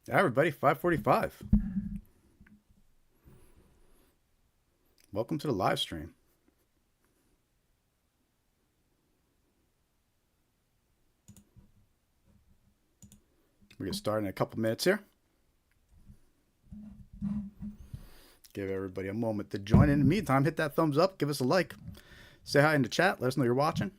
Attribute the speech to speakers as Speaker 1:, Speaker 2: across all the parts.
Speaker 1: Hi, everybody, 5:45. Welcome to the live stream. We're going to start in a couple minutes here. Give everybody a moment to join. In the meantime, hit that thumbs up, give us a like, say hi in the chat, let us know you're watching.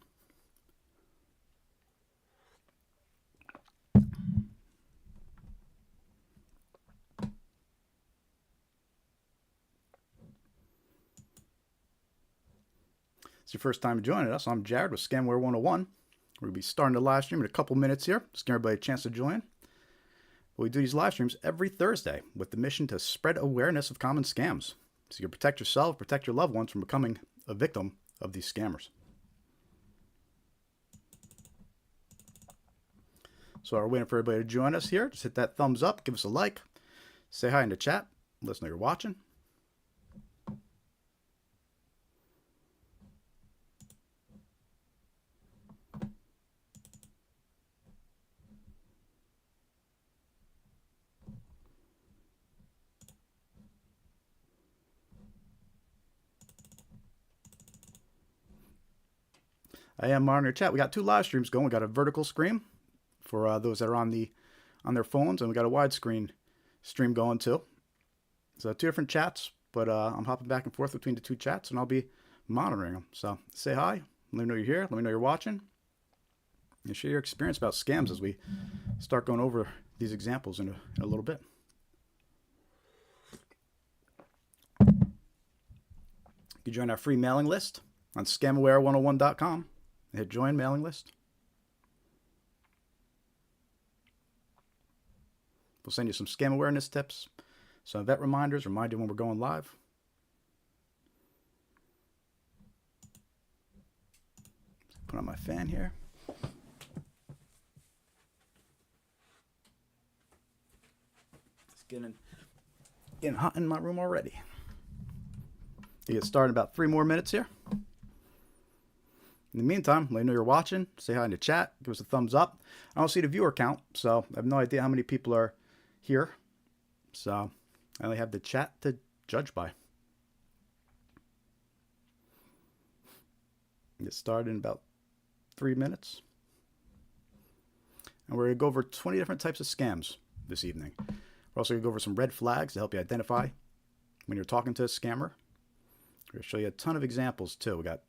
Speaker 1: It's your first time joining us. I'm Jared with Scamware 101. We're going to be starting the live stream in a couple minutes here. Just give everybody a chance to join. But we do these live streams every Thursday with the mission to spread awareness of common scams so you can protect yourself, protect your loved ones from becoming a victim of these scammers. So we're waiting for everybody to join us here. Just hit that thumbs up, give us a like, say hi in the chat, let us know you're watching. I am monitoring chat. We got two live streams going. We got a vertical stream for those that are on their phones, and we got a widescreen stream going too. So two different chats, but I'm hopping back and forth between the two chats, and I'll be monitoring them. So say hi, let me know you're here, let me know you're watching, and share your experience about scams as we start going over these examples in a little bit. You can join our free mailing list on scamaware101.com. Hit join mailing list. We'll send you some scam awareness tips, some event reminders, remind you when we're going live. Put on my fan here. It's getting hot in my room already. You get started in about 3 more minutes here. In the meantime, let me know you're watching. Say hi in the chat. Give us a thumbs up. I don't see the viewer count, so I have no idea how many people are here. So I only have the chat to judge by. Get started in about 3 minutes. And we're going to go over 20 different types of scams this evening. We're also going to go over some red flags to help you identify when you're talking to a scammer. We're going to show you a ton of examples too. We got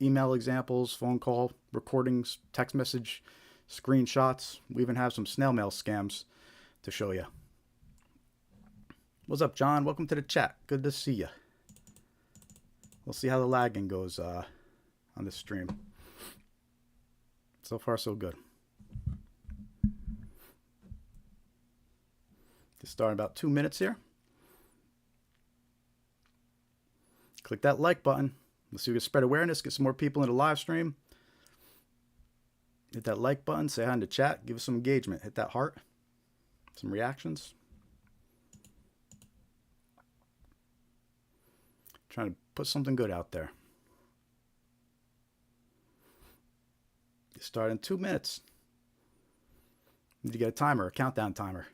Speaker 1: email examples, phone call recordings, text message, screenshots. We even have some snail mail scams to show you. What's up, John? Welcome to the chat. Good to see you. We'll see how the lagging goes on this stream. So far, so good. Just start in about 2 minutes here. Click that like button. Let's see if we can spread awareness, get some more people in the live stream. Hit that like button, say hi in the chat, give us some engagement. Hit that heart, some reactions. Trying to put something good out there. You start in 2 minutes. Need to get a timer, a countdown timer.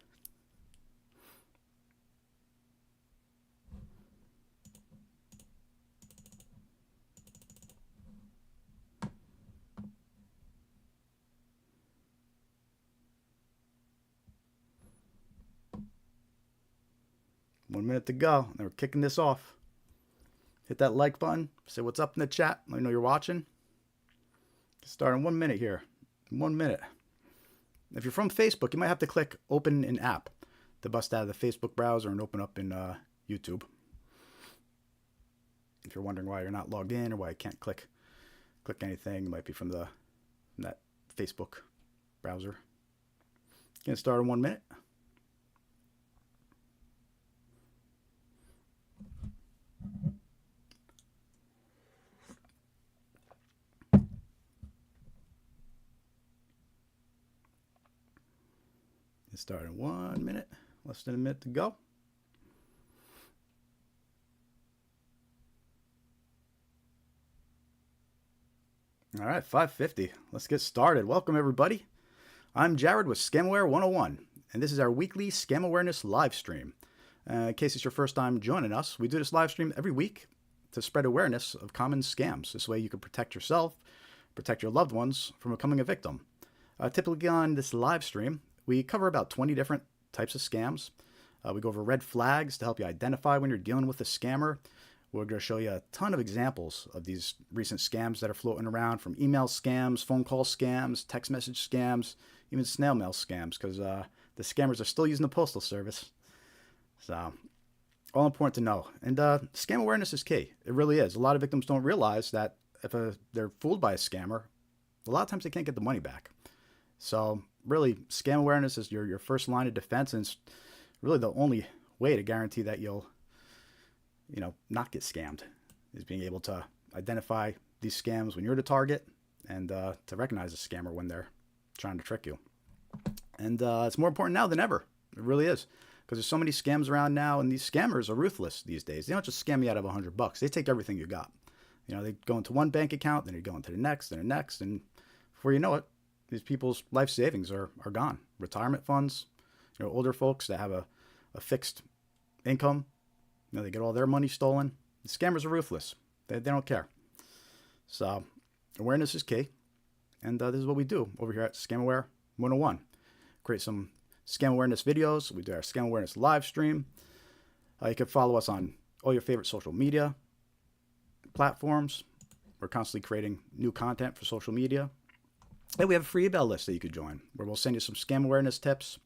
Speaker 1: One minute to go, and we're kicking this off. Hit that like button, say what's up in the chat, let me know you're watching. Start in 1 minute here, 1 minute. If you're from Facebook, you might have to click open an app to bust out of the Facebook browser and open up in YouTube. If you're wondering why you're not logged in or why you can't click anything, it might be from that Facebook browser. Gonna start in 1 minute. Start in 1 minute, less than a minute to go. All right, 5:50. Let's get started. Welcome, everybody. I'm Jared with Scamware 101, and this is our weekly Scam Awareness live stream. In case it's your first time joining us, we do this live stream every week to spread awareness of common scams. This way you can protect yourself, protect your loved ones from becoming a victim. Typically on this live stream, we cover about 20 different types of scams. We go over red flags to help you identify when you're dealing with a scammer. We're going to show you a ton of examples of these recent scams that are floating around, from email scams, phone call scams, text message scams, even snail mail scams, because the scammers are still using the postal service. So, all important to know. And scam awareness is key. It really is. A lot of victims don't realize that if they're fooled by a scammer, a lot of times they can't get the money back. So, really, scam awareness is your first line of defense, and it's really the only way to guarantee that you'll not get scammed, is being able to identify these scams when you're the target, and to recognize a scammer when they're trying to trick you. And it's more important now than ever. It really is, because there's so many scams around now, and these scammers are ruthless these days. They don't just scam you out of $100. They take everything you got. They go into one bank account, then they go into the next, and the next, and before you know it, these people's life savings are gone. Retirement funds, older folks that have a fixed income, they get all their money stolen. The scammers are ruthless. They don't care. So awareness is key. And this is what we do over here at ScamAware 101. Create some scam awareness videos. We do our scam awareness live stream. You can follow us on all your favorite social media platforms. We're constantly creating new content for social media. And we have a free email list that you could join, where we'll send you some scam awareness tips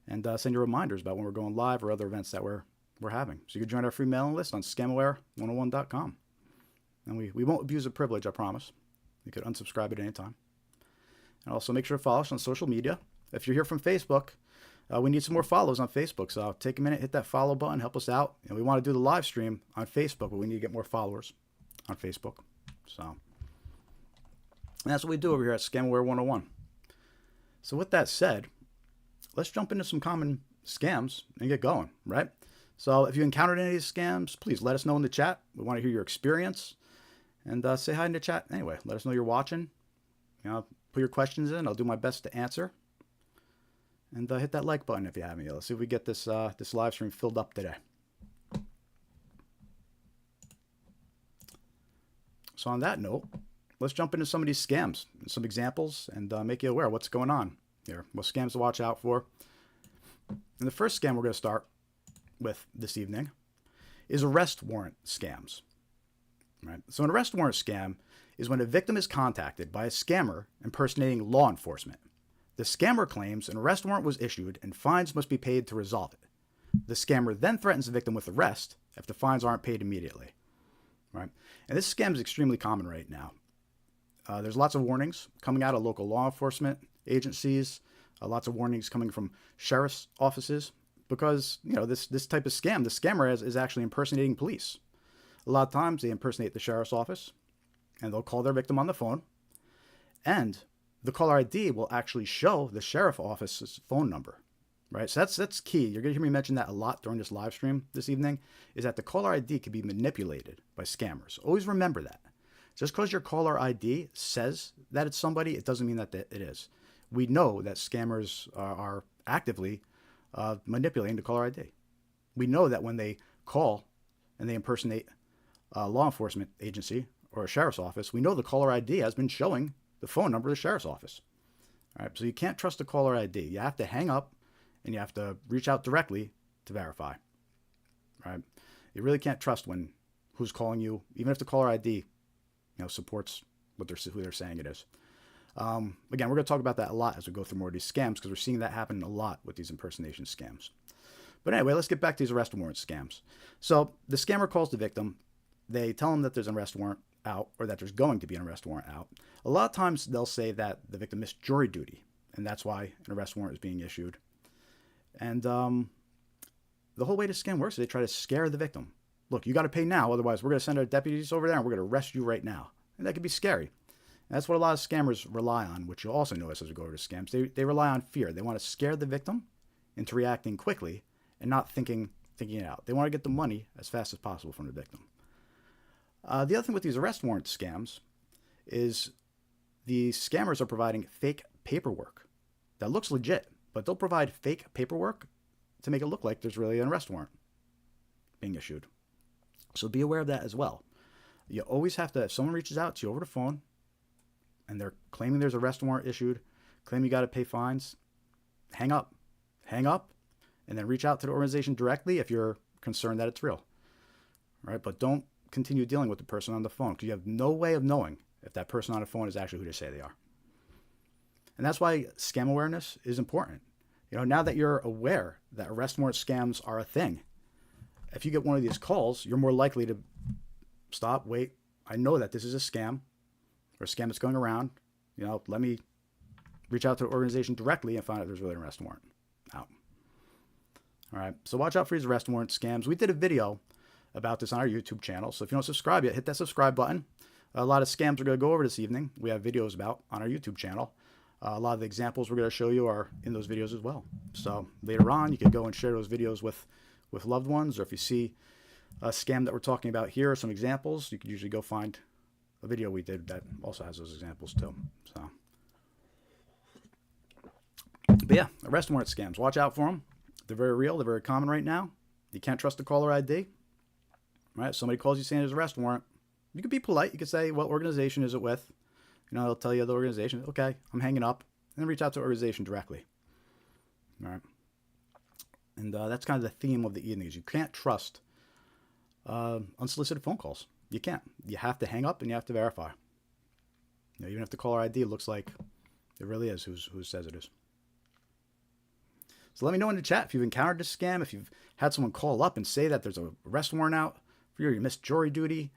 Speaker 1: and send you reminders about when we're going live or other events that we're having. So you can join our free mailing list on scamaware101.com. And we won't abuse the privilege, I promise. You could unsubscribe at any time. And also make sure to follow us on social media. If you're here from Facebook, we need some more follows on Facebook. So take a minute, hit that follow button, help us out. We want to do the live stream on Facebook, but we need to get more followers on Facebook. So, and that's what we do over here at ScamAware 101. So with that said, let's jump into some common scams and get going, right? So if you encountered any of these scams, please let us know in the chat. We want to hear your experience. And say hi in the chat anyway. Let us know you're watching. Put your questions in. I'll do my best to answer. And hit that like button if you haven't yet. Let's see if we get this live stream filled up today. So on that note, let's jump into some of these scams, some examples, and make you aware of what's going on here. What scams to watch out for. And the first scam we're going to start with this evening is arrest warrant scams. Right? So an arrest warrant scam is when a victim is contacted by a scammer impersonating law enforcement. The scammer claims an arrest warrant was issued and fines must be paid to resolve it. The scammer then threatens the victim with arrest if the fines aren't paid immediately. Right? And this scam is extremely common right now. There's lots of warnings coming out of local law enforcement agencies, lots of warnings coming from sheriff's offices, because this type of scam, the scammer is actually impersonating police. A lot of times they impersonate the sheriff's office, and they'll call their victim on the phone, and the caller ID will actually show the sheriff office's phone number, right? So that's key. You're going to hear me mention that a lot during this live stream this evening, is that the caller ID can be manipulated by scammers. Always remember that. Just because your caller ID says that it's somebody, it doesn't mean that it is. We know that scammers are actively manipulating the caller ID. We know that when they call and they impersonate a law enforcement agency or a sheriff's office, we know the caller ID has been showing the phone number of the sheriff's office. All right, so you can't trust the caller ID. You have to hang up and you have to reach out directly to verify. All right, you really can't trust who's calling you, even if the caller ID supports who they're saying it is. Again, we're going to talk about that a lot as we go through more of these scams, because we're seeing that happen a lot with these impersonation scams. But anyway, let's get back to these arrest warrant scams. So the scammer calls the victim. They tell them that there's an arrest warrant out, or that there's going to be an arrest warrant out. A lot of times they'll say that the victim missed jury duty, and that's why an arrest warrant is being issued. And the whole way the scam works is they try to scare the victim. Look, you got to pay now, otherwise we're going to send our deputies over there and we're going to arrest you right now. And that can be scary. And that's what a lot of scammers rely on, which you'll also notice as we go over to scams. They rely on fear. They want to scare the victim into reacting quickly and not thinking it out. They want to get the money as fast as possible from the victim. The other thing with these arrest warrant scams is the scammers are providing fake paperwork that looks legit. but they'll provide fake paperwork to make it look like there's really an arrest warrant being issued. So be aware of that as well. You always have to, if someone reaches out to you over the phone and they're claiming there's an arrest warrant issued, claim you got to pay fines, hang up. Hang up, and then reach out to the organization directly if you're concerned that it's real. All right? But don't continue dealing with the person on the phone because you have no way of knowing if that person on the phone is actually who they say they are. And that's why scam awareness is important. Now that you're aware that arrest warrant scams are a thing, if you get one of these calls, you're more likely to stop, wait, I know that this is a scam or a scam that's going around. Let me reach out to the organization directly and find out if there's really an arrest warrant out. All right, so watch out for these arrest warrant scams. We did a video about this on our YouTube channel, so if you don't subscribe yet, hit that subscribe button. A lot of scams we're going to go over this evening. We have videos about on our YouTube channel. A lot of the examples we're going to show you are in those videos as well. So later on, you can go and share those videos with loved ones, or if you see a scam that we're talking about here, some examples, you can usually go find a video we did that also has those examples too. So, but yeah, arrest warrant scams. Watch out for them. They're very real. They're very common right now. You can't trust the caller ID. Right? Somebody calls you saying there's an arrest warrant. You could be polite. You could say, what organization is it with? They'll tell you the organization. Okay, I'm hanging up. And then reach out to the organization directly. All right. And that's kind of the theme of the evening is you can't trust unsolicited phone calls. You can't. You have to hang up and you have to verify. Even if the caller ID looks like it really is who says it is. So let me know in the chat if you've encountered this scam, if you've had someone call up and say that there's a arrest warrant out for you, or you missed jury duty.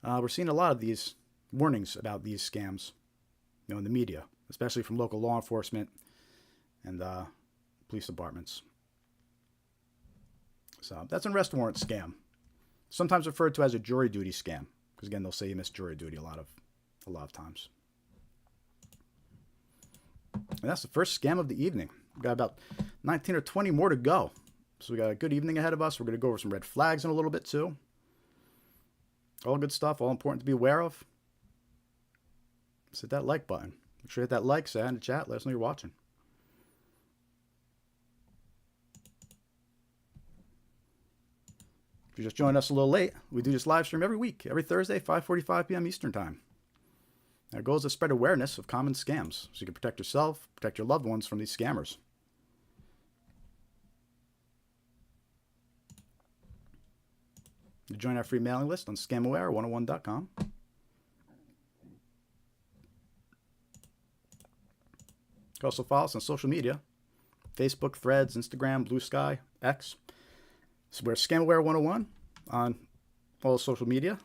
Speaker 1: We're seeing a lot of these warnings about these scams, in the media, especially from local law enforcement and police departments. So that's an arrest warrant scam, sometimes referred to as a jury duty scam, because again, they'll say you missed jury duty a lot of times. And that's the first scam of the evening. We've got about 19 or 20 more to go. So we got a good evening ahead of us. We're going to go over some red flags in a little bit too. All good stuff, all important to be aware of. Just hit that like button. Make sure you hit that like, say hi in the chat, let us know you're watching. If you just joined us a little late, we do this live stream every week, every Thursday, 5:45 p.m. Eastern Time. Our goal is to spread awareness of common scams so you can protect yourself, protect your loved ones from these scammers. You join our free mailing list on scamaware101.com. You can also follow us on social media, Facebook, Threads, Instagram, Blue Sky, X. So we're Scamaware101 on all social media.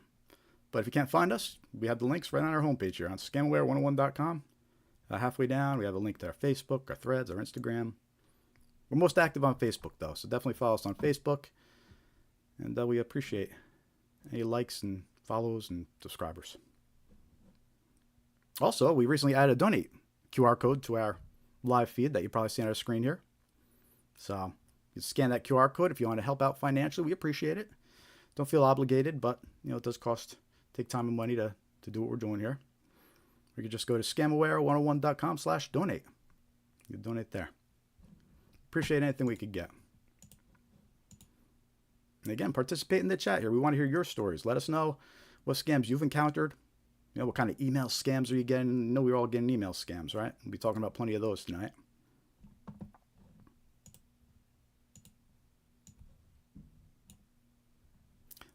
Speaker 1: But if you can't find us, we have the links right on our homepage here on scamaware101.com. Halfway down, we have a link to our Facebook, our Threads, our Instagram. We're most active on Facebook, though, so definitely follow us on Facebook. And we appreciate any likes and follows and subscribers. Also, we recently added a donate QR code to our live feed that you probably see on our screen here. So you scan that QR code if you want to help out financially. We appreciate it. Don't feel obligated, but it does take time and money to do what we're doing here. You can just go to scamaware101.com/donate. You can donate there. Appreciate anything we could get. And again, participate in the chat here. We want to hear your stories. Let us know what scams you've encountered. What kind of email scams are you getting? I know we're all getting email scams, right? We'll be talking about plenty of those tonight.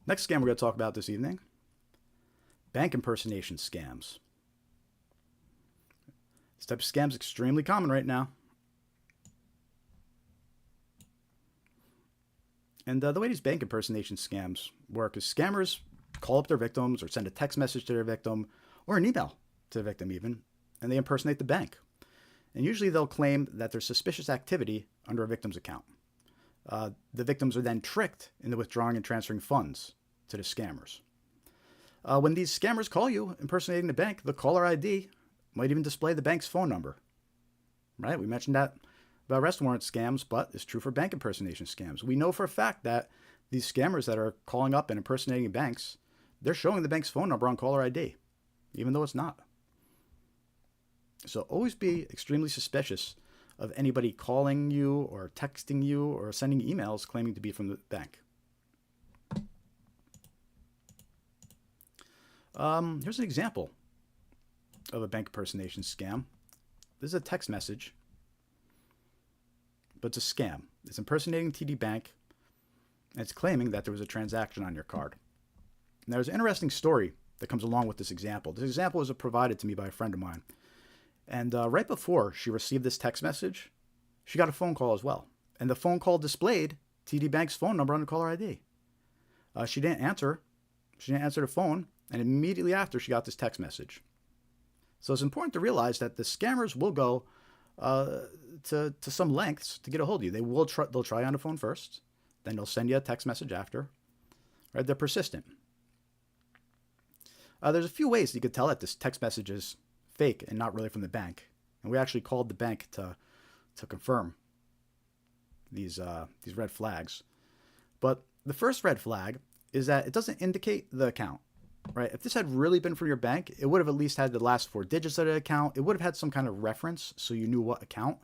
Speaker 1: Next scam we're going to talk about this evening, bank impersonation scams. This type of scam is extremely common right now. And the way these bank impersonation scams work is scammers call up their victims or send a text message to their victim or an email to the victim even, and they impersonate the bank. And usually they'll claim that there's suspicious activity under a victim's account. The victims are then tricked into withdrawing and transferring funds to the scammers. When these scammers call you impersonating the bank, the caller ID might even display the bank's phone number. Right? We mentioned that about arrest warrant scams, but it's true for bank impersonation scams. We know for a fact that these scammers that are calling up and impersonating banks, they're showing the bank's phone number on caller ID, even though it's not. So always be extremely suspicious of anybody calling you or texting you or sending emails claiming to be from the bank. Here's an example of a bank impersonation scam. This is a text message, but it's a scam. It's impersonating TD Bank, and it's claiming that there was a transaction on your card. And there's an interesting story that comes along with this example. This example was provided to me by a friend of mine. And right before she received this text message, she got a phone call as well. And the phone call displayed TD Bank's phone number on the caller ID. She didn't answer. She didn't answer the phone. And immediately after, she got this text message. So it's important to realize that the scammers will go to some lengths to get a hold of you. They'll try on the phone first. Then they'll send you a text message after. Right? They're persistent. There's a few ways you could tell that this text message is fake and not really from the bank. And we actually called the bank to confirm these red flags. But the first red flag is that it doesn't indicate the account, right? If this had really been from your bank, it would have at least had the last 4 digits of the account. It would have had some kind of reference so you knew what account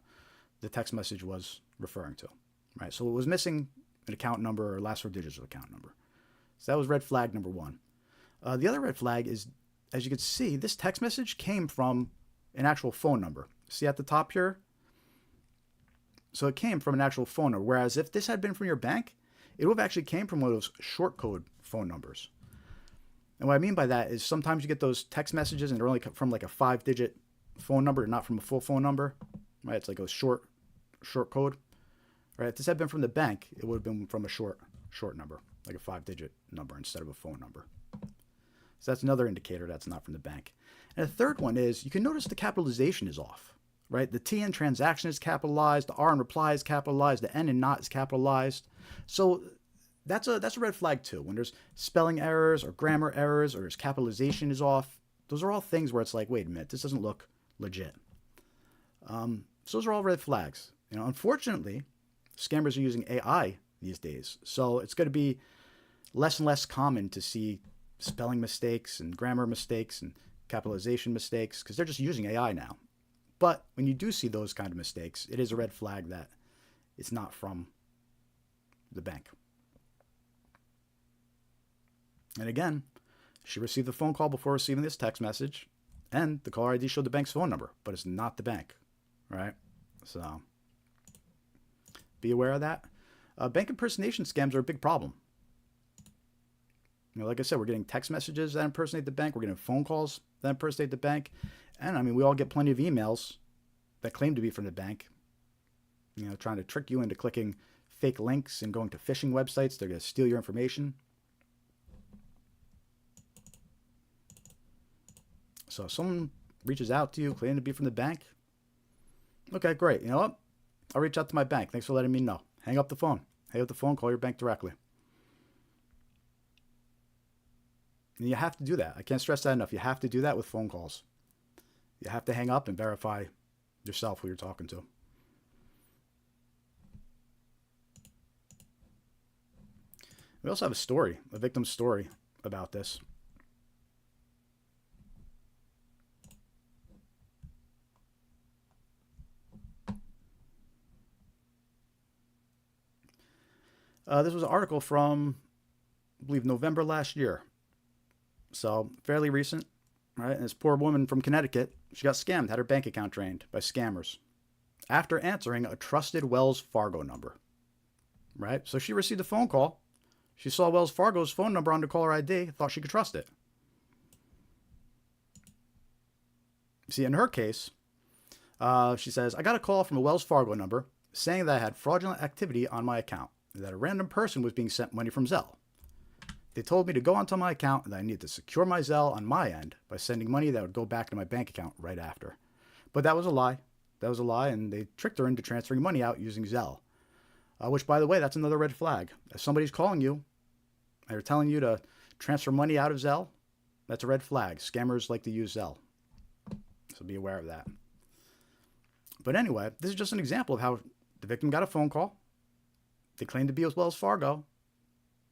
Speaker 1: the text message was referring to, right? So it was missing an account number or last 4 digits of account number. So that was red flag number 1. The other red flag is, as you can see, this text message came from an actual phone number. See at the top here? So it came from an actual phone number, whereas if this had been from your bank, it would have actually came from one of those short code phone numbers. And what I mean by that is sometimes you get those text messages and they're only from like a 5-digit phone number, not from a full phone number, right? It's like a short code, right? If this had been from the bank, it would have been from a short number, like a 5-digit number instead of a phone number. So that's another indicator that's not from the bank. And the third one is you can notice the capitalization is off, right? The T in transaction is capitalized, the R in reply is capitalized, the N in not is capitalized. So that's a red flag too. When there's spelling errors or grammar errors or there's capitalization is off, those are all things where it's like, wait a minute, this doesn't look legit. So those are all red flags. You know, unfortunately, scammers are using AI these days. So it's going to be less and less common to see spelling mistakes and grammar mistakes and capitalization mistakes because they're just using AI now. But when you do see those kind of mistakes, it is a red flag that it's not from the bank. And again, she received the phone call before receiving this text message, and the caller ID showed the bank's phone number, but it's not the bank, right? So be aware of that. Bank impersonation scams are a big problem. You know, like I said, we're getting text messages that impersonate the bank. We're getting phone calls that impersonate the bank. And I mean, we all get plenty of emails that claim to be from the bank, you know, trying to trick you into clicking fake links and going to phishing websites. They're going to steal your information. So if someone reaches out to you claiming to be from the bank, okay, great. You know what? I'll reach out to my bank. Thanks for letting me know. Hang up the phone. Hang up the phone, call your bank directly. And you have to do that. I can't stress that enough. You have to do that with phone calls. You have to hang up and verify yourself who you're talking to. We also have a story, a victim's story about this. This was an article from, I believe, November last year. So fairly recent, right? And this poor woman from Connecticut, she got scammed, had her bank account drained by scammers after answering a trusted Wells Fargo number, right? So she received a phone call. She saw Wells Fargo's phone number on the caller ID, thought she could trust it. See, in her case, she says, I got a call from a Wells Fargo number saying that I had fraudulent activity on my account and that a random person was being sent money from Zelle. They told me to go onto my account and that I needed to secure my Zelle on my end by sending money that would go back to my bank account right after. But that was a lie. That was a lie, and they tricked her into transferring money out using Zelle. Which, by the way, that's another red flag. If somebody's calling you and they're telling you to transfer money out of Zelle, that's a red flag. Scammers like to use Zelle. So be aware of that. But anyway, this is just an example of how the victim got a phone call. They claimed to be with Wells Fargo.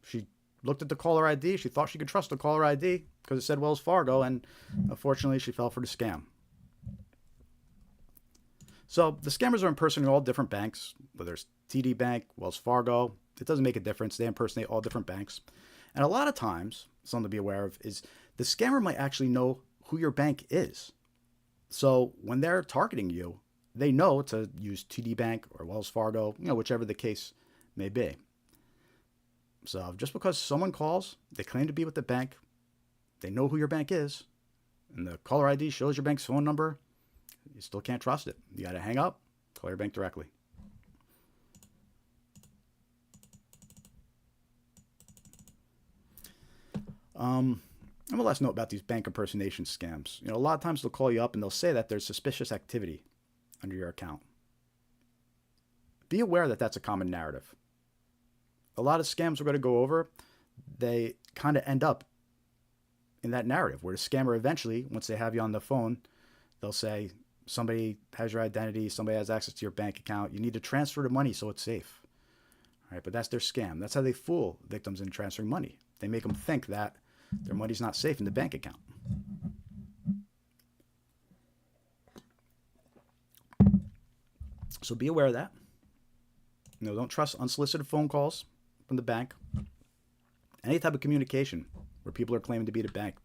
Speaker 1: She looked at the caller ID. She thought she could trust the caller ID because it said Wells Fargo, and unfortunately, she fell for the scam. So the scammers are impersonating all different banks, whether it's TD Bank, Wells Fargo. It doesn't make a difference. They impersonate all different banks. And a lot of times, something to be aware of is the scammer might actually know who your bank is. So when they're targeting you, they know to use TD Bank or Wells Fargo, whichever the case may be. So just because someone calls, they claim to be with the bank, they know who your bank is, and the caller ID shows your bank's phone number, you still can't trust it. You got to hang up, call your bank directly. And one last note about these bank impersonation scams. A lot of times they'll call you up and they'll say that there's suspicious activity under your account. Be aware that that's a common narrative. A lot of scams we're going to go over, they kind of end up in that narrative where the scammer eventually, once they have you on the phone, they'll say somebody has your identity, somebody has access to your bank account, you need to transfer the money so it's safe. All right, but that's their scam. That's how they fool victims in transferring money. They make them think that their money's not safe in the bank account. So be aware of that. Don't trust unsolicited phone calls from the bank. Any type of communication where people are claiming to be the bank,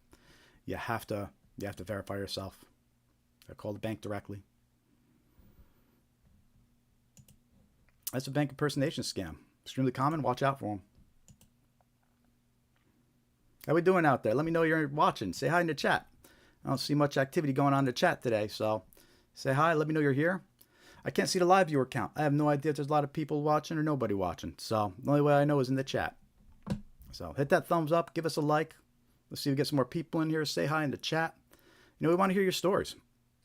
Speaker 1: you have to verify yourself. Call the bank directly. That's a bank impersonation scam. Extremely common. Watch out for them. How we doing out there? Let me know you're watching. Say hi in the chat. I don't see much activity going on in the chat today, so say hi. Let me know you're here. I can't see the live viewer count. I have no idea if there's a lot of people watching or nobody watching. So the only way I know is in the chat. So hit that thumbs up. Give us a like. Let's see if we get some more people in here. Say hi in the chat. We want to hear your stories.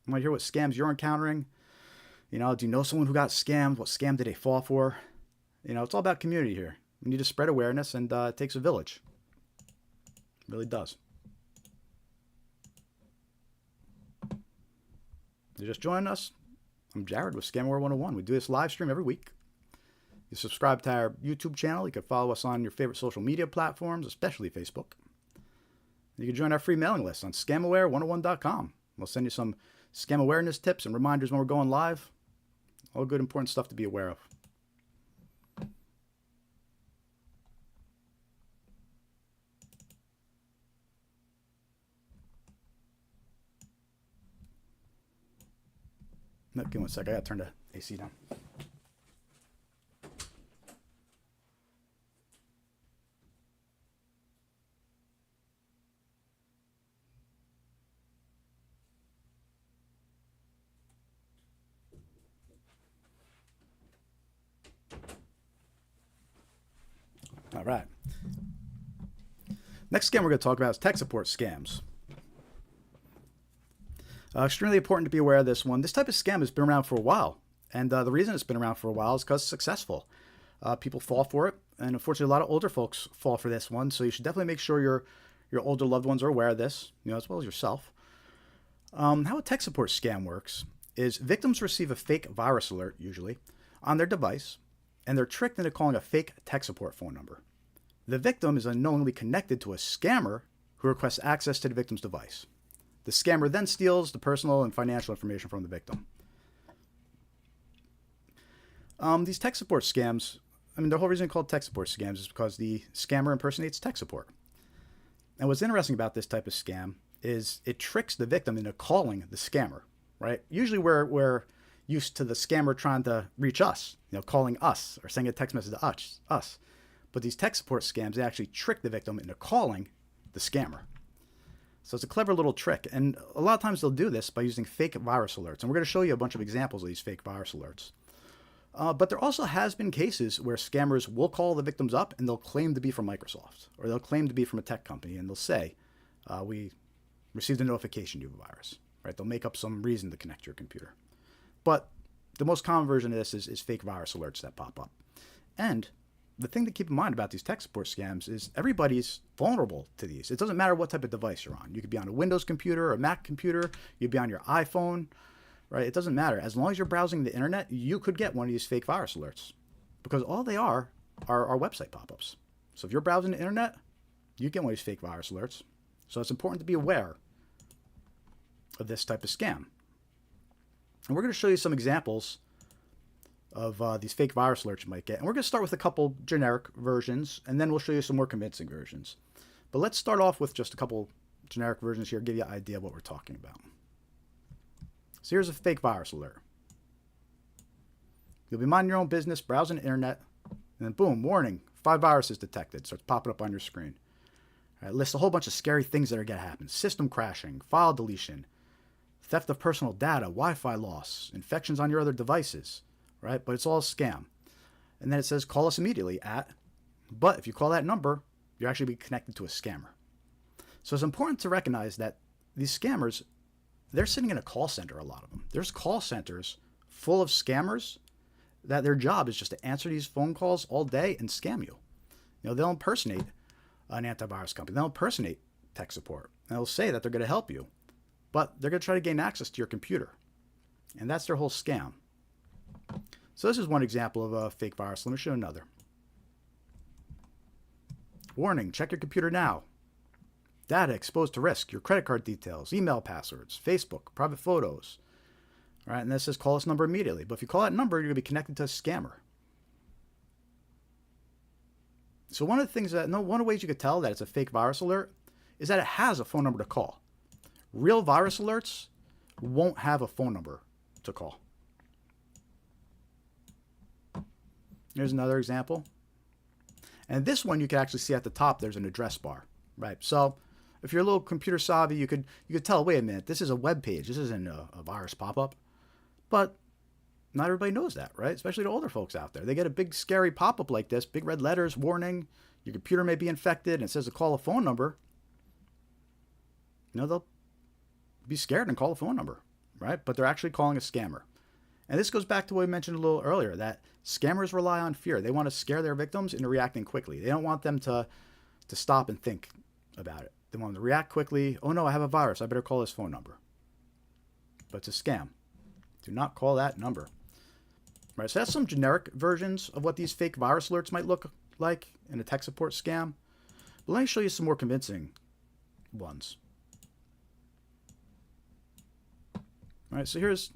Speaker 1: We want to hear what scams you're encountering. Do you know someone who got scammed? What scam did they fall for? It's all about community here. We need to spread awareness, and it takes a village. It really does. You're just joining us. I'm Jared with Scam War 101. We do this live stream every week. You subscribe to our YouTube channel. You can follow us on your favorite social media platforms, especially Facebook. You can join our free mailing list on scamaware101.com. We'll send you some scam awareness tips and reminders when we're going live. All good, important stuff to be aware of. No, give me 1 sec. I gotta turn the AC down. All right. Next scam we're going to talk about is tech support scams. Extremely important to be aware of this one. This type of scam has been around for a while. And the reason it's been around for a while is because it's successful. People fall for it. And unfortunately, a lot of older folks fall for this one. So you should definitely make sure your older loved ones are aware of this, as well as yourself. How a tech support scam works is victims receive a fake virus alert, usually, on their device. And they're tricked into calling a fake tech support phone number. The victim is unknowingly connected to a scammer who requests access to the victim's device. The scammer then steals the personal and financial information from the victim. These tech support scams, the whole reason called tech support scams is because the scammer impersonates tech support. And what's interesting about this type of scam is it tricks the victim into calling the scammer, right? Usually we're used to the scammer trying to reach us, calling us or sending a text message to us. But these tech support scams, they actually trick the victim into calling the scammer. So it's a clever little trick. And a lot of times they'll do this by using fake virus alerts. And we're going to show you a bunch of examples of these fake virus alerts. But there also has been cases where scammers will call the victims up and they'll claim to be from Microsoft or they'll claim to be from a tech company. And they'll say, we received a notification you have a virus, right? They'll make up some reason to connect to your computer. But the most common version of this is fake virus alerts that pop up. And the thing to keep in mind about these tech support scams is everybody's vulnerable to these. It doesn't matter what type of device you're on. You could be on a Windows computer or a Mac computer. You'd be on your iPhone, right? It doesn't matter. As long as you're browsing the internet, you could get one of these fake virus alerts because all they are website pop-ups. So if you're browsing the internet, you get one of these fake virus alerts. So it's important to be aware of this type of scam. And we're going to show you some examples of these fake virus alerts you might get. And we're going to start with a couple generic versions, and then we'll show you some more convincing versions. But let's start off with just a couple generic versions here, give you an idea of what we're talking about. So here's a fake virus alert. You'll be minding your own business, browsing the internet, and then boom, warning, 5 viruses detected. Starts popping up on your screen. All right, lists a whole bunch of scary things that are going to happen. System crashing, file deletion, theft of personal data, Wi-Fi loss, infections on your other devices, right? But it's all a scam. And then it says, call us immediately at, but if you call that number, you're actually be connected to a scammer. So it's important to recognize that these scammers, they're sitting in a call center, a lot of them. There's call centers full of scammers that their job is just to answer these phone calls all day and scam you. You know, they'll impersonate an antivirus company. They'll impersonate tech support. And they'll say that they're going to help you, but they're going to try to gain access to your computer. And that's their whole scam. So this is one example of a fake virus. Let me show another. Warning, check your computer now. Data exposed to risk, your credit card details, email passwords, Facebook, private photos. All right, and this says call this number immediately. But if you call that number, you're going to be connected to a scammer. So one of the ways you could tell that it's a fake virus alert is that it has a phone number to call. Real virus alerts won't have a phone number to call. Here's another example. And this one you can actually see at the top there's an address bar, right? So if you're a little computer savvy, you could tell, wait a minute, this is a web page. This isn't a virus pop-up. But not everybody knows that, right? Especially the older folks out there. They get a big scary pop-up like this, big red letters, warning, your computer may be infected, and it says to call a phone number. You know, they'll be scared and call a phone number, right? But they're actually calling a scammer. And this goes back to what we mentioned a little earlier, that scammers rely on fear. They want to scare their victims into reacting quickly. They don't want them to stop and think about it. They want them to react quickly. Oh no, I have a virus. I better call this phone number. But it's a scam. Do not call that number. Right, so that's some generic versions of what these fake virus alerts might look like in a tech support scam. But let me show you some more convincing ones. All right, so here's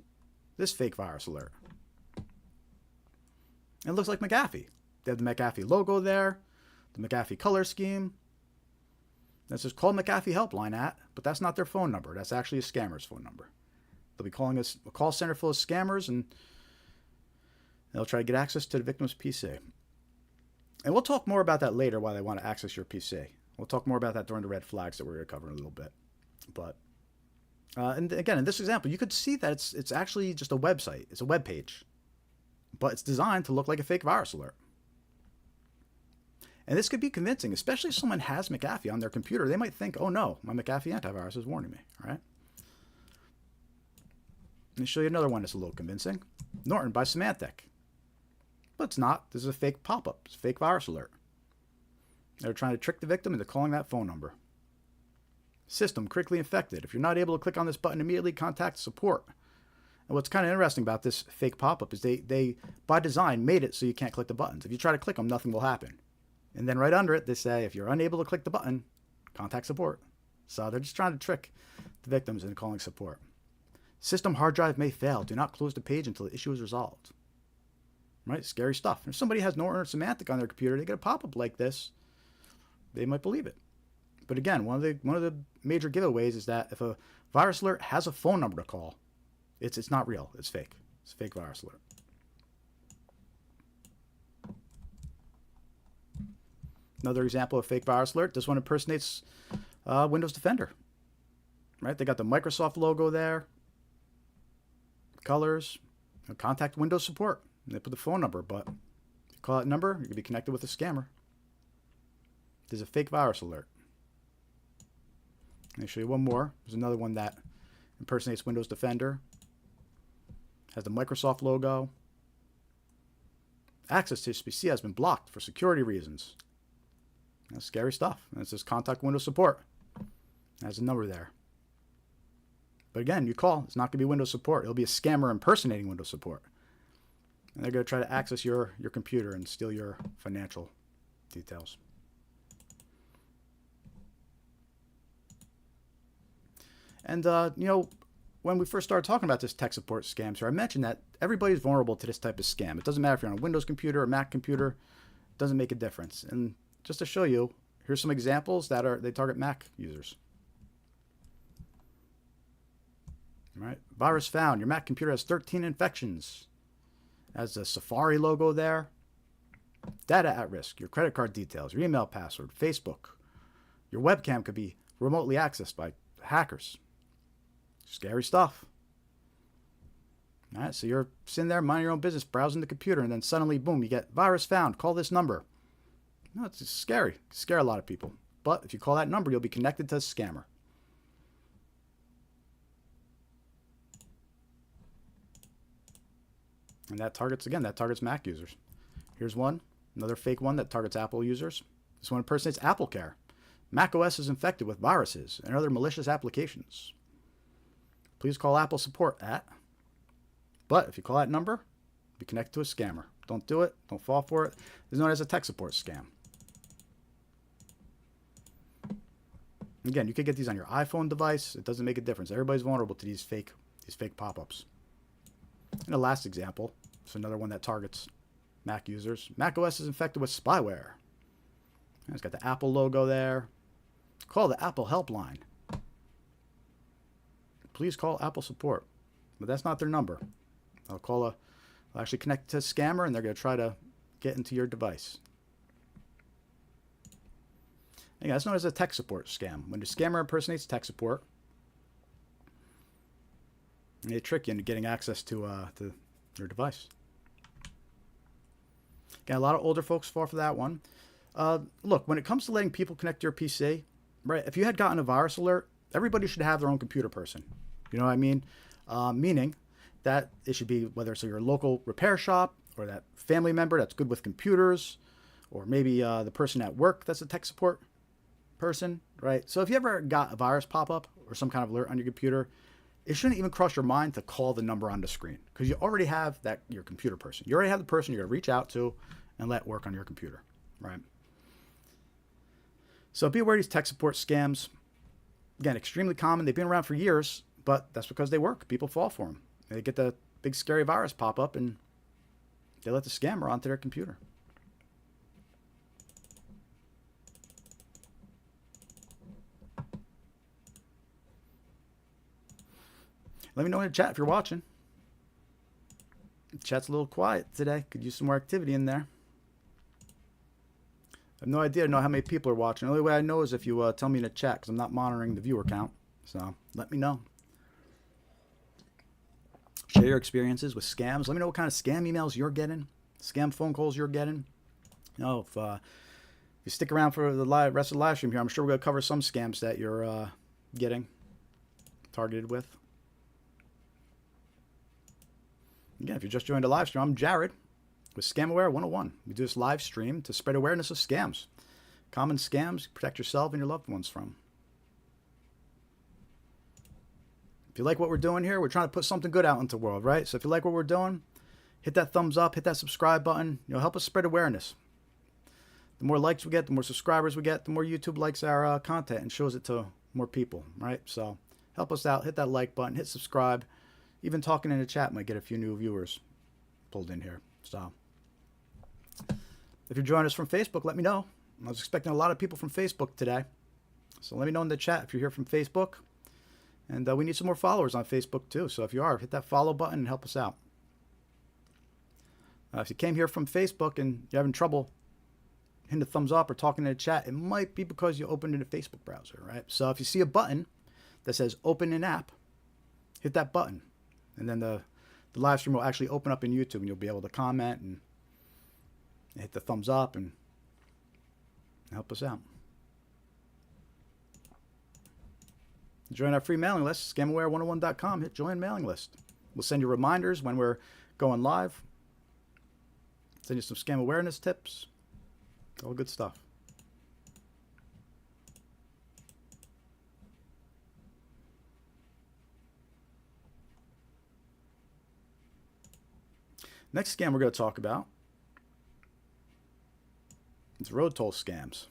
Speaker 1: this fake virus alert. It looks like McAfee. They have the McAfee logo there, the McAfee color scheme. That says call McAfee helpline at, but that's not their phone number. That's actually a scammer's phone number. They'll be calling us a call center full of scammers, and they'll try to get access to the victim's PC. And we'll talk more about that later, why they want to access your PC. We'll talk more about that during the red flags that we're going to cover in a little bit. But and again, in this example, you could see that it's actually just a website. It's a web page. But it's designed to look like a fake virus alert. And this could be convincing, especially if someone has McAfee on their computer. They might think, oh no, my McAfee antivirus is warning me, all right? Let me show you another one that's a little convincing. Norton by Symantec. But it's not. This is a fake pop-up. It's a fake virus alert. They're trying to trick the victim into calling that phone number. System critically infected. If you're not able to click on this button immediately, contact support. And what's kind of interesting about this fake pop-up is they by design, made it so you can't click the buttons. If you try to click them, nothing will happen. And then right under it, they say, if you're unable to click the button, contact support. So they're just trying to trick the victims into calling support. System hard drive may fail. Do not close the page until the issue is resolved. Right? Scary stuff. If somebody has Norton or Symantec on their computer, they get a pop-up like this, they might believe it. But again, one of the major giveaways is that if a virus alert has a phone number to call, it's not real. It's fake. It's a fake virus alert. Another example of fake virus alert. This one impersonates Windows Defender. Right? They got the Microsoft logo there. Colors. Contact Windows support. And they put the phone number, but if you call that number, you're going to be connected with a scammer. There's a fake virus alert. Let me show you one more. There's another one that impersonates Windows Defender. Has the Microsoft logo. Access to his PC has been blocked for security reasons. That's scary stuff. And it says contact Windows support. Has a number there. But again, you call. It's not going to be Windows support. It'll be a scammer impersonating Windows support. And they're going to try to access your computer and steal your financial details. And, when we first started talking about this tech support scam, so I mentioned that everybody's vulnerable to this type of scam. It doesn't matter if you're on a Windows computer or Mac computer. It doesn't make a difference. And just to show you, here's some examples that they target Mac users. All right. Virus found. Your Mac computer has 13 infections. Has a Safari logo there. Data at risk. Your credit card details, your email password, Facebook. Your webcam could be remotely accessed by hackers. Scary stuff. All right, so you're sitting there minding your own business, browsing the computer, and then suddenly, boom, you get virus found. Call this number. No, it's scary. It can scare a lot of people. But if you call that number, you'll be connected to a scammer. And that targets Mac users. Here's one, another fake one that targets Apple users. This one impersonates AppleCare. Mac OS is infected with viruses and other malicious applications. Please call Apple support at. But if you call that number, be connected to a scammer. Don't do it. Don't fall for it. It's known as a tech support scam. Again, you could get these on your iPhone device. It doesn't make a difference. Everybody's vulnerable to these fake pop-ups. And the last example is another one that targets Mac users. Mac OS is infected with spyware. It's got the Apple logo there. Call the Apple helpline. Please call Apple support. But that's not their number. They'll actually connect to a scammer, and they're going to try to get into your device. And that's known as a tech support scam. When the scammer impersonates tech support, they trick you into getting access to your device. Again, a lot of older folks fall for that one. Look, when it comes to letting people connect to your PC, right? If you had gotten a virus alert, everybody should have their own computer person. You know what I mean? Meaning that it should be whether it's your local repair shop or that family member that's good with computers, or maybe the person at work that's a tech support person, right? So if you ever got a virus pop-up or some kind of alert on your computer, it shouldn't even cross your mind to call the number on the screen, because you already have your computer person. You already have the person you're going to reach out to and let work on your computer, right? So be aware of these tech support scams. Again, extremely common. They've been around for years, but that's because they work. People fall for them. They get the big scary virus pop up and they let the scammer onto their computer. Let me know in the chat if you're watching. The chat's a little quiet today. Could use some more activity in there. I have no idea to know how many people are watching. The only way I know is if you tell me in the chat, because I'm not monitoring the viewer count. So let me know. Share your experiences with scams. Let me know what kind of scam emails you're getting, scam phone calls you're getting. You know, if you stick around for the rest of the live stream here, I'm sure we're going to cover some scams that you're getting targeted with. Again, if you just joined the live stream, I'm Jared with ScamAware 101. We do this live stream to spread awareness of scams. Common scams, protect yourself and your loved ones from. If you like what we're doing here, we're trying to put something good out into the world, right? So if you like what we're doing, hit that thumbs up, hit that subscribe button. Help us spread awareness. The more likes we get, the more subscribers we get, the more YouTube likes our content and shows it to more people, right? So help us out. Hit that like button, hit subscribe. Even talking in the chat might get a few new viewers pulled in here. So if you're joining us from Facebook, let me know. I was expecting a lot of people from Facebook today. So let me know in the chat if you're here from Facebook. And we need some more followers on Facebook too. So if you are, hit that follow button and help us out. If you came here from Facebook and you're having trouble hitting the thumbs up or talking in the chat, it might be because you opened in a Facebook browser, right? So if you see a button that says open an app, hit that button. And then the live stream will actually open up in YouTube and you'll be able to comment and hit the thumbs up and help us out. Join our free mailing list, scamaware101.com. Hit join mailing list. We'll send you reminders when we're going live. Send you some scam awareness tips. All good stuff. Next scam we're going to talk about is road toll scams.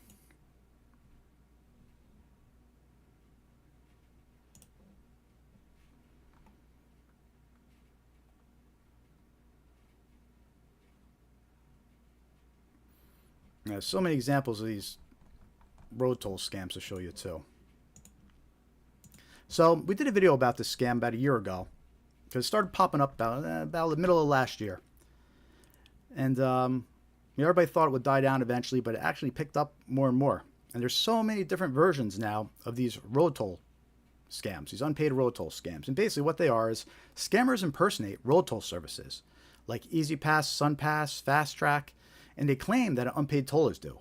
Speaker 1: There's so many examples of these road toll scams to show you too. So we did a video about this scam about a year ago because it started popping up about the middle of last year. And everybody thought it would die down eventually, but it actually picked up more and more. And there's so many different versions now of these road toll scams, these unpaid road toll scams. And basically what they are is scammers impersonate road toll services like EasyPass, SunPass, Fast Track, and they claim that an unpaid toll is due.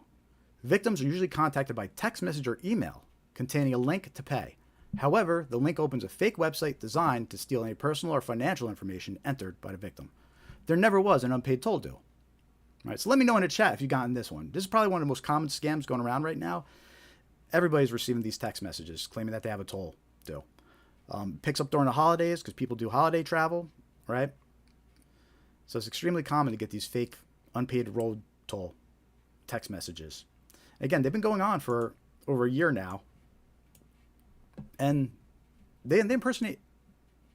Speaker 1: Victims are usually contacted by text message or email containing a link to pay. However, the link opens a fake website designed to steal any personal or financial information entered by the victim. There never was an unpaid toll due. All right, so let me know in the chat if you've gotten this one. This is probably one of the most common scams going around right now. Everybody's receiving these text messages claiming that they have a toll due. Picks up during the holidays because people do holiday travel, right? So it's extremely common to get these fake unpaid road toll text messages. Again, they've been going on for over a year now. And they impersonate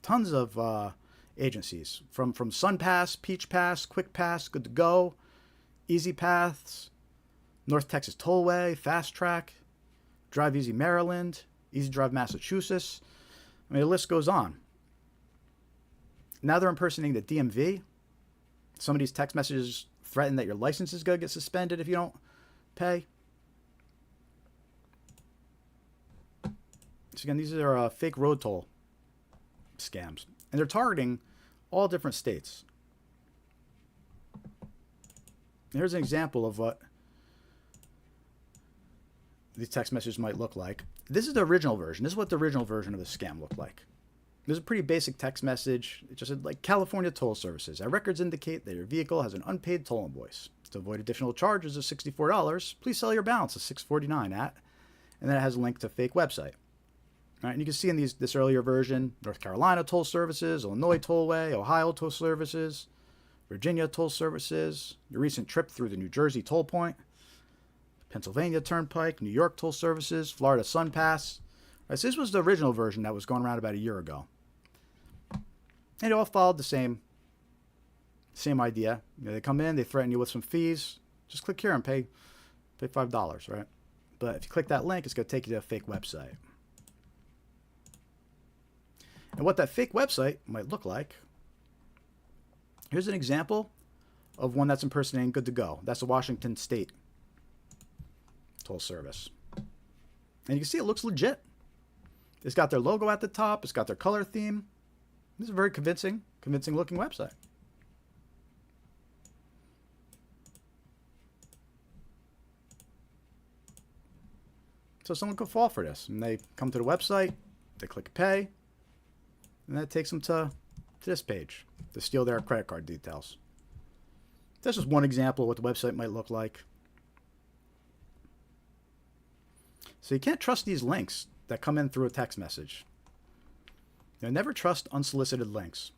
Speaker 1: tons of agencies from SunPass, Peach Pass, Quick Pass, Good to Go, Easy Paths, North Texas Tollway, Fast Track, Drive Easy Maryland, Easy Drive Massachusetts. I mean, the list goes on. Now they're impersonating the DMV. Some of these text messages threaten that your license is going to get suspended if you don't pay. So again, these are fake road toll scams. And they're targeting all different states. Here's an example of what these text messages might look like. This is the original version. This is what the original version of the scam looked like. This is a pretty basic text message. It just said, like, California Toll Services. Our records indicate that your vehicle has an unpaid toll invoice. To avoid additional charges of $64, please sell your balance of $649 at, and then it has a link to a fake website. All right, and you can see in this earlier version, North Carolina Toll Services, Illinois Tollway, Ohio Toll Services, Virginia Toll Services, your recent trip through the New Jersey Toll Point, Pennsylvania Turnpike, New York Toll Services, Florida SunPass. Right, so this was the original version that was going around about a year ago. And it all followed the same idea. They come in, they threaten you with some fees. Just click here and pay $5, right? But if you click that link, it's going to take you to a fake website. And what that fake website might look like, here's an example of one that's impersonating Good to Go. That's the Washington State Toll Service. And you can see it looks legit. It's got their logo at the top. It's got their color theme. This is a very convincing looking website. So someone could fall for this. And they come to the website, they click pay, and that takes them to this page to steal their credit card details. That's just one example of what the website might look like. So you can't trust these links that come in through a text message. Never trust unsolicited links.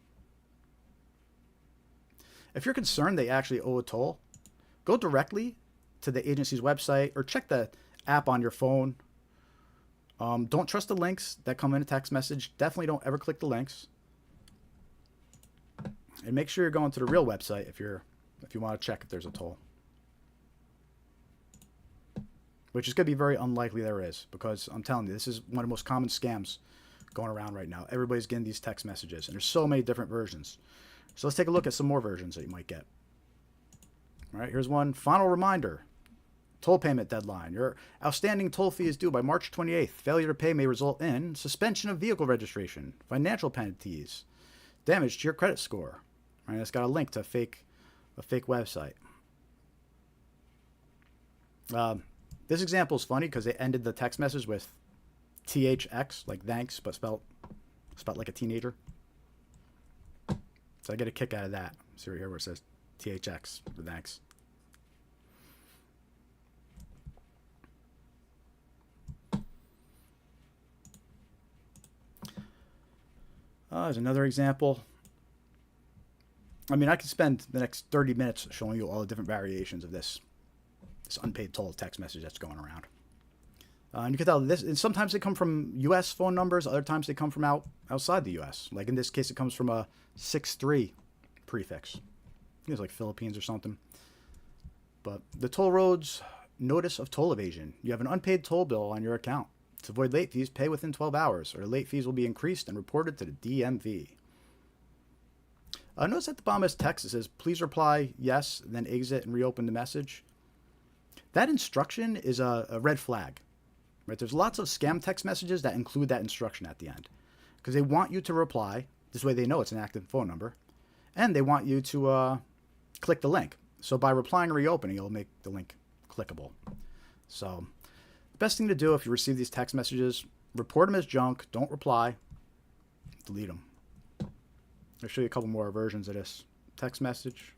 Speaker 1: If you're concerned they actually owe a toll, go directly to the agency's website or check the app on your phone. Don't trust the links that come in a text message. Definitely don't ever click the links. And make sure you're going to the real website if you want to check if there's a toll. Which is going to be very unlikely there is, because I'm telling you, this is one of the most common scams going around right now. Everybody's getting these text messages, and there's so many different versions. So let's take a look at some more versions that you might get. All right, here's one. Final reminder. Toll payment deadline. Your outstanding toll fee is due by March 28th. Failure to pay may result in suspension of vehicle registration, financial penalties, damage to your credit score. All right, it's got a link to a fake website. This example is funny because they ended the text message with THX, like thanks, but spelled like a teenager. So I get a kick out of that. See right here where it says THX for thanks. There's another example. I mean, I could spend the next 30 minutes showing you all the different variations of this unpaid toll text message that's going around. And you can tell this, and sometimes they come from U.S. phone numbers. Other times they come from outside the U.S. Like in this case, it comes from a 6-3 prefix. I think it's like Philippines or something. But the toll roads notice of toll evasion. You have an unpaid toll bill on your account. To avoid late fees, pay within 12 hours, or late fees will be increased and reported to the DMV. Notice at the bottom of this text it says, please reply yes, then exit and reopen the message. That instruction is a red flag. Right? There's lots of scam text messages that include that instruction at the end because they want you to reply. This way they know it's an active phone number. And they want you to click the link. So by replying and reopening, it'll make the link clickable. So the best thing to do if you receive these text messages, report them as junk. Don't reply. Delete them. I'll show you a couple more versions of this text message.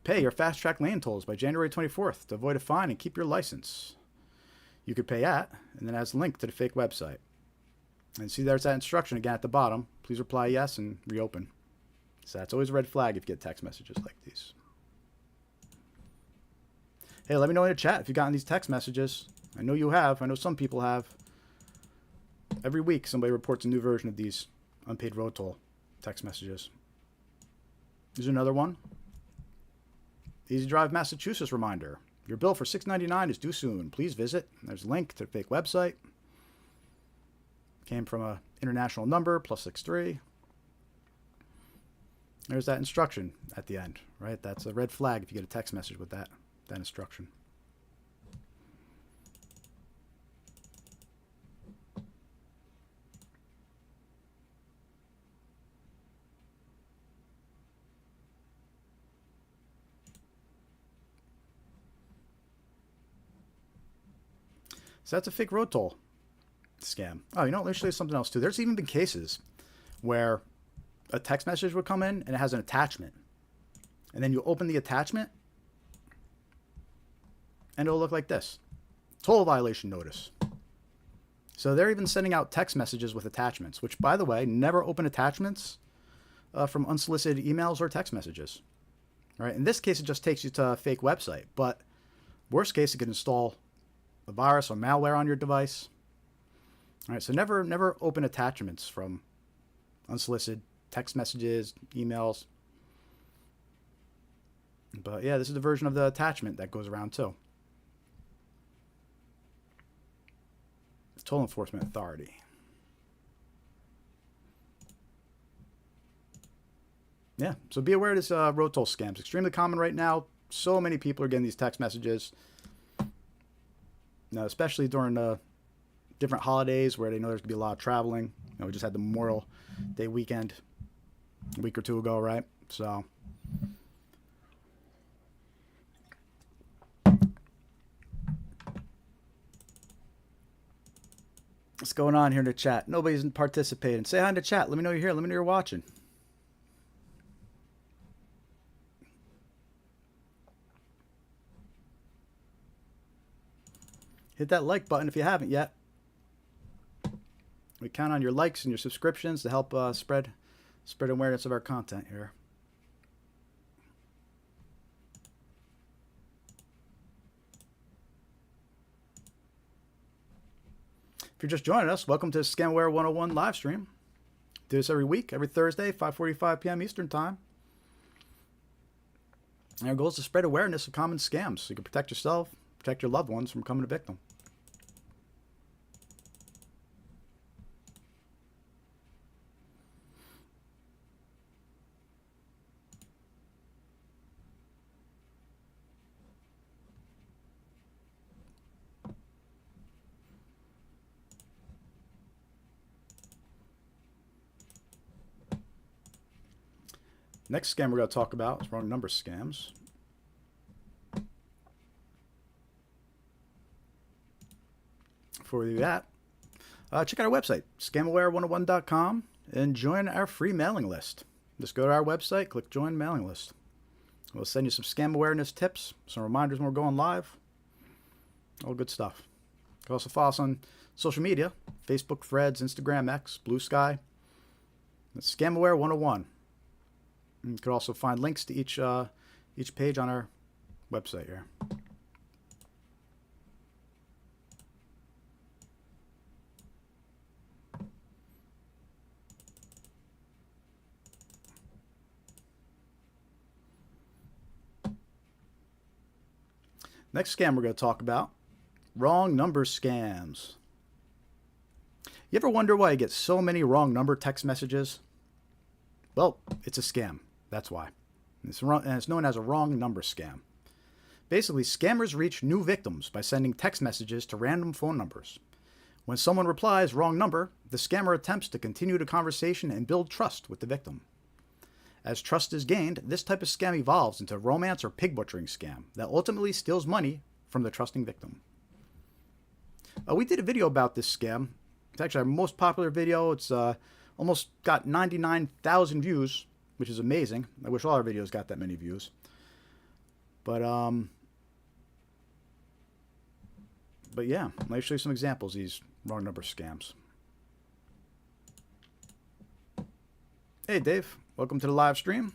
Speaker 1: Pay your fast track lane tolls by January 24th to avoid a fine and keep your license. You could pay at, and then it has a link to the fake website. And see, there's that instruction again at the bottom. Please reply yes and reopen. So that's always a red flag if you get text messages like these. Hey, let me know in the chat if you've gotten these text messages. I know you have. I know some people have. Every week, somebody reports a new version of these unpaid road toll text messages. Here's another one. Easy Drive, Massachusetts reminder. Your bill for $6.99 is due soon. Please visit. There's a link to the fake website. Came from an international number, +63. There's that instruction at the end, right? That's a red flag if you get a text message with that instruction. So that's a fake road toll scam. Oh, you know, let me show you something else too. There's even been cases where a text message would come in and it has an attachment. And then you open the attachment and it'll look like this. Toll violation notice. So they're even sending out text messages with attachments, which, by the way, never open attachments from unsolicited emails or text messages. Right? In this case, it just takes you to a fake website. But worst case, it could install a virus or malware on your device. All right, so never open attachments from unsolicited text messages, emails. But yeah, this is the version of the attachment that goes around too. Toll Enforcement Authority. Yeah, so be aware of this road toll scams. Extremely common right now. So many people are getting these text messages. Now, especially during different holidays where they know there's going to be a lot of traveling. You know, we just had the Memorial Day weekend a week or two ago, right? So what's going on here in the chat? Nobody's participating. Say hi in the chat. Let me know you're here. Let me know you're watching. Hit that like button if you haven't yet. We count on your likes and your subscriptions to help spread awareness of our content here. If you're just joining us, welcome to Scamware 101 live stream. Do this every week, every Thursday, 5:45 p.m. Eastern Time. And our goal is to spread awareness of common scams so you can protect yourself, protect your loved ones from becoming a victim. Next scam we're going to talk about is wrong number scams. Before we do that, check out our website, scamaware101.com, and join our free mailing list. Just go to our website, click join mailing list. We'll send you some scam awareness tips, some reminders when we're going live. All good stuff. You can also follow us on social media, Facebook, Threads, Instagram, X, Blue Sky. That's Scamaware 101. And you can also find links to each page on our website here. Next scam we're going to talk about, wrong number scams. You ever wonder why you get so many wrong number text messages? Well, it's a scam. That's why. It's known as a wrong number scam. Basically, scammers reach new victims by sending text messages to random phone numbers. When someone replies wrong number, the scammer attempts to continue the conversation and build trust with the victim. As trust is gained, this type of scam evolves into a romance or pig butchering scam that ultimately steals money from the trusting victim. We did a video about this scam. It's actually our most popular video. It's almost got 99,000 views, which is amazing. I wish all our videos got that many views. But yeah, let me show you some examples of these wrong number scams. Hey, Dave. Welcome to the live stream.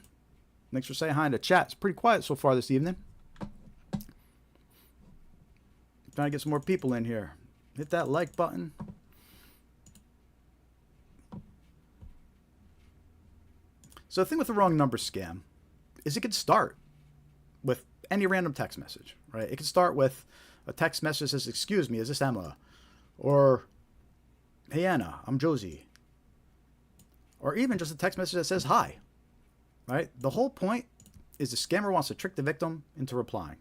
Speaker 1: Thanks for saying hi in the chat. It's pretty quiet so far this evening. Trying to get some more people in here. Hit that like button. So the thing with the wrong number scam is it could start with any random text message, right? It could start with a text message that says, "Excuse me, is this Emma?" Or, "Hey Anna, I'm Josie." Or even just a text message that says hi, right? The whole point is the scammer wants to trick the victim into replying.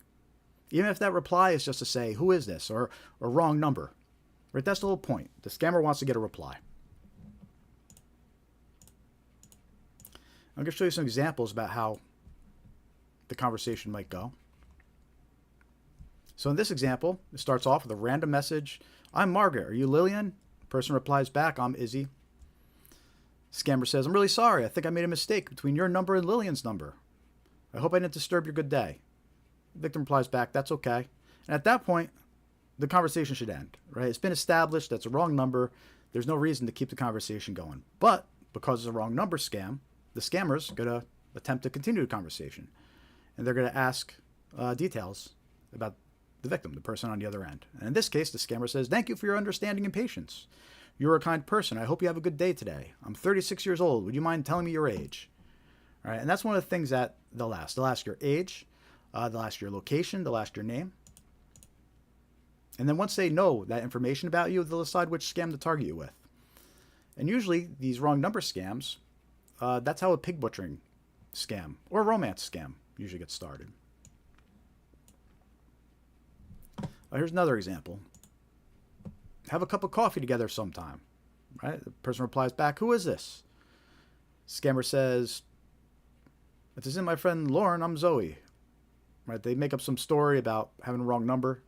Speaker 1: Even if that reply is just to say, "Who is this?" or "wrong number," right? That's the whole point. The scammer wants to get a reply. I'm going to show you some examples about how the conversation might go. So in this example, it starts off with a random message. "I'm Margaret. Are you Lillian?" The person replies back, "I'm Izzy." Scammer says, "I'm really sorry. I think I made a mistake between your number and Lillian's number. I hope I didn't disturb your good day." The victim replies back, "That's okay." And at that point, the conversation should end, right? It's been established that's a wrong number. There's no reason to keep the conversation going. But because it's a wrong number scam, the scammer's going to attempt to continue the conversation. And they're going to ask details about the victim, the person on the other end. And in this case, the scammer says, "Thank you for your understanding and patience. You're a kind person. I hope you have a good day today. I'm 36 years old. Would you mind telling me your age?" All right, and that's one of the things that they'll ask. They'll ask your age. They'll ask your location. They'll ask your name. And then once they know that information about you, they'll decide which scam to target you with. And usually, these wrong number scams, that's how a pig butchering scam or a romance scam usually gets started. Here's another example. "Have a cup of coffee together sometime." Right? The person replies back, "Who is this?" Scammer says, "This isn't my friend Lauren, I'm Zoe." Right? They make up some story about having a wrong number.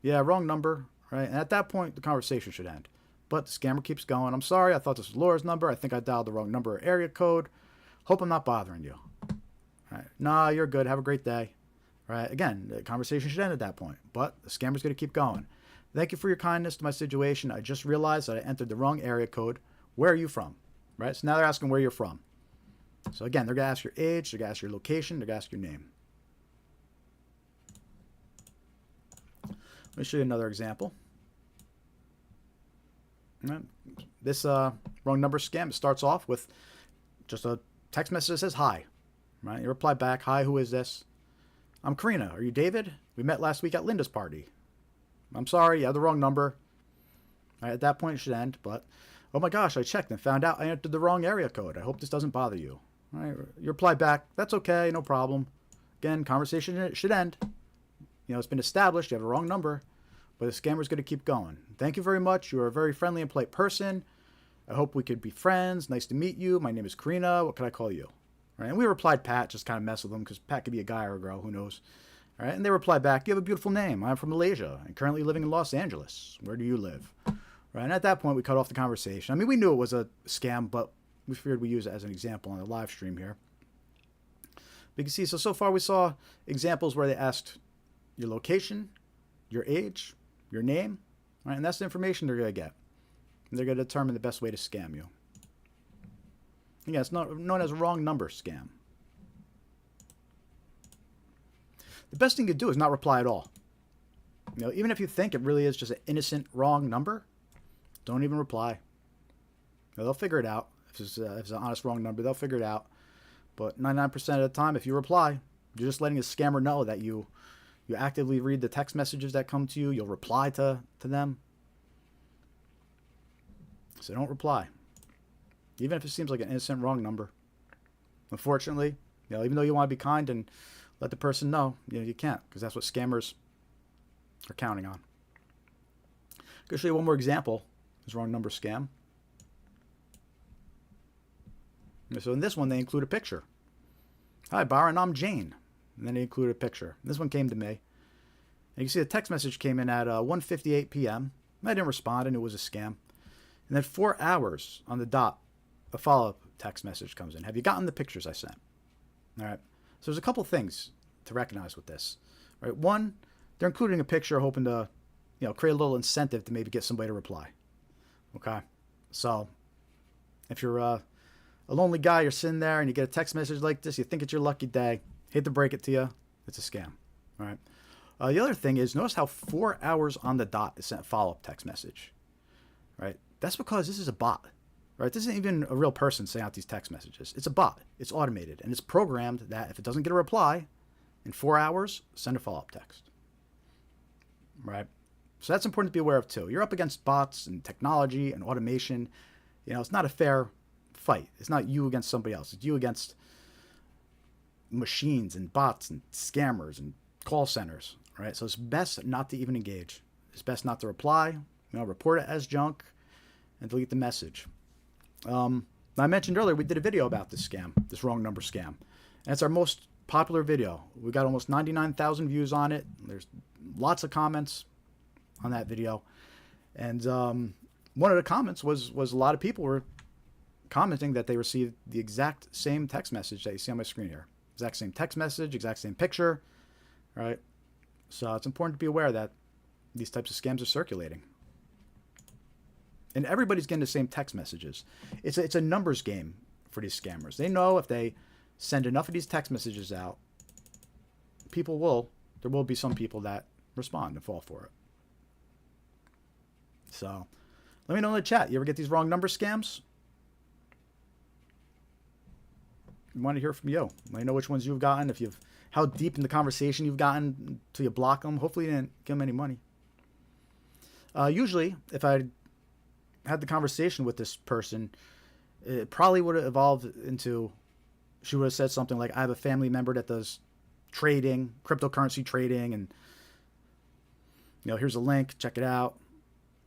Speaker 1: Yeah, wrong number. Right? And at that point, the conversation should end. But the scammer keeps going. "I'm sorry, I thought this was Laura's number. I think I dialed the wrong number or area code. Hope I'm not bothering you." Right? "Nah, you're good. Have a great day." Right? Again, the conversation should end at that point. But the scammer's going to keep going. "Thank you for your kindness to my situation. I just realized that I entered the wrong area code. Where are you from?" Right? So now they're asking where you're from. So again, they're going to ask your age, they're going to ask your location, they're going to ask your name. Let me show you another example. Right. This wrong number scam starts off with just a text message that says hi. Right? You reply back, "Hi, who is this?" "I'm Karina. Are you David? We met last week at Linda's party." "I'm sorry, you have the wrong number." Right, at that point, it should end. But, "Oh my gosh, I checked and found out I entered the wrong area code. I hope this doesn't bother you." Right, you reply back, "That's okay, no problem." Again, conversation should end. You know, it's been established, you have a wrong number, but the scammer's going to keep going. "Thank you very much. You are a very friendly and polite person. I hope we could be friends. Nice to meet you. My name is Karina. What can I call you?" Right, and we replied Pat, just kind of mess with them, because Pat could be a guy or a girl, who knows. All right, and they reply back, "You have a beautiful name. I'm from Malaysia and currently living in Los Angeles. Where do you live?" Right, and at that point, we cut off the conversation. I mean, we knew it was a scam, but we figured we'd use it as an example on the live stream here. But you can see, so far we saw examples where they asked your location, your age, your name, right? And that's the information they're going to get. And they're going to determine the best way to scam you. Again, it's known as a wrong number scam. The best thing to do is not reply at all. You know, even if you think it really is just an innocent wrong number, don't even reply. You know, they'll figure it out. If it's an honest wrong number, they'll figure it out. But 99% of the time, if you reply, you're just letting the scammer know that you You actively read the text messages that come to you. You'll reply to them. So don't reply, even if it seems like an innocent wrong number. Unfortunately, even though you want to be kind and let the person know, you can't, because that's what scammers are counting on. I'm going to show you one more example. This wrong number scam. So in this one, they include a picture. Hi, Byron, I'm Jane. And then they include a picture. This one came to me. And you can see the text message came in at 1:58 p.m. I didn't respond, and it was a scam. And then 4 hours on the dot, a follow-up text message comes in. Have you gotten the pictures I sent? All right. So there's a couple things to recognize with this. Right. One, they're including a picture, hoping to, create a little incentive to maybe get somebody to reply. Okay. So if you're a lonely guy, you're sitting there and you get a text message like this, you think it's your lucky day, hate to break it to you, it's a scam. All right. The other thing is, notice how 4 hours on the dot is sent a follow-up text message. Right. That's because this is a bot, right? This isn't even a real person sending out these text messages. It's a bot. It's automated, and it's programmed that if it doesn't get a reply in 4 hours, send a follow-up text, right? So that's important to be aware of too. You're up against bots and technology and automation. It's not a fair fight. It's not you against somebody else. It's you against machines and bots and scammers and call centers, right? So it's best not to even engage. It's best not to reply. Report it as junk and delete the message. I mentioned earlier we did a video about this scam, this wrong number scam. And it's our most popular video. We got almost 99,000 views on it. There's lots of comments on that video. And one of the comments was a lot of people were commenting that they received the exact same text message that you see on my screen here. Exact same text message, exact same picture, right? So it's important to be aware that these types of scams are circulating. And everybody's getting the same text messages. It's a numbers game for these scammers. They know if they send enough of these text messages out, there will be some people that respond and fall for it. So let me know in the chat. You ever get these wrong number scams? I want to hear from you. Let me know which ones you've gotten, how deep in the conversation you've gotten until you block them. Hopefully you didn't give them any money. Usually, if I had the conversation with this person, it probably would have evolved into, she would have said something like, I have a family member that does trading, cryptocurrency trading, and here's a link, check it out.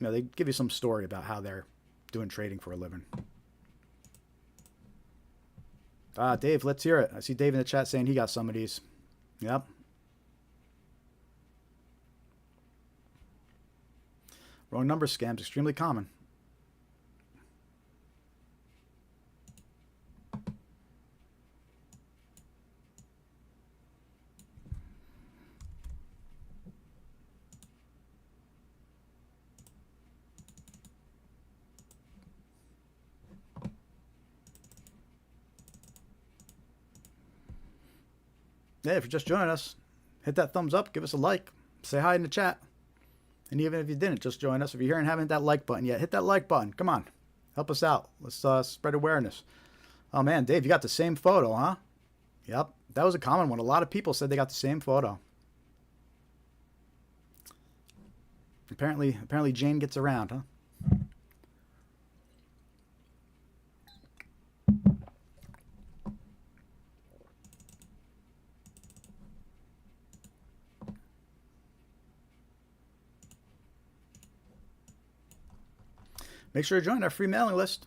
Speaker 1: They give you some story about how they're doing trading for a living. Dave, let's hear it. I see Dave in the chat saying he got some of these. Yep. Wrong number scams, extremely common. Yeah, if you're just joining us, hit that thumbs up, give us a like, say hi in the chat. And even if you didn't just join us, if you're here and haven't hit that like button yet, hit that like button. Come on, help us out. Let's spread awareness. Oh man, Dave, you got the same photo, huh? Yep, that was a common one. A lot of people said they got the same photo. Apparently Jane gets around, huh? Make sure to join our free mailing list.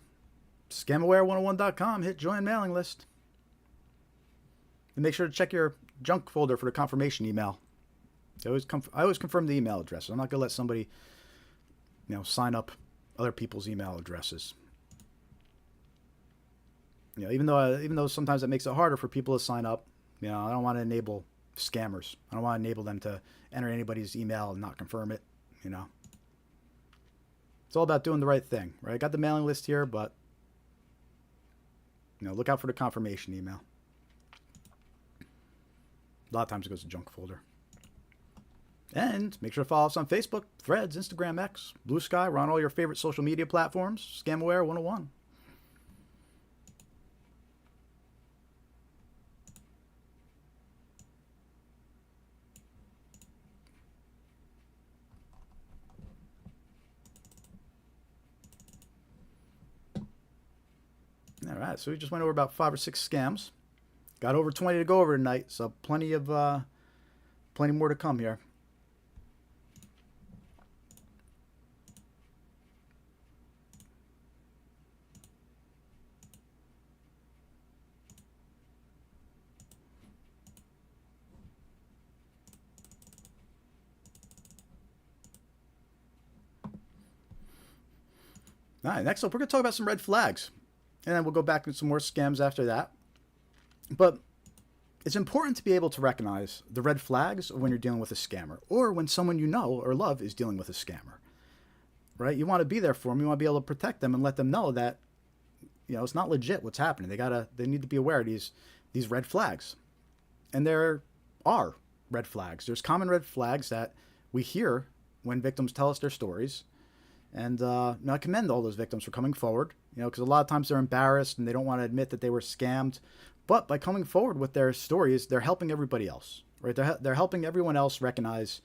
Speaker 1: Scamaware101.com. Hit join mailing list. And make sure to check your junk folder for the confirmation email. I always confirm the email address. I'm not going to let somebody, sign up other people's email addresses. Even though sometimes it makes it harder for people to sign up, I don't want to enable scammers. I don't want to enable them to enter anybody's email and not confirm it, It's all about doing the right thing, right? I got the mailing list here, but look out for the confirmation email. A lot of times it goes to junk folder. And make sure to follow us on Facebook, Threads, Instagram, X, Blue Sky. We're on all your favorite social media platforms. Scamaware 101. right, so we just went over about 5 or 6 scams. Got over 20 to go over tonight, so plenty more to come here. All right, next up, we're going to talk about some red flags. And then we'll go back to some more scams after that. But it's important to be able to recognize the red flags when you're dealing with a scammer, or when someone you know or love is dealing with a scammer. Right? You want to be there for them. You want to be able to protect them and let them know that, it's not legit what's happening. They need to be aware of these red flags. And there are red flags. There's common red flags that we hear when victims tell us their stories. And I commend all those victims for coming forward, because a lot of times they're embarrassed and they don't want to admit that they were scammed. But by coming forward with their stories, they're helping everybody else, right? They're helping everyone else recognize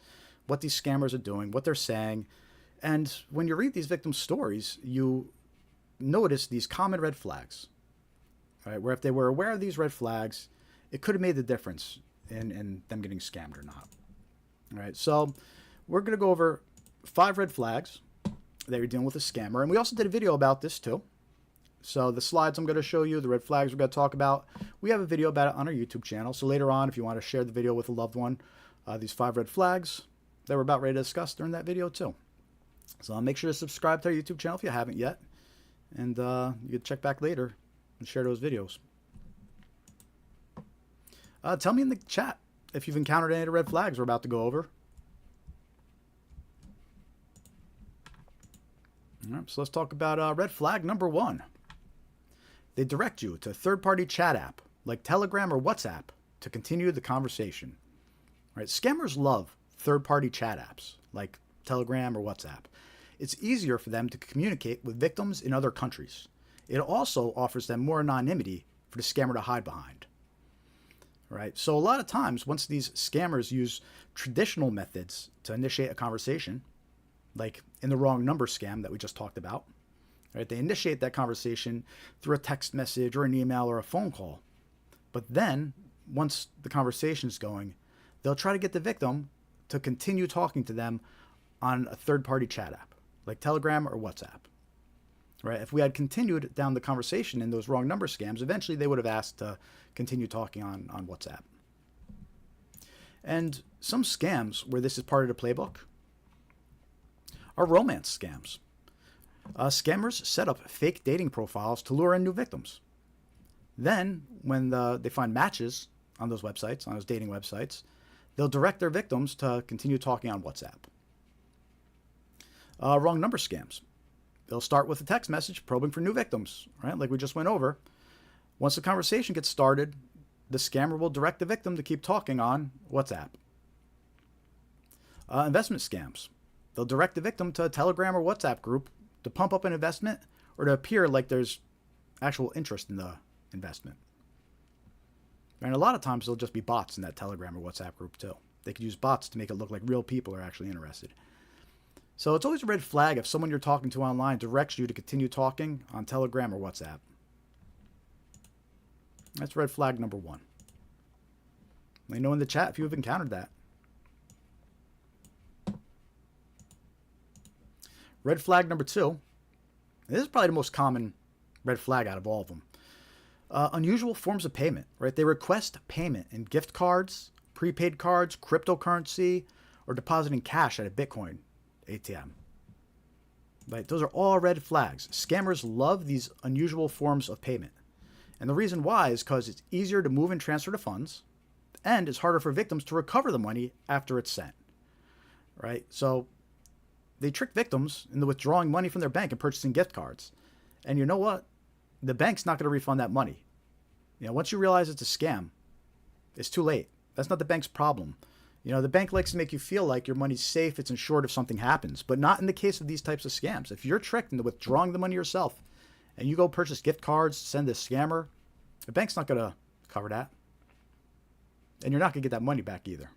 Speaker 1: what these scammers are doing, what they're saying. And when you read these victims' stories, you notice these common red flags, right? Where if they were aware of these red flags, it could have made the difference in them getting scammed or not. All right, so we're going to go over 5 red flags that you're dealing with a scammer. And we also did a video about this too. So the slides I'm going to show you, the red flags we're going to talk about, we have a video about it on our YouTube channel. So later on, if you want to share the video with a loved one, these 5 red flags that we're about ready to discuss during that video too. So make sure to subscribe to our YouTube channel if you haven't yet. And you can check back later and share those videos. Tell me in the chat if you've encountered any of the red flags we're about to go over. All right, so let's talk about red flag number 1. They direct you to a third-party chat app like Telegram or WhatsApp to continue the conversation. All right, scammers love third-party chat apps like Telegram or WhatsApp. It's easier for them to communicate with victims in other countries. It also offers them more anonymity for the scammer to hide behind. All right, so a lot of times, once these scammers use traditional methods to initiate a conversation, like in the wrong number scam that we just talked about, right? They initiate that conversation through a text message or an email or a phone call. But then, once the conversation is going, they'll try to get the victim to continue talking to them on a third-party chat app, like Telegram or WhatsApp. Right? If we had continued down the conversation in those wrong number scams, eventually they would have asked to continue talking on WhatsApp. And some scams where this is part of the playbook are romance scams. Scammers set up fake dating profiles to lure in new victims. Then, when they find matches on those websites, on those dating websites, they'll direct their victims to continue talking on WhatsApp. Wrong number scams. They'll start with a text message probing for new victims, right? Like we just went over. Once the conversation gets started, the scammer will direct the victim to keep talking on WhatsApp. Investment scams. They'll direct the victim to a Telegram or WhatsApp group to pump up an investment or to appear like there's actual interest in the investment. And a lot of times there'll just be bots in that Telegram or WhatsApp group too. They could use bots to make it look like real people are actually interested. So it's always a red flag if someone you're talking to online directs you to continue talking on Telegram or WhatsApp. That's red flag number 1. Let me know in the chat if you've encountered that. Red flag number 2. This is probably the most common red flag out of all of them. Unusual forms of payment, right? They request payment in gift cards, prepaid cards, cryptocurrency, or depositing cash at a Bitcoin ATM. Right? Those are all red flags. Scammers love these unusual forms of payment. And the reason why is because it's easier to move and transfer the funds, and it's harder for victims to recover the money after it's sent. Right? So they trick victims into withdrawing money from their bank and purchasing gift cards. And you know what? The bank's not going to refund that money. Once you realize it's a scam, it's too late. That's not the bank's problem. The bank likes to make you feel like your money's safe, it's insured if something happens, but not in the case of these types of scams. If you're tricked into withdrawing the money yourself and you go purchase gift cards, send a scammer, the bank's not going to cover that. And you're not going to get that money back either.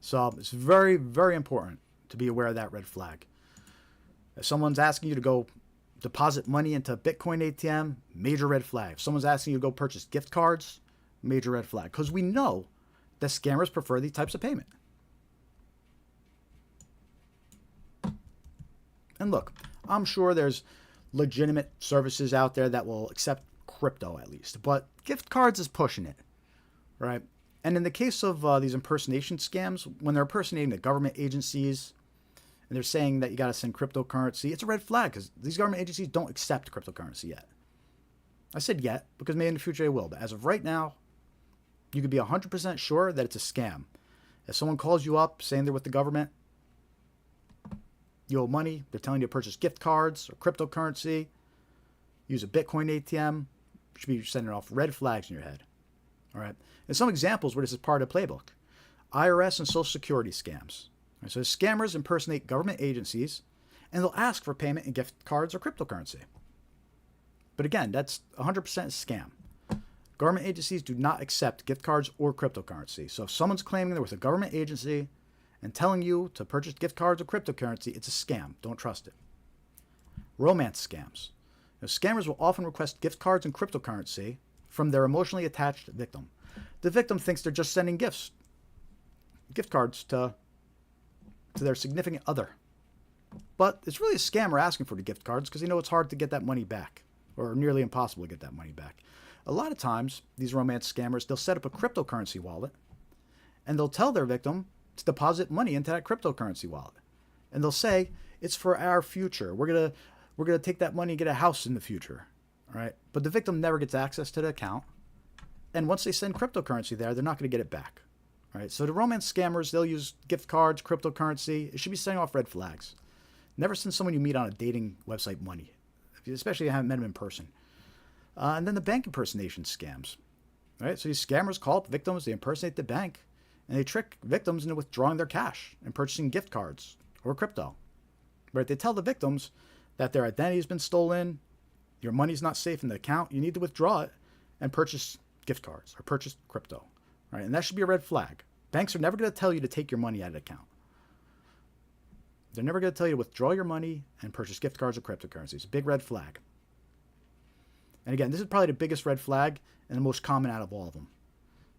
Speaker 1: So it's very, very important to be aware of that red flag. If someone's asking you to go deposit money into Bitcoin ATM, major red flag. If someone's asking you to go purchase gift cards, major red flag. Because we know that scammers prefer these types of payment. And look, I'm sure there's legitimate services out there that will accept crypto at least, but gift cards is pushing it, right? And in the case of these impersonation scams, when they're impersonating the government agencies and they're saying that you got to send cryptocurrency, it's a red flag because these government agencies don't accept cryptocurrency yet. I said yet because maybe in the future they will, but as of right now, you can be 100% sure that it's a scam. If someone calls you up saying they're with the government, you owe money, they're telling you to purchase gift cards or cryptocurrency, use a Bitcoin ATM, you should be sending off red flags in your head. All right. And some examples where this is part of the playbook. IRS and Social Security scams. Right, so scammers impersonate government agencies and they'll ask for payment in gift cards or cryptocurrency. But again, that's 100% a scam. Government agencies do not accept gift cards or cryptocurrency. So if someone's claiming they're with a government agency and telling you to purchase gift cards or cryptocurrency, it's a scam. Don't trust it. Romance scams. Now, scammers will often request gift cards and cryptocurrency from their emotionally attached victim. The victim thinks they're just sending gift cards to their significant other. But it's really a scammer asking for the gift cards because they know it's hard to get that money back, or nearly impossible to get that money back. A lot of times, these romance scammers, they'll set up a cryptocurrency wallet and they'll tell their victim to deposit money into that cryptocurrency wallet. And they'll say, it's for our future. We're gonna take that money and get a house in the future. All right. But the victim never gets access to the account. And once they send cryptocurrency there, they're not going to get it back. All right. So the romance scammers, they'll use gift cards, cryptocurrency. It should be setting off red flags. Never send someone you meet on a dating website money, especially if you haven't met them in person. And then the bank impersonation scams. All right. So these scammers call up victims, they impersonate the bank, and they trick victims into withdrawing their cash and purchasing gift cards or crypto. Right. They tell the victims that their identity has been stolen, your money's not safe in the account, you need to withdraw it and purchase gift cards or purchase crypto, right? And that should be a red flag. Banks are never going to tell you to take your money out of the account. They're never going to tell you to withdraw your money and purchase gift cards or cryptocurrency. It's a big red flag. And again, this is probably the biggest red flag and the most common out of all of them.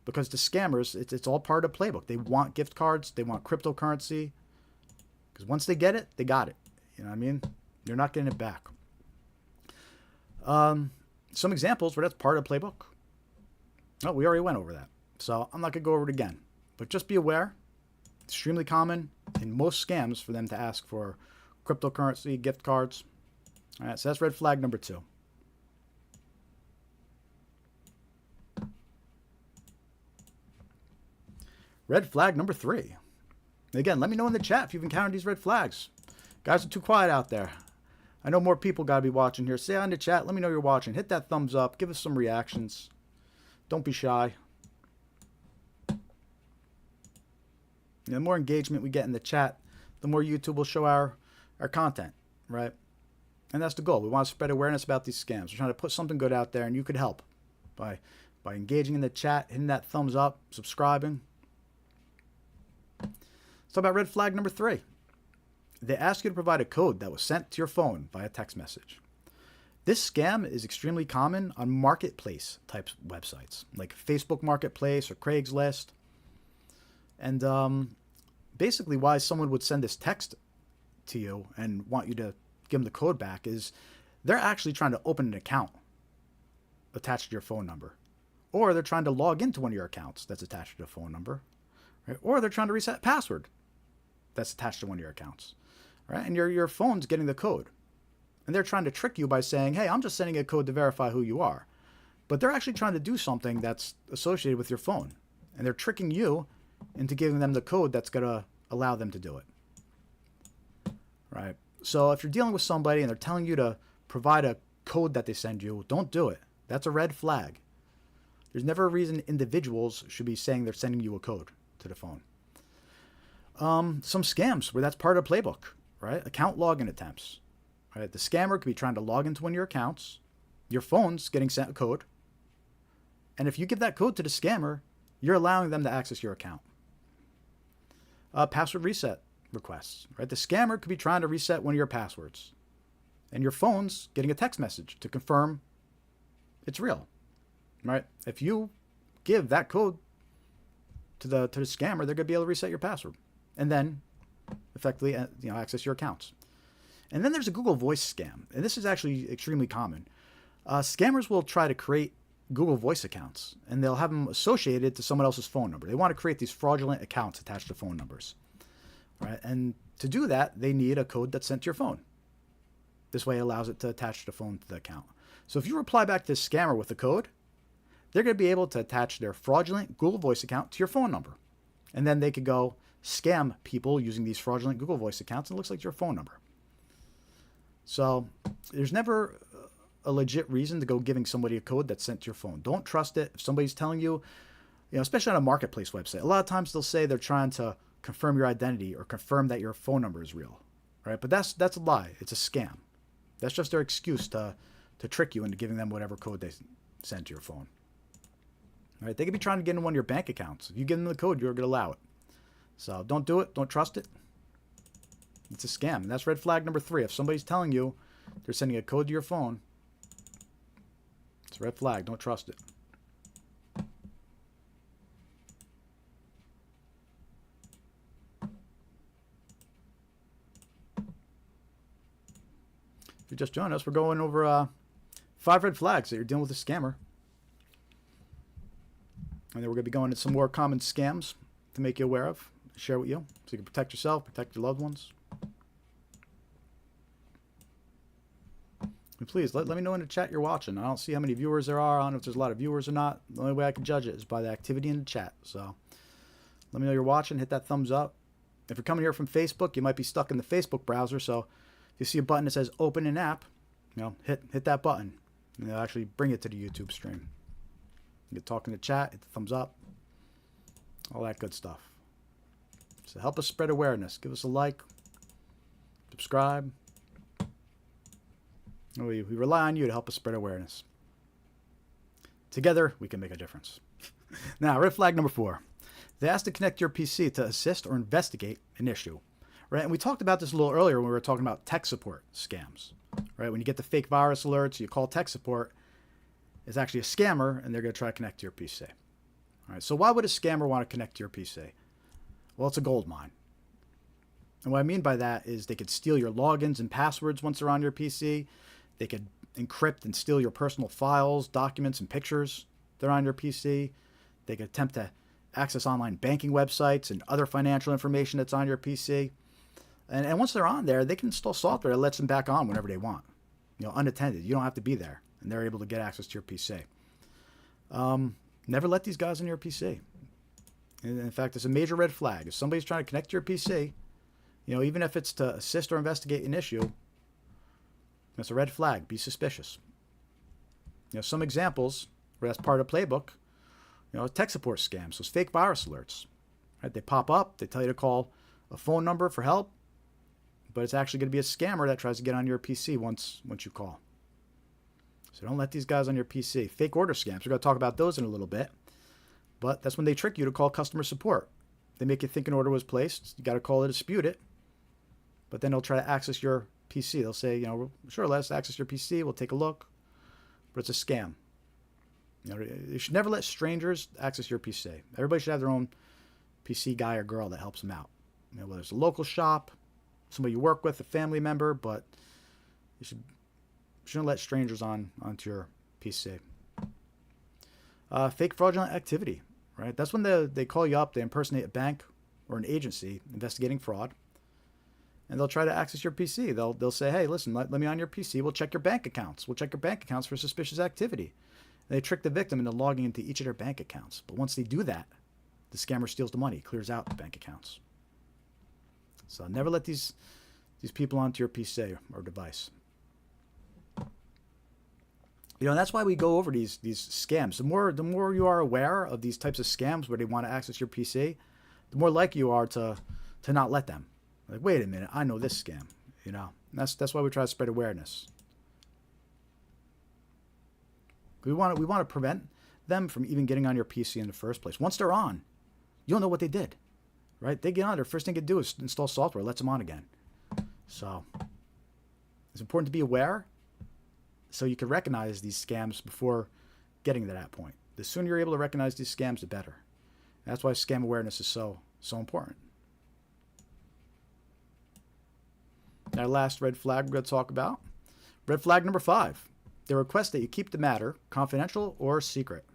Speaker 1: Because the scammers, it's all part of the playbook. They want gift cards, they want cryptocurrency. Because once they get it, they got it. You know what I mean? You're not getting it back. Some examples where that's part of the playbook. Oh, we already went over that. So I'm not going to go over it again. But just be aware, it's extremely common in most scams for them to ask for cryptocurrency, gift cards. All right, so that's red flag number 2. Red flag number 3. Again, let me know in the chat if you've encountered these red flags. Guys are too quiet out there. I know more people got to be watching here. Say in the chat. Let me know you're watching. Hit that thumbs up. Give us some reactions. Don't be shy. The more engagement we get in the chat, the more YouTube will show our content, right? And that's the goal. We want to spread awareness about these scams. We're trying to put something good out there, and you could help by engaging in the chat, hitting that thumbs up, subscribing. Let's talk about red flag number 3. They ask you to provide a code that was sent to your phone via text message. This scam is extremely common on marketplace type websites like Facebook Marketplace or Craigslist. And basically why someone would send this text to you and want you to give them the code back is they're actually trying to open an account attached to your phone number. Or they're trying to log into one of your accounts that's attached to a phone number. Right? Or they're trying to reset a password that's attached to one of your accounts. Right? And your phone's getting the code. And they're trying to trick you by saying, hey, I'm just sending a code to verify who you are. But they're actually trying to do something that's associated with your phone. And they're tricking you into giving them the code that's going to allow them to do it. Right? So if you're dealing with somebody and they're telling you to provide a code that they send you, don't do it. That's a red flag. There's never a reason individuals should be saying they're sending you a code to the phone. Some scams where that's part of the playbook. Right? Account login attempts. Right? The scammer could be trying to log into one of your accounts. Your phone's getting sent a code. And if you give that code to the scammer, you're allowing them to access your account. Password reset requests. Right? The scammer could be trying to reset one of your passwords. and your phone's getting a text message to confirm it's real, right? If you give that code to the scammer, they're going to be able to reset your password and then effectively access your accounts. And then there's a Google Voice scam, and this is actually extremely common. Scammers will try to create Google Voice accounts, and they'll have them associated to someone else's phone number. They want to create these fraudulent accounts attached to phone numbers, right? And to do that, they need a code that's sent to your phone. This way it allows it to attach the phone to the account. So if you reply back to this scammer with a code, they're going to be able to attach their fraudulent Google Voice account to your phone number. And then they could go scam people using these fraudulent Google Voice accounts, and it looks like your phone number. So there's never a legit reason to go giving somebody a code that's sent to your phone. Don't trust it. If somebody's telling you, especially on a marketplace website, a lot of times they'll say they're trying to confirm your identity or confirm that your phone number is real, right? But that's a lie. It's a scam. That's just their excuse to trick you into giving them whatever code they send to your phone. All right? They could be trying to get into one of your bank accounts. If you give them the code, you're going to allow it. So don't do it. Don't trust it. It's a scam. And that's red flag number 3. If somebody's telling you they're sending a code to your phone, it's a red flag. Don't trust it. If you just joined us, we're going over 5 red flags that you're dealing with a scammer. And then we're going to be going into some more common scams to make you aware of, share with you, so you can protect yourself, protect your loved ones. And please, let me know in the chat you're watching. I don't see how many viewers there are. I don't know if there's a lot of viewers or not. The only way I can judge it is by the activity in the chat. So let me know you're watching. Hit that thumbs up. If you're coming here from Facebook, you might be stuck in the Facebook browser. So if you see a button that says open an app, hit that button. And it'll actually bring it to the YouTube stream. You can talk in the chat, hit the thumbs up, all that good stuff. So help us spread awareness. Give us a like, subscribe. We rely on you to help us spread awareness. Together, we can make a difference. Now, red flag number 4. They ask to connect your PC to assist or investigate an issue. Right? And we talked about this a little earlier when we were talking about tech support scams. Right? When you get the fake virus alerts, you call tech support. It's actually a scammer, and they're going to try to connect to your PC. All right, so why would a scammer want to connect to your PC? Well, it's a gold mine. And what I mean by that is they could steal your logins and passwords once they're on your PC. They could encrypt and steal your personal files, documents, and pictures that are on your PC. They could attempt to access online banking websites and other financial information that's on your PC. And once they're on there, they can install software that lets them back on whenever they want, unattended. You don't have to be there, and they're able to get access to your PC. Never let these guys on your PC. In fact, it's a major red flag. If somebody's trying to connect to your PC, even if it's to assist or investigate an issue, that's a red flag. Be suspicious. Some examples where that's part of the playbook, tech support scams, those fake virus alerts. Right? They pop up. They tell you to call a phone number for help, but it's actually going to be a scammer that tries to get on your PC once you call. So don't let these guys on your PC. Fake order scams. We're going to talk about those in a little bit. But that's when they trick you to call customer support. They make you think an order was placed. You got to call to dispute it. But then they'll try to access your PC. They'll say, sure, let us access your PC. We'll take a look. But it's a scam. You should never let strangers access your PC. Everybody should have their own PC guy or girl that helps them out. Whether it's a local shop, somebody you work with, a family member, but you shouldn't let strangers onto your PC. Fake fraudulent activity, right? That's when they call you up, they impersonate a bank or an agency investigating fraud, and they'll try to access your PC. They'll say, hey, listen, let me on your PC. We'll check your bank accounts. We'll check your bank accounts for suspicious activity. And they trick the victim into logging into each of their bank accounts. But once they do that, the scammer steals the money, clears out the bank accounts. So never let these people onto your PC or device. And that's why we go over these scams. The more you are aware of these types of scams where they want to access your PC, the more likely you are to not let them. Like, wait a minute, I know this scam. That's why we try to spread awareness. We want to prevent them from even getting on your PC in the first place. Once they're on, you'll know what they did, right? They get on there. First thing they do is install software, lets them on again. So It's important to be aware so you can recognize these scams before getting to that point. The sooner you're able to recognize these scams, the better. That's why scam awareness is so important. Our last red flag we're going to talk about. Red flag number 5. They request that you keep the matter confidential or secret.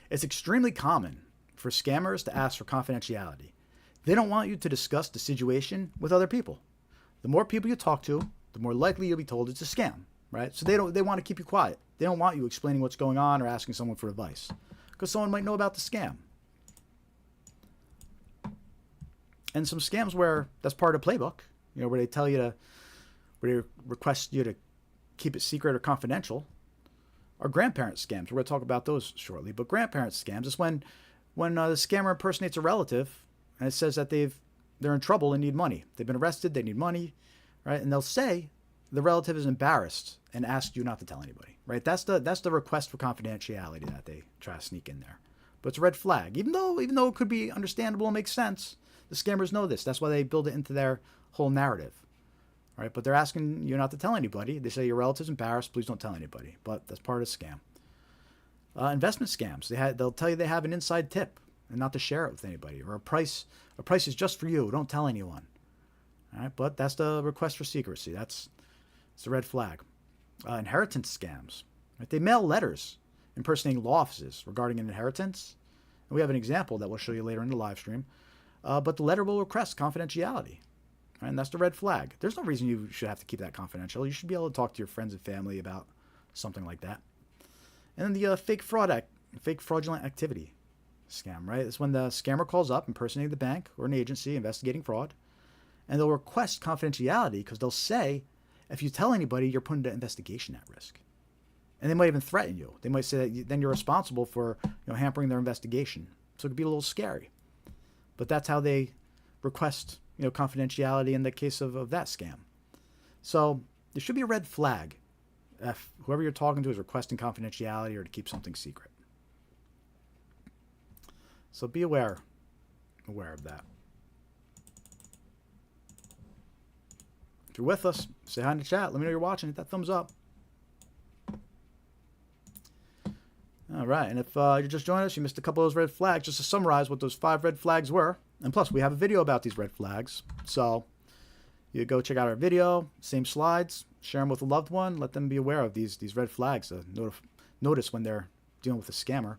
Speaker 1: It's extremely common for scammers to ask for confidentiality. They don't want you to discuss the situation with other people. The more people you talk to, the more likely you'll be told it's a scam, right? So they want to keep you quiet. They don't want you explaining what's going on or asking someone for advice because someone might know about the scam. And some scams where that's part of the playbook, where they tell you to, where they request you to keep it secret or confidential, are grandparent scams. We're going to talk about those shortly. But grandparent scams is when the scammer impersonates a relative and it says that they're in trouble and need money. They've been arrested, they need money, right? And they'll say the relative is embarrassed and ask you not to tell anybody, right? That's the request for confidentiality that they try to sneak in there. But it's a red flag. Even though it could be understandable and makes sense, the scammers know this. That's why they build it into their whole narrative, right? But they're asking you not to tell anybody. They say your relative's embarrassed, please don't tell anybody. But that's part of the scam. Investment scams. They'll tell you they have an inside tip and not to share it with anybody, or a price is just for you. Don't tell anyone. All right, but that's the request for secrecy. It's a red flag. Inheritance scams. Right? They mail letters impersonating law offices regarding an inheritance. And we have an example that we'll show you later in the live stream. But the letter will request confidentiality. Right? And that's the red flag. There's no reason you should have to keep that confidential. You should be able to talk to your friends and family about something like that. And then the fake fraudulent activity scam, right? It's when the scammer calls up impersonating the bank or an agency investigating fraud, and they'll request confidentiality because they'll say, if you tell anybody, you're putting the investigation at risk. And they might even threaten you. They might say that then you're responsible for hampering their investigation. So it could be a little scary. But that's how they request confidentiality in the case of that scam. So there should be a red flag if whoever you're talking to is requesting confidentiality or to keep something secret. So be aware of that. If you're with us, say hi in the chat. Let me know you're watching. Hit that thumbs up. All right, and if you just joined us, you missed a couple of those red flags. Just to summarize what those 5 red flags were, and plus we have a video about these red flags. So you go check out our video, same slides, share them with a loved one, let them be aware of these red flags. Notice when they're dealing with a scammer.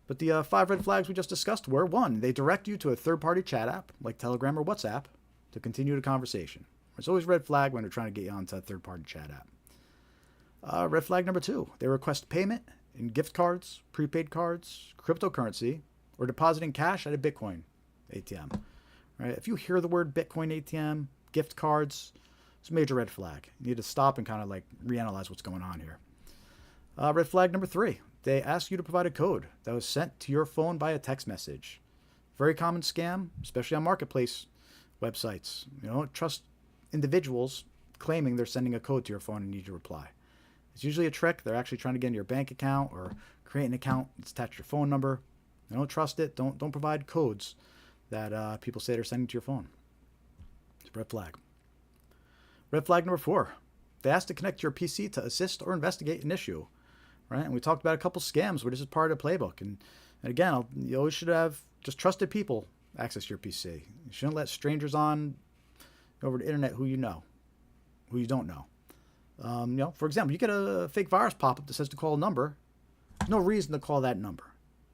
Speaker 1: But the 5 red flags we just discussed were: 1, they direct you to a third-party chat app like Telegram or WhatsApp to continue the conversation. It's always red flag when they're trying to get you onto a third-party chat app. Red flag number 2, they request payment in gift cards, prepaid cards, cryptocurrency, or depositing cash at a Bitcoin ATM. Right? If you hear the word Bitcoin ATM, gift cards, it's a major red flag. You need to stop and kind of reanalyze what's going on here. Red flag number 3, they ask you to provide a code that was sent to your phone by a text message. Very common scam, especially on marketplace websites. Don't trust individuals claiming they're sending a code to your phone and need you to reply. It's usually a trick. They're actually trying to get into your bank account or create an account that's attached to your phone number. Don't trust it. Don't provide codes that people say they're sending to your phone. It's a red flag. Red flag number 4, they ask to connect your PC to assist or investigate an issue. Right? And we talked about a couple scams where this is part of the playbook. And again, you always should have just trusted people access your PC. You shouldn't let strangers on over the internet who you don't know. For example, you get a fake virus pop-up that says to call a number. There's no reason to call that number.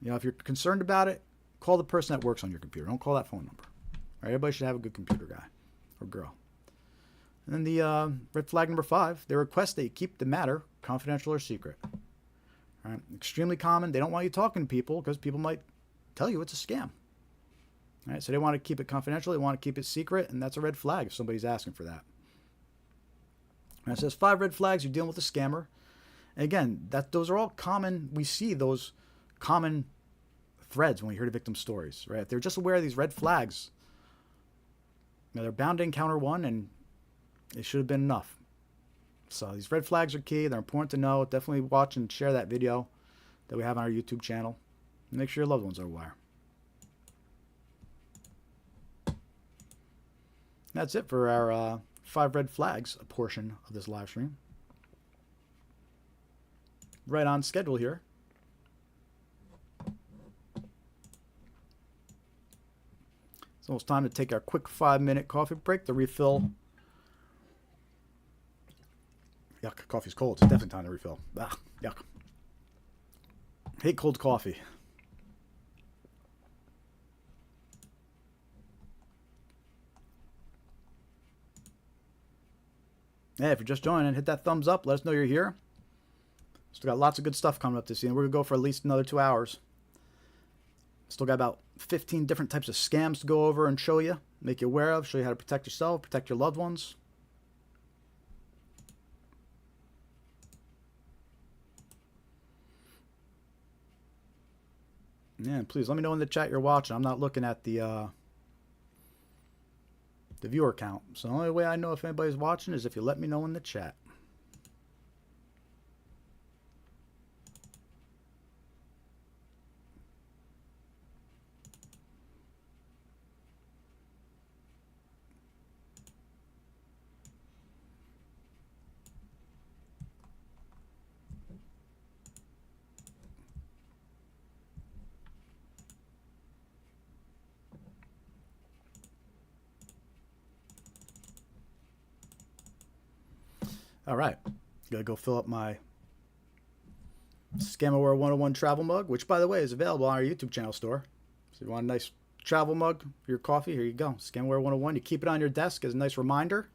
Speaker 1: If you're concerned about it, call the person that works on your computer. Don't call that phone number. All right? Everybody should have a good computer guy or girl. And then the red flag number 5, they request that you keep the matter confidential or secret. All right? Extremely common. They don't want you talking to people because people might tell you it's a scam. All right? So they want to keep it confidential. They want to keep it secret, and that's a red flag if somebody's asking for that. And it says 5 red flags you're dealing with a scammer. And again, those are all common. We see those common threads when we hear the victim stories, right? If they're just aware of these red flags, they're bound to encounter one, and it should have been enough. So these red flags are key. They're important to know. Definitely watch and share that video that we have on our YouTube channel. Make sure your loved ones are aware. That's it for our 5 red flags a portion of this live stream. Right on schedule here. It's almost time to take our quick 5-minute coffee break to refill. Yuck, coffee's cold. It's definitely time to refill. Ah, yuck. Hate cold coffee. Yeah, if you're just joining, hit that thumbs up. Let us know you're here. Still got lots of good stuff coming up this year. We're going to go for at least another 2 hours. Still got about 15 different types of scams to go over and show you, make you aware of, show you how to protect yourself, protect your loved ones. Yeah, and please let me know in the chat you're watching. I'm not looking at the viewer count. So the only way I know if anybody's watching is if you let me know in the chat. All right, gotta go fill up my Scamaware 101 travel mug, which, by the way, is available on our YouTube channel store. So if you want a nice travel mug for your coffee, here you go. Scamaware 101. You keep it on your desk as a nice reminder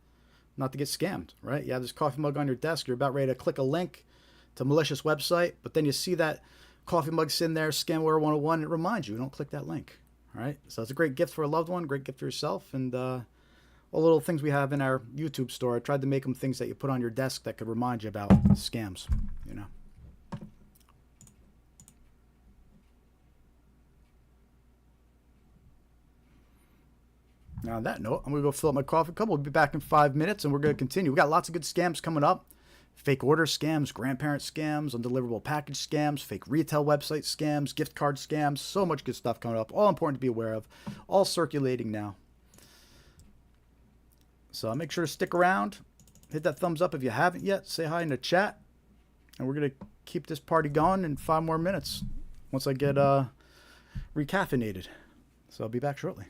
Speaker 1: not to get scammed, right? You have this coffee mug on your desk. You're about ready to click a link to a malicious website, but then you see that coffee mug sitting there, Scamaware 101. It reminds you, don't click that link, all right? So it's a great gift for a loved one, great gift for yourself, and all little things we have in our YouTube store. I tried to make them things that you put on your desk that could remind you about scams, you know. Now on that note, I'm going to go fill up my coffee cup. We'll be back in 5 minutes, and we're going to continue. We got lots of good scams coming up. Fake order scams, grandparent scams, undeliverable package scams, fake retail website scams, gift card scams. So much good stuff coming up. All important to be aware of. All circulating now. So make sure to stick around. Hit that thumbs up if you haven't yet. Say hi in the chat. And we're going to keep this party going in 5 more minutes once I get recaffeinated. So I'll be back shortly.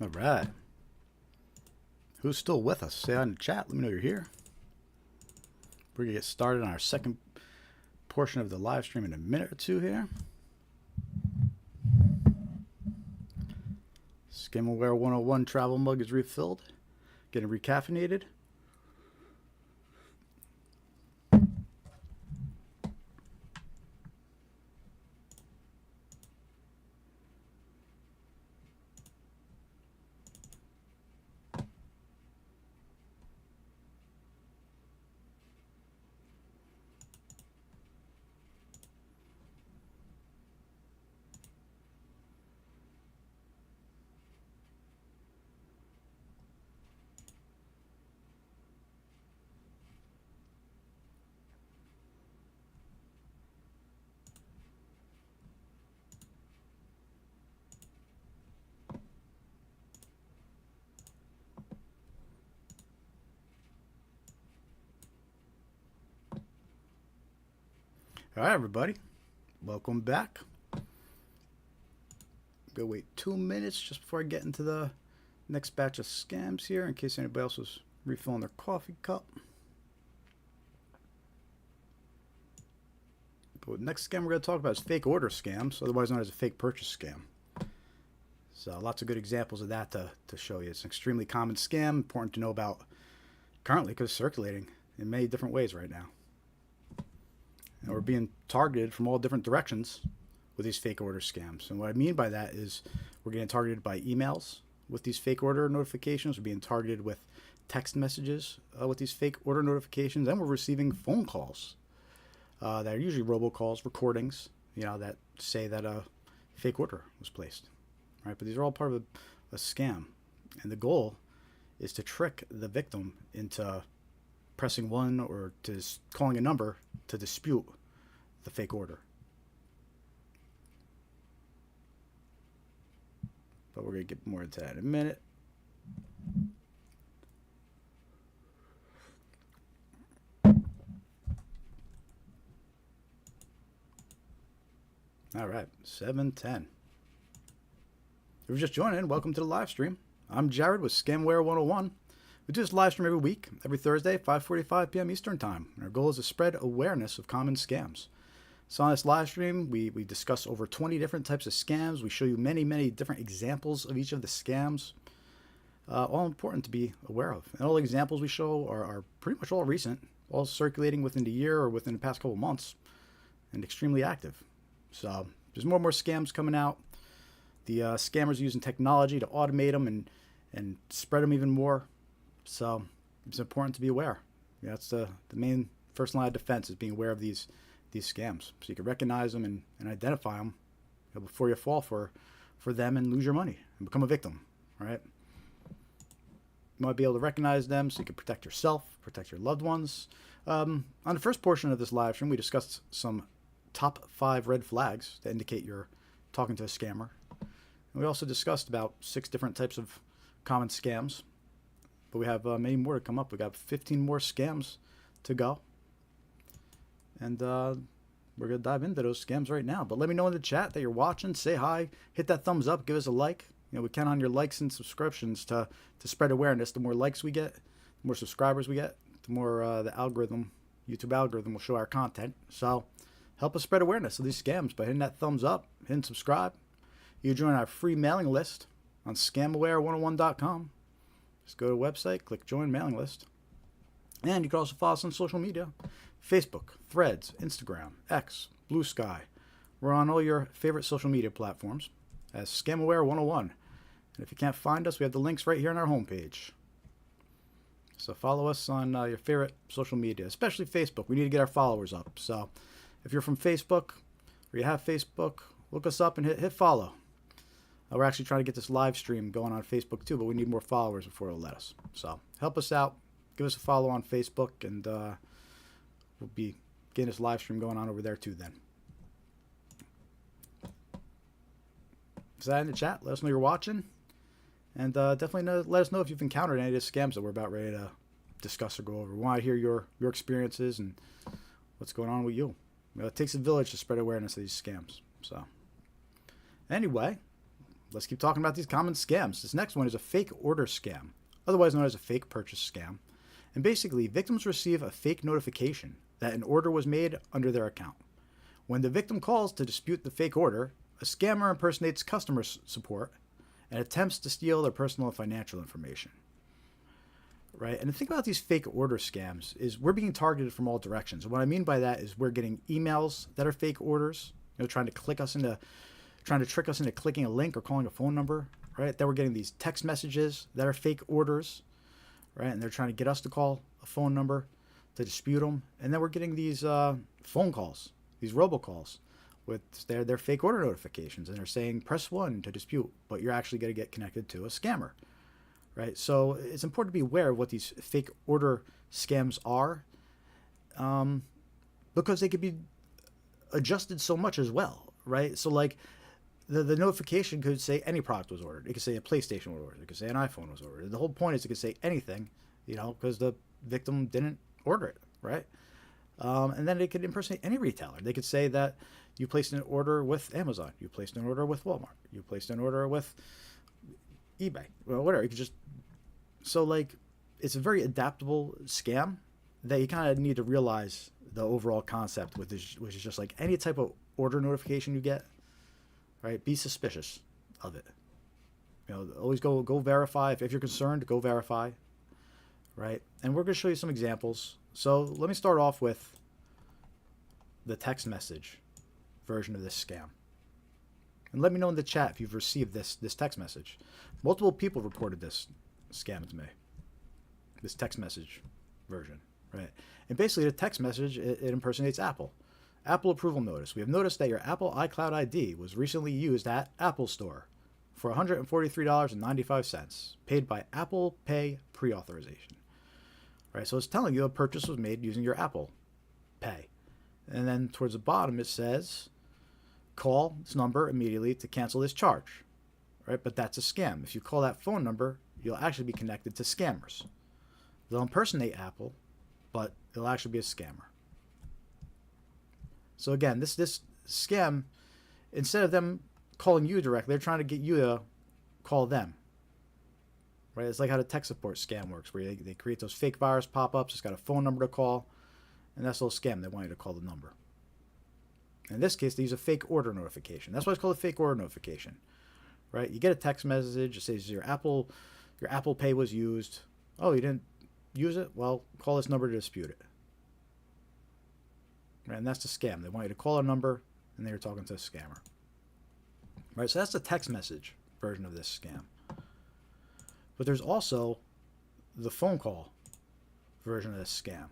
Speaker 1: All right. Who's still with us? Say hi in the chat. Let me know you're here. We're going to get started on our second portion of the live stream in a minute or two here. Scamaware 101 travel mug is refilled. Getting recaffeinated. All right, everybody. Welcome back. Go wait 2 minutes just before I get into the next batch of scams here in case anybody else was refilling their coffee cup. But the next scam we're going to talk about is fake order scams, otherwise known as a fake purchase scam. So lots of good examples of that to show you. It's an extremely common scam, important to know about currently because it's circulating in many different ways right now. And we're being targeted from all different directions with these fake order scams. And what I mean by that is we're getting targeted by emails with these fake order notifications. We're being targeted with text messages with these fake order notifications. And we're receiving phone calls that are usually robocalls, recordings, that say that a fake order was placed. Right? But these are all part of a scam. And the goal is to trick the victim into pressing one or to calling a number to dispute the fake order. But we're going to get more into that in a minute. All right, 7:10. If you're just joining in, welcome to the live stream. I'm Jared with Scamware 101. We do this live stream every week, every Thursday, 5:45 p.m. Eastern Time. And our goal is to spread awareness of common scams. So on this live stream, we discuss over 20 different types of scams. We show you many, many different examples of each of the scams, all important to be aware of. And all the examples we show are pretty much all recent, all circulating within the year or within the past couple months, and extremely active. So there's more and more scams coming out. The scammers are using technology to automate them and spread them even more. So it's important to be aware. That's the main first line of defense is being aware of these scams. So you can recognize them and identify them before you fall for them and lose your money and become a victim, right? You might be able to recognize them so you can protect yourself, protect your loved ones. On the first portion of this live stream, we discussed some top 5 red flags that indicate you're talking to a scammer. And we also discussed about 6 different types of common scams. But we have many more to come up. We got 15 more scams to go. And we're going to dive into those scams right now. But let me know in the chat that you're watching. Say hi. Hit that thumbs up. Give us a like. We count on your likes and subscriptions to spread awareness. The more likes we get, the more subscribers we get, the more the YouTube algorithm will show our content. So help us spread awareness of these scams by hitting that thumbs up, hitting subscribe. You can join our free mailing list on scamaware101.com. Just go to the website, click join mailing list. And you can also follow us on social media. Facebook, Threads, Instagram, X, Blue Sky. We're on all your favorite social media platforms as Scamaware 101. And if you can't find us, we have the links right here on our homepage. So follow us on your favorite social media, especially Facebook. We need to get our followers up. So if you're from Facebook or you have Facebook, look us up and hit follow. We're actually trying to get this live stream going on Facebook too, but we need more followers before it'll let us. So help us out. Give us a follow on Facebook, and we'll be getting this live stream going on over there too then. Say that in the chat. Let us know you're watching. And definitely let us know if you've encountered any of the scams that we're about ready to discuss or go over. We want to hear your experiences and what's going on with you. It takes a village to spread awareness of these scams. So anyway, let's keep talking about these common scams. This next one is a fake order scam, otherwise known as a fake purchase scam. And basically, victims receive a fake notification that an order was made under their account. When the victim calls to dispute the fake order, a scammer impersonates customer support and attempts to steal their personal and financial information. Right? And the thing about these fake order scams is we're being targeted from all directions. And what I mean by that is we're getting emails that are fake orders, trying to trick us into clicking a link or calling a phone number, right? Then we're getting these text messages that are fake orders, right? And they're trying to get us to call a phone number to dispute them. And then we're getting these phone calls, these robocalls with their fake order notifications, and they're saying press 1 to dispute, but you're actually going to get connected to a scammer, right? So it's important to be aware of what these fake order scams are, because they could be adjusted so much as well, right? So like the notification could say any product was ordered. It could say a PlayStation was ordered. It could say an iPhone was ordered. The whole point is it could say anything, because the victim didn't order it, right? And then they could impersonate any retailer. They could say that you placed an order with Amazon, you placed an order with Walmart, you placed an order with eBay, well, whatever. You could just, so like, it's a very adaptable scam that you kind of need to realize the overall concept with this, which is just like any type of order notification you get, right? Be suspicious of it. Always go verify. If you're concerned, go verify, right? And we're going to show you some examples. So let me start off with the text message version of this scam. And let me know in the chat if you've received this text message. Multiple people reported this scam to me. This text message version, right? And basically the text message, it impersonates Apple. Apple approval notice. We have noticed that your Apple iCloud ID was recently used at Apple Store for $143.95, paid by Apple Pay pre-authorization. Right, so it's telling you a purchase was made using your Apple Pay. And then towards the bottom it says, call this number immediately to cancel this charge. Right, but that's a scam. If you call that phone number, you'll actually be connected to scammers. They'll impersonate Apple, but it'll actually be a scammer. So again, this scam, instead of them calling you directly, they're trying to get you to call them. Right? It's like how the tech support scam works, where they create those fake virus pop-ups. It's got a phone number to call, and that's a little scam. They want you to call the number. In this case, they use a fake order notification. That's why it's called a fake order notification. Right? You get a text message. It says your Apple Pay was used. Oh, you didn't use it? Well, call this number to dispute it. Right? And that's the scam. They want you to call a number, and they're talking to a scammer. Right? So that's the text message version of this scam. But there's also the phone call version of this scam.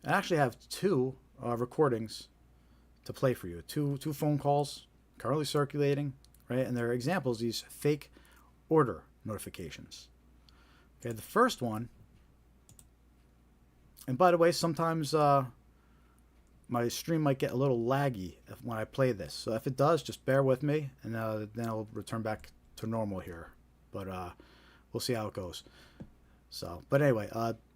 Speaker 1: I actually have two recordings to play for you. Two phone calls currently circulating, right? And they're examples of these fake order notifications. Okay, the first one, and by the way, sometimes my stream might get a little laggy when I play this. So if it does, just bear with me, and then I'll return back to normal here. But we'll see how it goes. So, but anyway,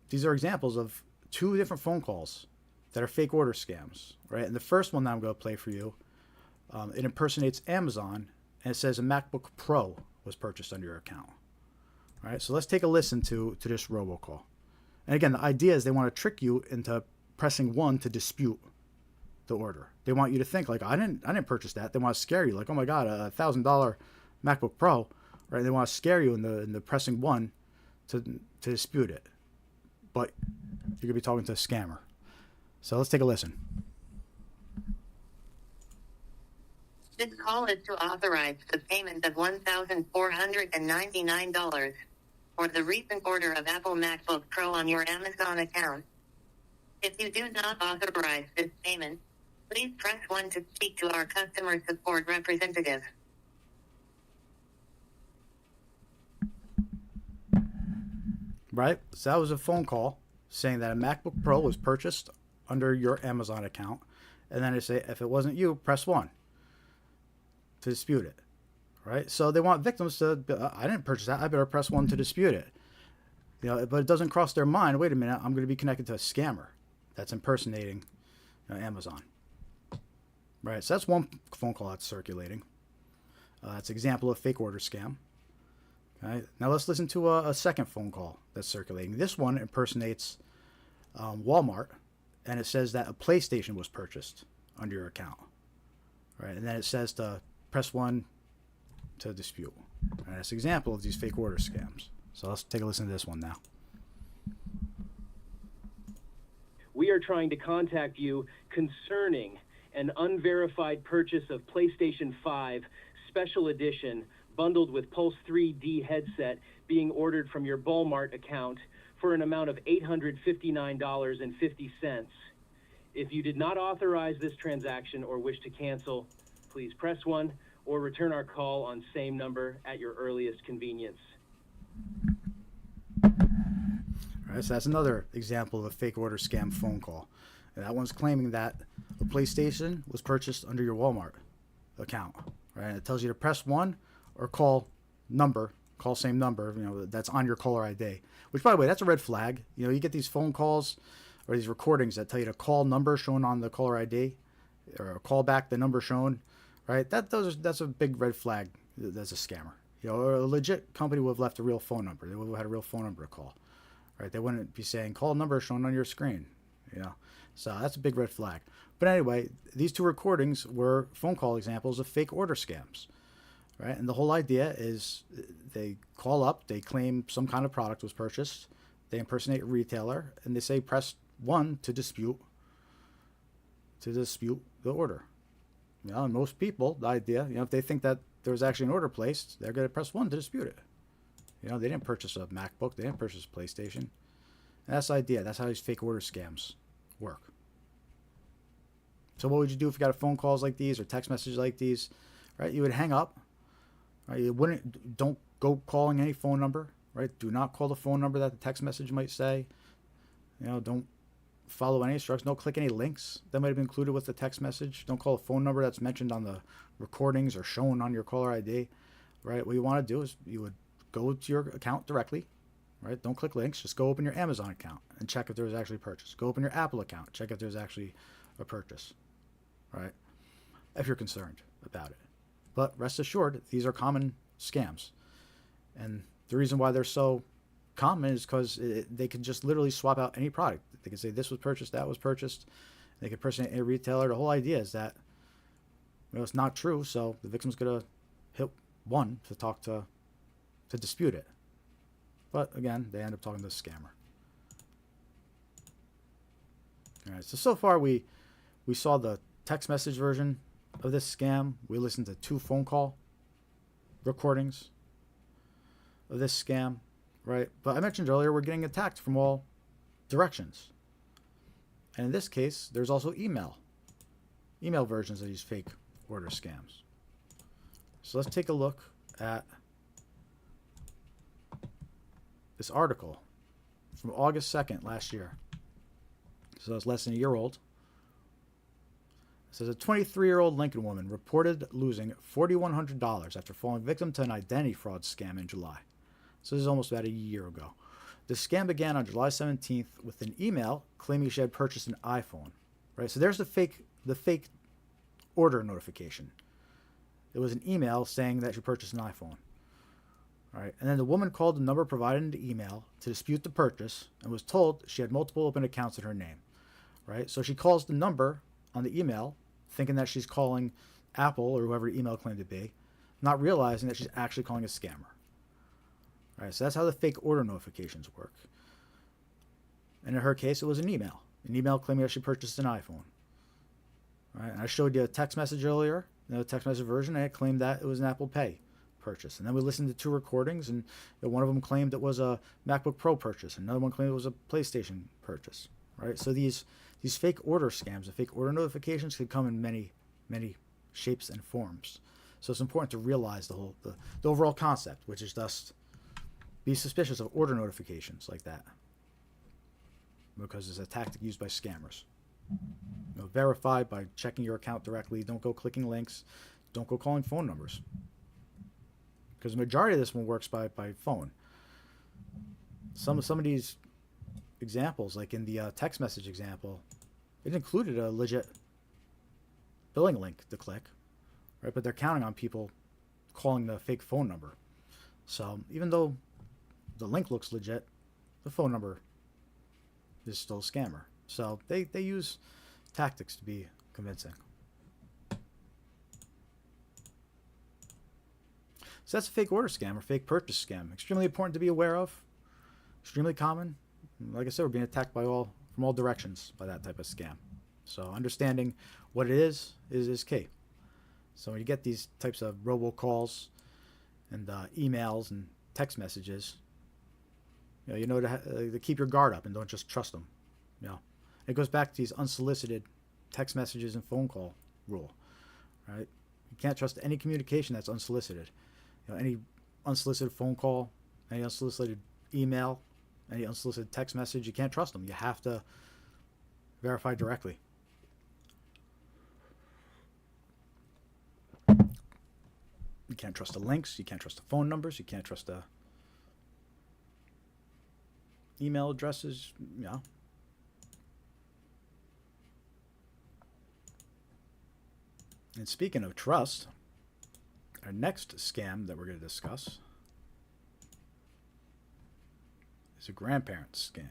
Speaker 1: these are examples of two different phone calls that are fake order scams, right? And the first one that I'm going to play for you, it impersonates Amazon, and it says a MacBook Pro was purchased under your account. All right, so let's take a listen to this robocall. And again, the idea is they want to trick you into pressing 1 to dispute the order. They want you to think like, I didn't purchase that. They want to scare you, like, oh my God, $1,000 MacBook Pro. Right? They want to scare you into pressing 1 to dispute it. But you're going to be talking to a scammer. So let's take a listen.
Speaker 2: This call is to authorize the payment of $1,499 for the recent order of Apple MacBook Pro on your Amazon account. If you do not authorize this payment, please press 1 to speak to our customer support representative.
Speaker 1: Right? So that was a phone call saying that a MacBook Pro was purchased under your Amazon account. And then they say, if it wasn't you, press 1 to dispute it. Right? So they want victims to, I didn't purchase that. I better press 1 to dispute it. But it doesn't cross their mind, wait a minute, I'm going to be connected to a scammer that's impersonating Amazon. Right? So that's one phone call that's circulating. That's an example of fake order scam. Okay. Now let's listen to a second phone call that's circulating. This one impersonates Walmart, and it says that a PlayStation was purchased under your account. Right, and then it says to press 1 to dispute. And that's an example of these fake order scams. So let's take a listen to this one now.
Speaker 3: We are trying to contact you concerning an unverified purchase of PlayStation 5 Special Edition bundled with Pulse 3D headset being ordered from your Walmart account for an amount of $859.50. If you did not authorize this transaction or wish to cancel, please press 1 or return our call on same number at your earliest convenience.
Speaker 1: All right, so that's another example of a fake order scam phone call. And that one's claiming that a PlayStation was purchased under your Walmart account. Right, and it tells you to press 1 or call same number, that's on your caller ID. Which, by the way, that's a red flag. You get these phone calls or these recordings that tell you to call number shown on the caller ID, or call back the number shown, right? That's a big red flag. That's a scammer. A legit company would have left a real phone number. They would have had a real phone number to call, right? They wouldn't be saying call number shown on your screen, So that's a big red flag. But anyway, these two recordings were phone call examples of fake order scams, right? And the whole idea is they call up, they claim some kind of product was purchased, they impersonate a retailer, and they say press 1 to dispute the order. And most people, the idea, if they think that there was actually an order placed, they're going to press 1 to dispute it. They didn't purchase a MacBook, they didn't purchase a PlayStation. And that's the idea. That's how these fake order scams work. So what would you do if you got phone calls like these or text messages like these? Right? You would hang up. Right? Don't go calling any phone number. Right? Do not call the phone number that the text message might say. Don't follow any instructions. Don't click any links that might have been included with the text message. Don't call a phone number that's mentioned on the recordings or shown on your caller ID. Right? What you want to do is you would go to your account directly. Right? Don't click links. Just go open your Amazon account and check if there was actually a purchase. Go open your Apple account. Check if there's actually a purchase. Right? If you're concerned about it. But rest assured, these are common scams. And the reason why they're so common is because they can just literally swap out any product. They can say this was purchased, that was purchased. They can impersonate a retailer. The whole idea is that it's not true, so the victim's going to hit 1 to talk to dispute it. But again, they end up talking to the scammer. All right, so far we saw the text message version of this scam. We listened to 2 phone call recordings of this scam, right? But I mentioned earlier we're getting attacked from all directions. And in this case, there's also email versions of these fake order scams. So let's take a look at this article from August 2nd last year. So it's less than a year old. It says a 23-year-old Lincoln woman reported losing $4,100 after falling victim to an identity fraud scam in July. So this is almost about a year ago. The scam began on July 17th with an email claiming she had purchased an iPhone. Right? So there's the fake order notification. It was an email saying that she purchased an iPhone. All right. And then the woman called the number provided in the email to dispute the purchase and was told she had multiple open accounts in her name. Right? So she calls the number on the email thinking that she's calling Apple or whoever the email claimed to be, not realizing that she's actually calling a scammer. All right, so that's how the fake order notifications work. And in her case, it was an email claiming that she purchased an iPhone. All right, and I showed you a text message earlier, the text message version, and it claimed that it was an Apple Pay purchase. And then we listened to 2 recordings, and one of them claimed it was a MacBook Pro purchase, and another one claimed it was a PlayStation purchase. Right, so these fake order scams, the fake order notifications, can come in many, many shapes and forms. So it's important to realize the overall concept, which is just be suspicious of order notifications like that, because it's a tactic used by scammers. Verify by checking your account directly. Don't go clicking links. Don't go calling phone numbers, because the majority of this one works by phone. Some of these examples, like in the text message example, it included a legit billing link to click, right? But they're counting on people calling the fake phone number. So even though the link looks legit, the phone number is still a scammer. So they use tactics to be convincing. So that's a fake order scam or fake purchase scam. Extremely important to be aware of. Extremely common. Like I said, we're being attacked from all directions by that type of scam. So understanding what it is key. So when you get these types of robocalls and emails and text messages, you know to keep your guard up and don't just trust them. It goes back to these unsolicited text messages and phone call rule, right? You can't trust any communication that's unsolicited. Any unsolicited phone call, any unsolicited email, any unsolicited text message, you can't trust them. You have to verify directly. You can't trust the links. You can't trust the phone numbers. You can't trust the email addresses. And speaking of trust, our next scam that we're going to discuss is a grandparent scam.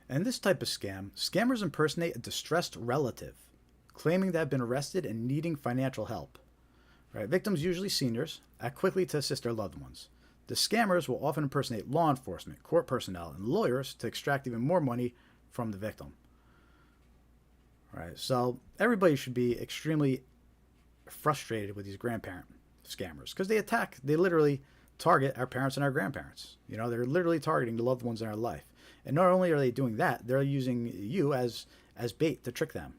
Speaker 1: In this type of scam, scammers impersonate a distressed relative, claiming they have been arrested and needing financial help. Right? Victims, usually seniors, act quickly to assist their loved ones. The scammers will often impersonate law enforcement, court personnel, and lawyers to extract even more money from the victim. Right? So everybody should be extremely frustrated with these grandparent scammers because they literally target our parents and our grandparents. They're literally targeting the loved ones in our life. And not only are they doing that, they're using you as bait to trick them.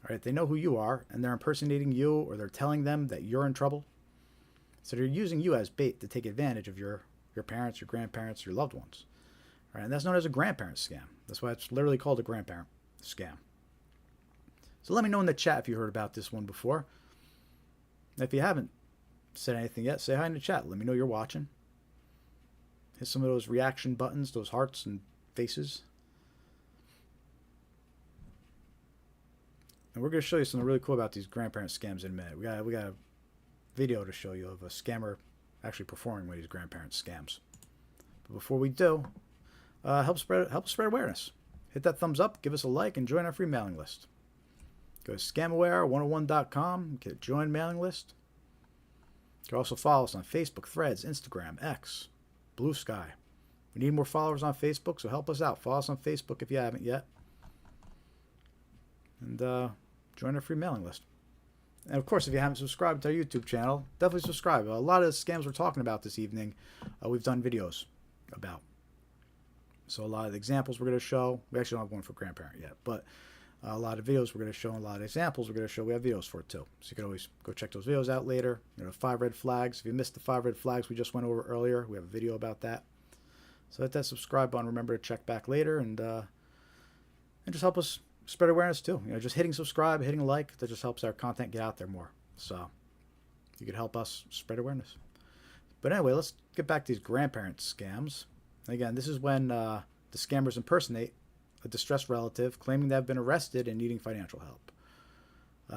Speaker 1: All right? They know who you are, and they're impersonating you, or they're telling them that you're in trouble. So they're using you as bait to take advantage of your parents, your grandparents, your loved ones. All right? And that's known as a grandparent scam. That's why it's literally called a grandparent scam. So let me know in the chat if you heard about this one before. If you haven't said anything yet, say hi in the chat. Let me know you're watching. Hit some of those reaction buttons, those hearts and faces. And we're going to show you something really cool about these grandparent scams in a minute. We got a video to show you of a scammer actually performing one of these grandparent scams. But before we do, help spread awareness. Hit that thumbs up, give us a like, and join our free mailing list. Go to scamaware101.com, get a join mailing list. You can also follow us on Facebook, Threads, Instagram, X, Blue Sky. We need more followers on Facebook, so help us out. Follow us on Facebook if you haven't yet. And join our free mailing list. And of course, if you haven't subscribed to our YouTube channel, definitely subscribe. A lot of the scams we're talking about this evening, we've done videos about. So a lot of the examples we're going to show, we actually don't have one for grandparent yet, but a lot of videos we're going to show and a lot of examples we're going to show, we have videos for it too. So you can always go check those videos out later. 5 red flags. If you missed the 5 red flags we just went over earlier, we have a video about that. So hit that subscribe button. Remember to check back later and just help us spread awareness too. Just hitting subscribe, hitting like, that just helps our content get out there more. So you could help us spread awareness. But anyway, let's get back to these grandparent scams. Again, this is when the scammers impersonate a distressed relative claiming they have been arrested and needing financial help.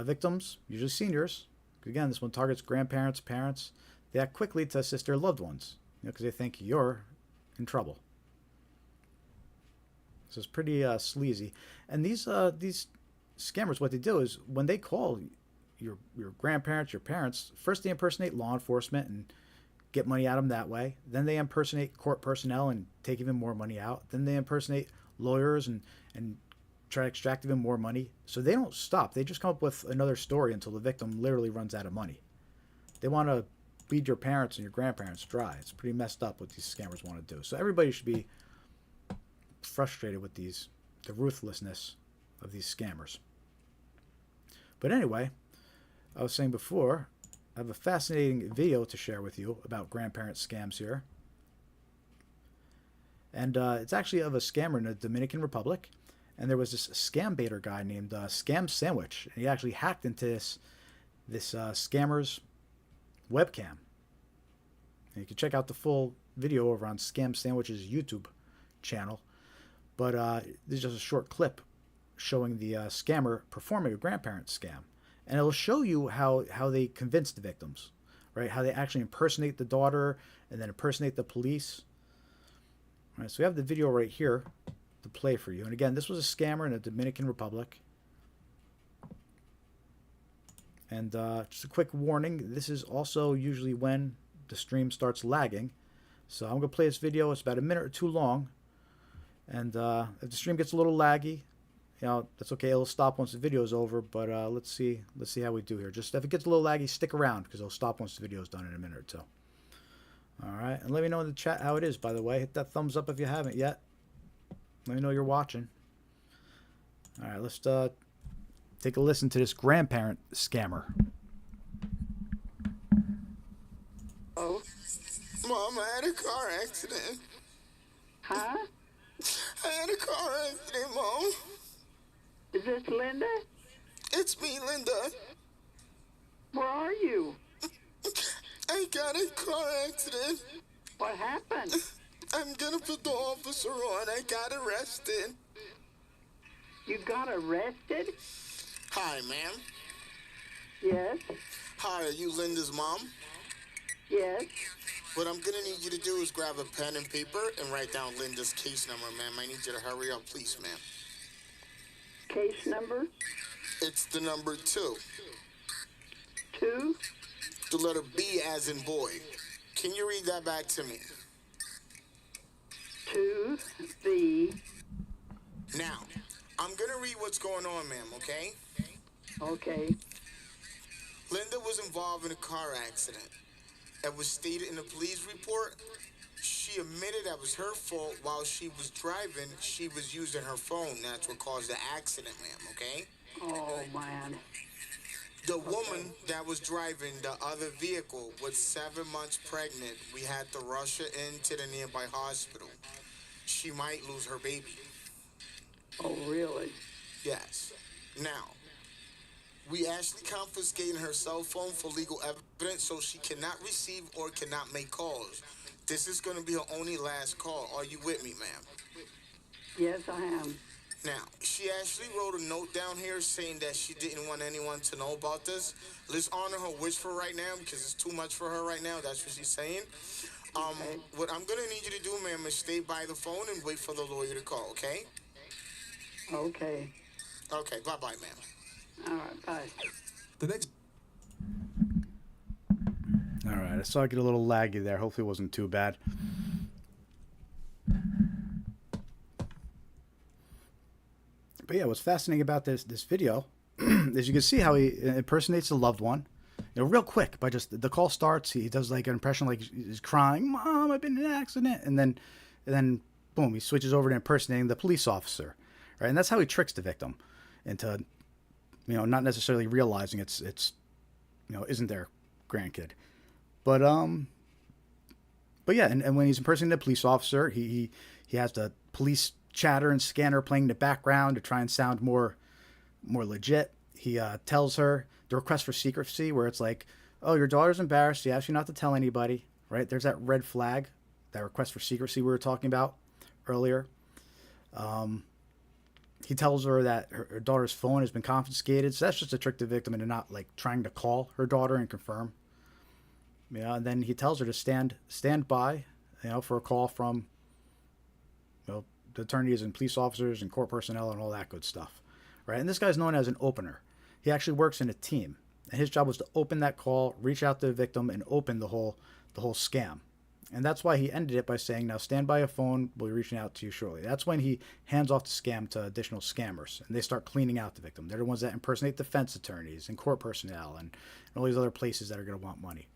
Speaker 1: Victims, usually seniors, again, this one targets grandparents, parents. They act quickly to assist their loved ones because they think you're in trouble. So it's pretty sleazy. And these scammers, what they do is when they call your grandparents, your parents, first they impersonate law enforcement and get money out of them that way. Then they impersonate court personnel and take even more money out. Then they impersonate lawyers and try to extract even more money. So they don't stop. They just come up with another story until the victim literally runs out of money. They want to bleed your parents and your grandparents dry. It's pretty messed up what these scammers want to do. So everybody should be frustrated with the ruthlessness of these scammers. But anyway, I was saying before, I have a fascinating video to share with you about grandparent scams here. And it's actually of a scammer in the Dominican Republic. And there was this scam baiter guy named Scam Sandwich. And he actually hacked into this scammer's webcam. And you can check out the full video over on Scam Sandwich's YouTube channel. But this is just a short clip showing the scammer performing a grandparent scam. And it'll show you how they convince the victims, right? How they actually impersonate the daughter and then impersonate the police. All right, so we have the video right here to play for you. And again, this was a scammer in the Dominican Republic. And just a quick warning, this is also usually when the stream starts lagging. So I'm going to play this video. It's about a minute or two long. And if the stream gets a little laggy, that's okay. It'll stop once the video is over. But let's see how we do here. Just if it gets a little laggy, stick around because it'll stop once the video is done in a minute or two. All right, and let me know in the chat how it is. By the way, hit that thumbs up if you haven't yet. Let me know you're watching. All right, let's take a listen to this grandparent scammer.
Speaker 4: Oh, Mom, I had a car accident.
Speaker 5: Huh?
Speaker 4: I had a car accident, Mom.
Speaker 5: Is this Linda?
Speaker 4: It's me, Linda.
Speaker 5: Where are you?
Speaker 4: I got a car accident.
Speaker 5: What happened?
Speaker 4: I'm gonna put the officer on. I got arrested.
Speaker 5: You got arrested?
Speaker 4: Hi, ma'am.
Speaker 5: Yes.
Speaker 4: Hi, are you Linda's mom?
Speaker 5: Yes.
Speaker 4: What I'm gonna need you to do is grab a pen and paper and write down Linda's case number, ma'am. I need you to hurry up, please, ma'am.
Speaker 5: Case number?
Speaker 4: It's the number 2.
Speaker 5: 2?
Speaker 4: The letter B as in boy. Can you read that back to me?
Speaker 5: 2, B.
Speaker 4: Now, I'm gonna read what's going on, ma'am, okay?
Speaker 5: Okay.
Speaker 4: Linda was involved in a car accident. It was stated in the police report. She admitted that was her fault. While she was driving, she was using her phone. That's what caused the accident, ma'am, okay?
Speaker 5: Oh, man.
Speaker 4: The woman that was driving the other vehicle was 7 months pregnant. We had to rush her into the nearby hospital. She might lose her baby.
Speaker 5: Oh, really?
Speaker 4: Yes. Now, we actually confiscating her cell phone for legal evidence so she cannot receive or cannot make calls. This is going to be her only last call. Are you with me, ma'am?
Speaker 5: Yes, I am.
Speaker 4: Now, she actually wrote a note down here saying that she didn't want anyone to know about this. Let's honor her wish for right now because it's too much for her right now. That's what she's saying.
Speaker 5: Okay.
Speaker 4: What I'm going to need you to do, ma'am, is stay by the phone and wait for the lawyer to call, okay?
Speaker 5: Okay.
Speaker 4: Okay, bye-bye, ma'am.
Speaker 5: All right, bye.
Speaker 6: The next.
Speaker 1: All right, I saw it get a little laggy there. Hopefully it wasn't too bad. But yeah, what's fascinating about this video is you can see how he impersonates a loved one, real quick. By just the call starts, he does like an impression like he's crying, "Mom, I've been in an accident," and then boom, he switches over to impersonating the police officer, right? And that's how he tricks the victim into, not necessarily realizing it's isn't their grandkid, but yeah, and when he's impersonating the police officer, he has the police chatter and scanner playing in the background to try and sound more legit. He tells her the request for secrecy, where it's like, "Oh, your daughter's embarrassed. She asked you not to tell anybody." Right? There's that red flag, that request for secrecy we were talking about earlier. He tells her that her daughter's phone has been confiscated. So that's just to trick the victim into not like trying to call her daughter and confirm. And then he tells her to stand by, for a call from, the attorneys and police officers and court personnel and all that good stuff, right? And this guy's known as an opener. He actually works in a team, and his job was to open that call, reach out to the victim, and open the whole scam. And that's why he ended it by saying, "Now stand by a phone. We'll be reaching out to you shortly." That's when he hands off the scam to additional scammers, and they start cleaning out the victim. They're the ones that impersonate defense attorneys and court personnel and all these other places that are going to want money.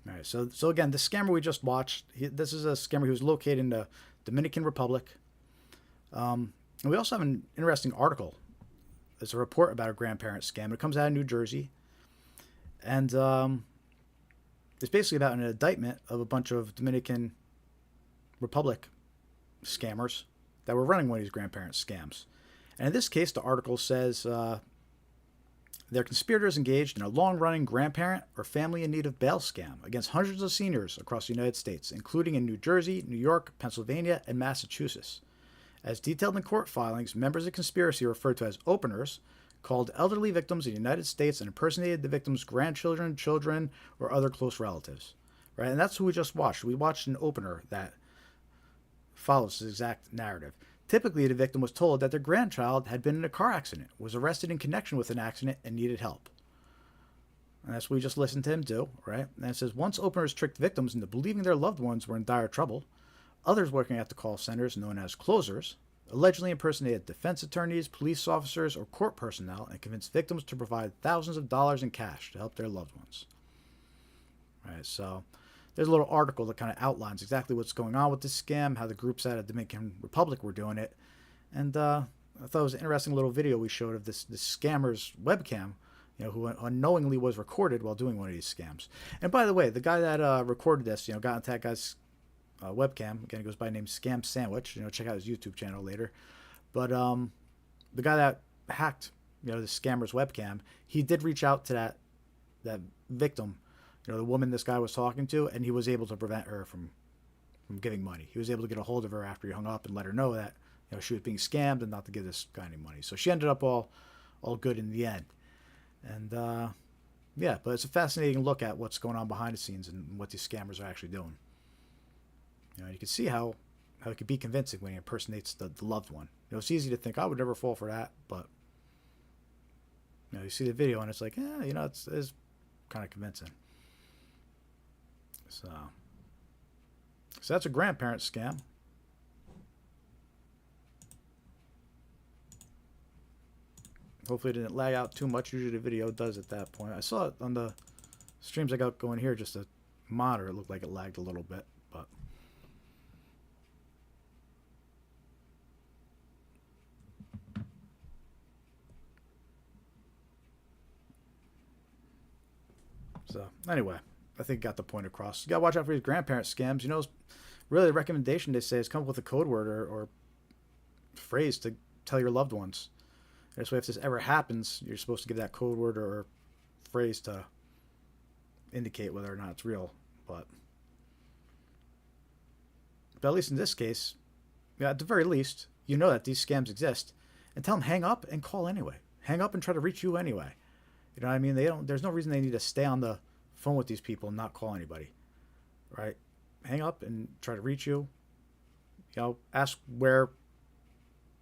Speaker 1: All right, so again, the scammer we just watched, this is a scammer who was located in the Dominican Republic. And we also have an interesting article. It's a report about a grandparent scam. It comes out of New Jersey. And it's basically about an indictment of a bunch of Dominican Republic scammers that were running one of these grandparent scams. And in this case, the article says They're conspirators engaged in a long-running grandparent or family in need of bail scam against hundreds of seniors across the United States, including in New Jersey, New York, Pennsylvania, and Massachusetts. As detailed in court filings, members of the conspiracy referred to as openers called elderly victims in the United States and impersonated the victims' grandchildren, children, or other close relatives. Right? And that's who we just watched. We watched an opener that follows this exact narrative. Typically, the victim was told that their grandchild had been in a car accident, was arrested in connection with an accident, and needed help. And that's what we just listened to him do, right? And it says, once openers tricked victims into believing their loved ones were in dire trouble, others working at the call centers, known as closers, allegedly impersonated defense attorneys, police officers, or court personnel and convinced victims to provide thousands of dollars in cash to help their loved ones. Right, so there's a little article that kind of outlines exactly what's going on with this scam, how the groups out of Dominican Republic were doing it. And I thought it was an interesting little video we showed of this scammer's webcam, who unknowingly was recorded while doing one of these scams. And by the way, the guy that recorded this, got into that guy's webcam. Again, he goes by the name Scam Sandwich. Check out his YouTube channel later. But the guy that hacked, the scammer's webcam, he did reach out to that victim, the woman this guy was talking to, and he was able to prevent her from giving money. He was able to get a hold of her after he hung up and let her know that she was being scammed and not to give this guy any money. So she ended up all good in the end. And yeah, but it's a fascinating look at what's going on behind the scenes and what these scammers are actually doing. You can see how it can be convincing when he impersonates the loved one. It's easy to think, I would never fall for that, but you see the video and it's like, it's kind of convincing. So that's a grandparent scam. Hopefully it didn't lag out too much. Usually the video does at that point. I saw it on the streams I got going here, just a monitor. It looked like it lagged a little bit, but so anyway, I think I got the point across. You gotta watch out for these grandparent scams. Really the recommendation they say is come up with a code word or phrase to tell your loved ones. This way, if this ever happens, you're supposed to give that code word or phrase to indicate whether or not it's real. But at least in this case, at the very least, you know that these scams exist, and tell them hang up and call anyway. Hang up and try to reach you anyway. You know what I mean? There's no reason they need to stay on the phone with these people and not call anybody, right? Hang up and try to reach you. Ask where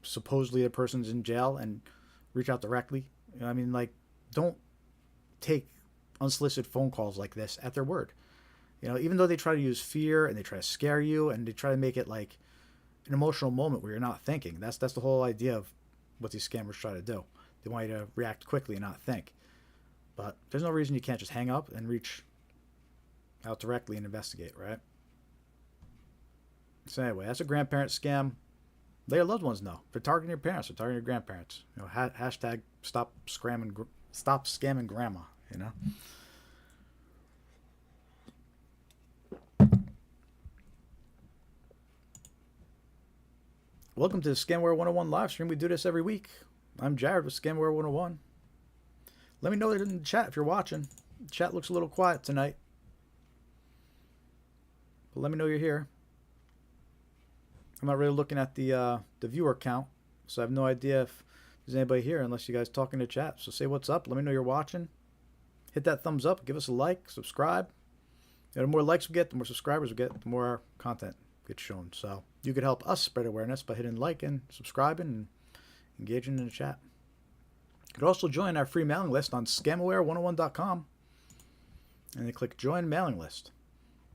Speaker 1: supposedly the person's in jail and reach out directly. Don't take unsolicited phone calls like this at their word. Even though they try to use fear and they try to scare you and they try to make it like an emotional moment where you're not thinking. That's the whole idea of what these scammers try to do. They want you to react quickly and not think. But there's no reason you can't just hang up and reach out directly and investigate, right? So anyway, that's a grandparent scam. Let your loved ones know. They're targeting your parents. They're targeting your grandparents. Hashtag stop scamming grandma. Welcome to the Scamware 101 live stream. We do this every week. I'm Jared with Scamware 101. Let me know in the chat if you're watching. The chat looks a little quiet tonight, but let me know you're here. I'm not really looking at the viewer count, so I have no idea if there's anybody here unless you guys talk in the chat. So say what's up. Let me know you're watching. Hit that thumbs up. Give us a like. Subscribe. The more likes we get, the more subscribers we get, the more our content gets shown. So you could help us spread awareness by hitting like and subscribing and engaging in the chat. You could also join our free mailing list on scamaware101.com and then click join mailing list.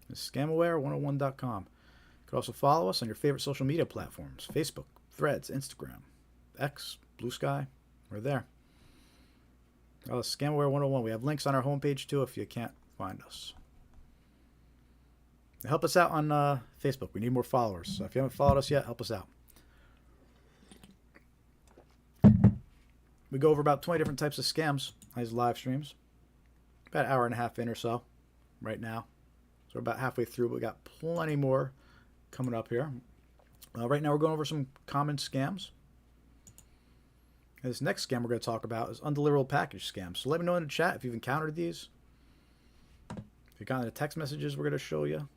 Speaker 1: It's scamaware101.com. You can also follow us on your favorite social media platforms: Facebook, Threads, Instagram, X, Blue Sky. We're there. Oh, Scamware 101. We have links on our homepage too if you can't find us. Help us out on Facebook. We need more followers. So if you haven't followed us yet, help us out. We go over about 20 different types of scams on these live streams. About an hour and a half in or so right now. So we're about halfway through, but we got plenty more coming up here. Right now we're going over some common scams. And this next scam we're going to talk about is undeliverable package scams. So let me know in the chat if you've encountered these. If you've gotten the text messages we're going to show you.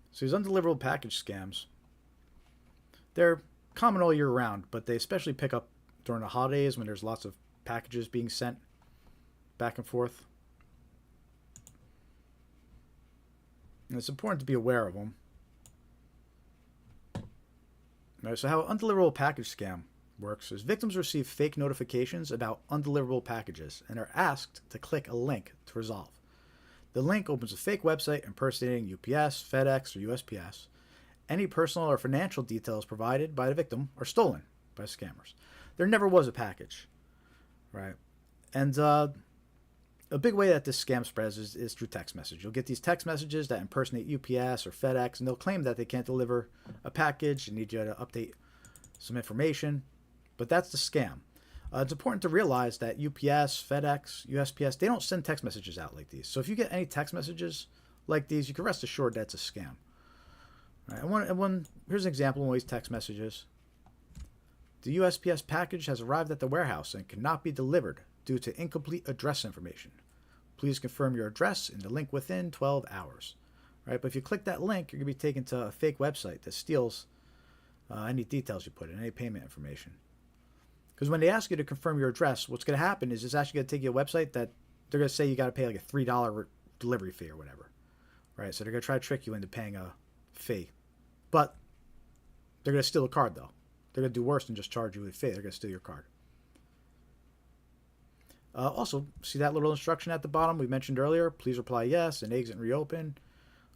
Speaker 1: So these undeliverable package scams, they're common all year round, but they especially pick up during the holidays when there's lots of packages being sent back and forth. And it's important to be aware of them. All right, so how an undeliverable package scam works is victims receive fake notifications about undeliverable packages and are asked to click a link to resolve. The link opens a fake website impersonating UPS, FedEx, or USPS. Any personal or financial details provided by the victim are stolen by scammers. There never was a package, right? And a big way that this scam spreads is through text message. You'll get these text messages that impersonate UPS or FedEx, and they'll claim that they can't deliver a package and need you to update some information, but that's the scam. It's important to realize that UPS, FedEx, USPS, they don't send text messages out like these. So if you get any text messages like these, you can rest assured that's a scam. All right, here's an example of one of these text messages. The USPS package has arrived at the warehouse and cannot be delivered due to incomplete address information. Please confirm your address in the link within 12 hours. All right, but if you click that link, you're going to be taken to a fake website that steals any details you put in, any payment information. Because when they ask you to confirm your address, what's going to happen is it's actually going to take you to a website that they're going to say you got to pay like a $3 delivery fee or whatever. Right? So they're going to try to trick you into paying a fee. But they're going to steal a card, though. They're going to do worse than just charge you with a fee. They're going to steal your card. Also, see that little instruction at the bottom we mentioned earlier? Please reply yes and exit and reopen.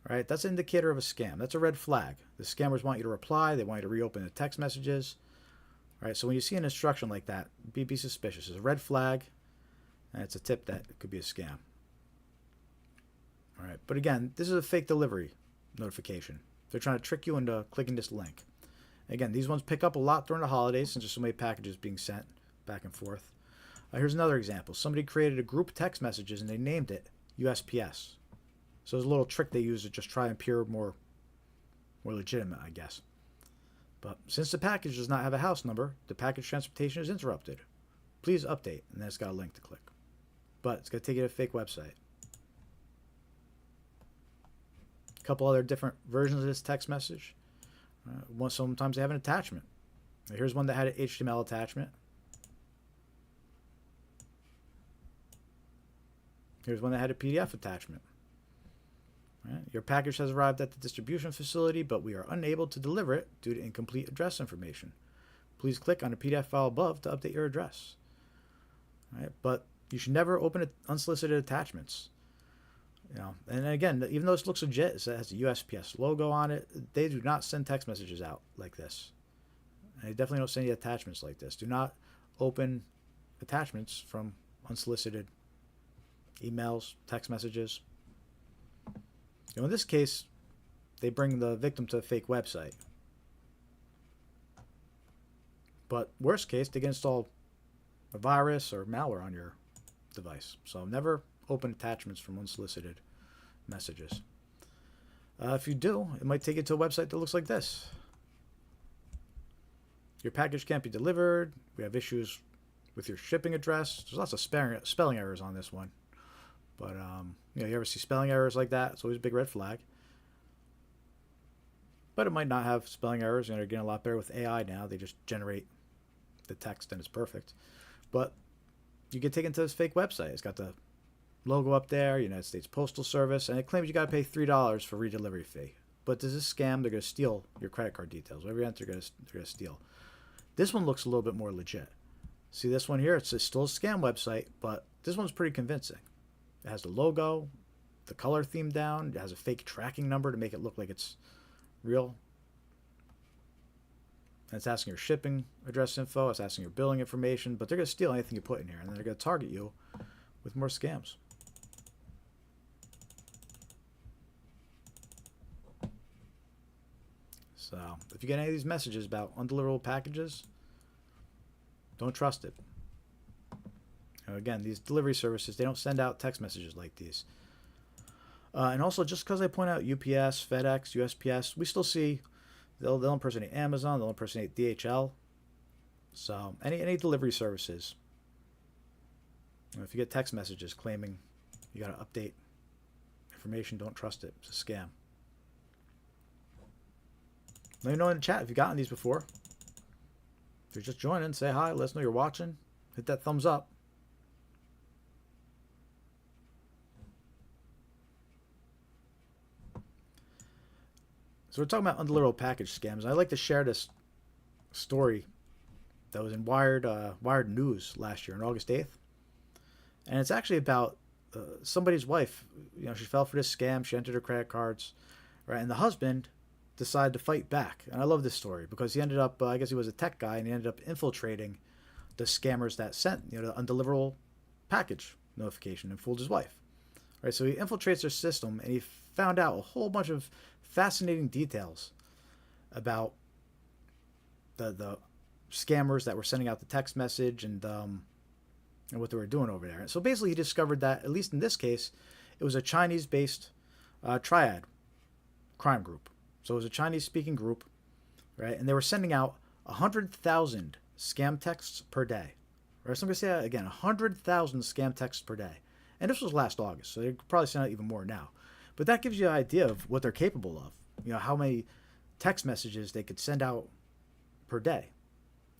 Speaker 1: All right, that's an indicator of a scam. That's a red flag. The scammers want you to reply. They want you to reopen the text messages. All right, so when you see an instruction like that, be suspicious. It's a red flag, and it's a tip that it could be a scam. All right, but again, this is a fake delivery notification. They're trying to trick you into clicking this link. Again, these ones pick up a lot during the holidays since there's so many packages being sent back and forth. Here's another example. Somebody created a group text messages and they named it USPS. So there's a little trick they use to just try and appear more legitimate, I guess. But since the package does not have a house number, the package transportation is interrupted. Please update, and then it's got a link to click. But it's going to take you to a fake website. A couple other different versions of this text message. Sometimes they have an attachment. Here's one that had an HTML attachment. Here's one that had a PDF attachment. Right. Your package has arrived at the distribution facility, but we are unable to deliver it due to incomplete address information. Please click on the PDF file above to update your address. Right. But you should never open unsolicited attachments. And again, even though this looks legit, it has a USPS logo on it, they do not send text messages out like this. And they definitely don't send you attachments like this. Do not open attachments from unsolicited emails, text messages. In this case, they bring the victim to a fake website. But worst case, they can install a virus or malware on your device. So never open attachments from unsolicited messages. If you do, it might take you to a website that looks like this. Your package can't be delivered. We have issues with your shipping address. There's lots of spelling errors on this one. But, you ever see spelling errors like that? It's always a big red flag. But it might not have spelling errors. They're getting a lot better with AI now. They just generate the text and it's perfect. But you get taken to this fake website. It's got the logo up there, United States Postal Service, and it claims you got to pay $3 for redelivery fee. But this is a scam. They're going to steal your credit card details. Whatever you enter, they're going to steal. This one looks a little bit more legit. See this one here? It's still a scam website, but this one's pretty convincing. It has the logo, the color theme down. It has a fake tracking number to make it look like it's real. And it's asking your shipping address info. It's asking your billing information. But they're going to steal anything you put in here. And then they're going to target you with more scams. So if you get any of these messages about undeliverable packages, don't trust it. Again, these delivery services, they don't send out text messages like these. And also, just because I point out UPS, FedEx, USPS, we still see they'll impersonate Amazon, they'll impersonate DHL. So any delivery services. If you get text messages claiming you got to update information, don't trust it. It's a scam. Let me know in the chat if you've gotten these before. If you're just joining, say hi. Let us know you're watching. Hit that thumbs up. So we're talking about undeliverable package scams. I'd like to share this story that was in Wired News last year on August 8th. And it's actually about somebody's wife. You know, she fell for this scam. She entered her credit cards, right? And the husband decided to fight back. And I love this story because he ended up, I guess he was a tech guy, and he ended up infiltrating the scammers that sent, the undeliverable package notification and fooled his wife. Right? So he infiltrates their system, and he found out a whole bunch of fascinating details about the scammers that were sending out the text message and what they were doing over there. So basically, he discovered that, at least in this case, it was a Chinese-based triad crime group. So it was a Chinese-speaking group, right? And they were sending out 100,000 scam texts per day. Right? So I'm going to say that again, 100,000 scam texts per day. And this was last August, so they could probably send out even more now. But that gives you an idea of what they're capable of. How many text messages they could send out per day.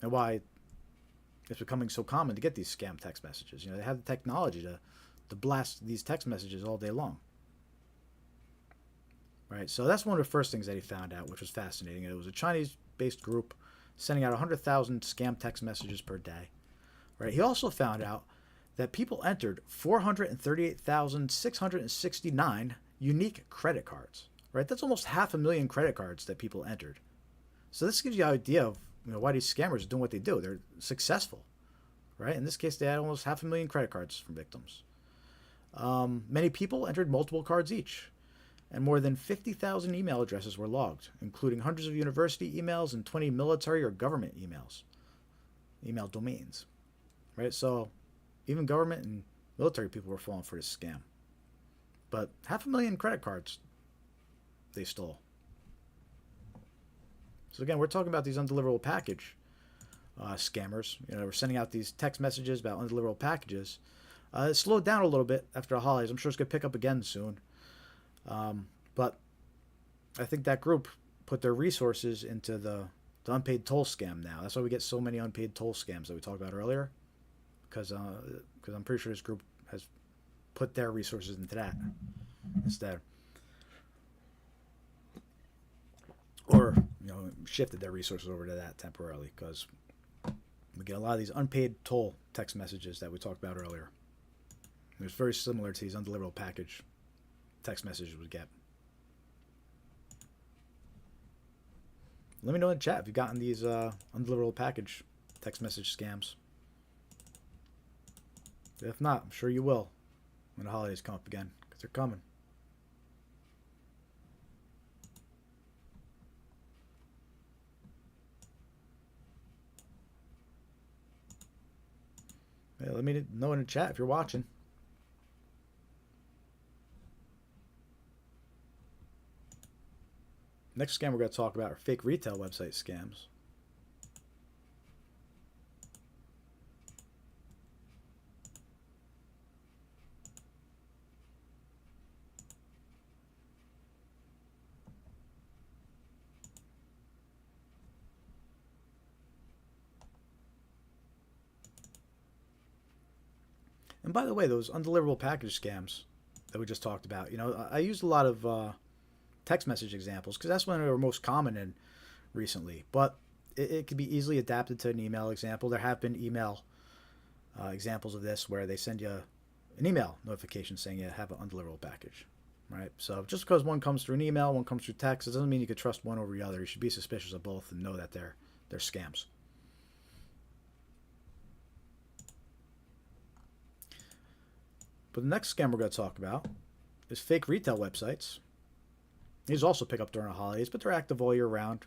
Speaker 1: And why it's becoming so common to get these scam text messages. They have the technology to blast these text messages all day long. Right, so that's one of the first things that he found out, which was fascinating. It was a Chinese-based group sending out 100,000 scam text messages per day. Right, he also found out that people entered 438,669 unique credit cards. Right, that's almost 500,000 credit cards that people entered. So this gives you an idea of why these scammers are doing what they do. They're successful, right? In this case, they had almost 500,000 credit cards from victims. Many people entered multiple cards each, and more than 50,000 email addresses were logged, including hundreds of university emails and 20 military or government email domains, right? So even government and military people were falling for this scam. But 500,000 credit cards they stole. So again, we're talking about these undeliverable package scammers. We're sending out these text messages about undeliverable packages. It slowed down a little bit after the holidays. I'm sure it's going to pick up again soon. But I think that group put their resources into the unpaid toll scam now. That's why we get so many unpaid toll scams that we talked about earlier. Because I'm pretty sure this group has put their resources into that instead. Or, shifted their resources over to that temporarily, because we get a lot of these unpaid toll text messages that we talked about earlier. It's very similar to these undeliverable package text messages we get. Let me know in the chat if you've gotten these undeliverable package text message scams. If not, I'm sure you will when the holidays come up again, because they're coming. Yeah, let me know in the chat if you're watching. Next scam we're going to talk about are fake retail website scams. And by the way, those undeliverable package scams that we just talked about, I used a lot of text message examples because that's when they were most common in recently. But it can be easily adapted to an email example. There have been email examples of this where they send you an email notification saying you have an undeliverable package, right? So just because one comes through an email, one comes through text, it doesn't mean you could trust one over the other. You should be suspicious of both and know that they're scams. But the next scam we're going to talk about is fake retail websites. These also pick up during the holidays, but they're active all year round.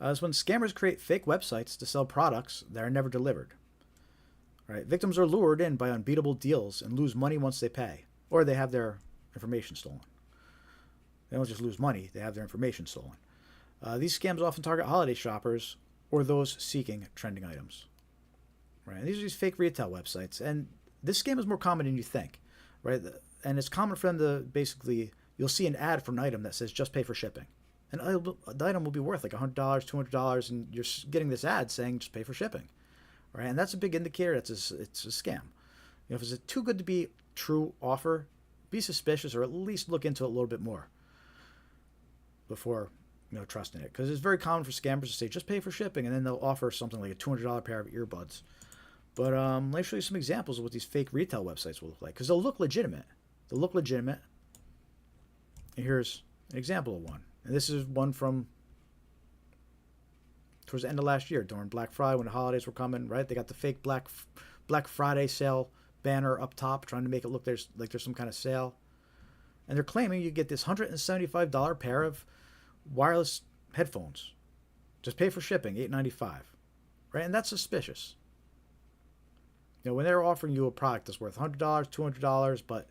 Speaker 1: It's when scammers create fake websites to sell products that are never delivered. Right? Victims are lured in by unbeatable deals and lose money once they pay, or they have their information stolen. They don't just lose money, they have their information stolen. These scams often target holiday shoppers or those seeking trending items. Right? And these are these fake retail websites, and this scam is more common than you think, right? And it's common for them to basically, you'll see an ad for an item that says just pay for shipping. And the item will be worth like $100, $200, and you're getting this ad saying just pay for shipping, right? And that's a big indicator that it's a scam. If it's a too good to be true offer, be suspicious or at least look into it a little bit more before trusting it, because it's very common for scammers to say just pay for shipping, and then they'll offer something like a $200 pair of earbuds. But let me show you some examples of what these fake retail websites will look like, because they'll look legitimate. And here's an example of one. And this is one from towards the end of last year during Black Friday when the holidays were coming, right? They got the fake Black Friday sale banner up top trying to make it look like there's some kind of sale. And they're claiming you get this $175 pair of wireless headphones. Just pay for shipping, $8.95. Right? And that's suspicious. When they're offering you a product that's worth $100, $200, but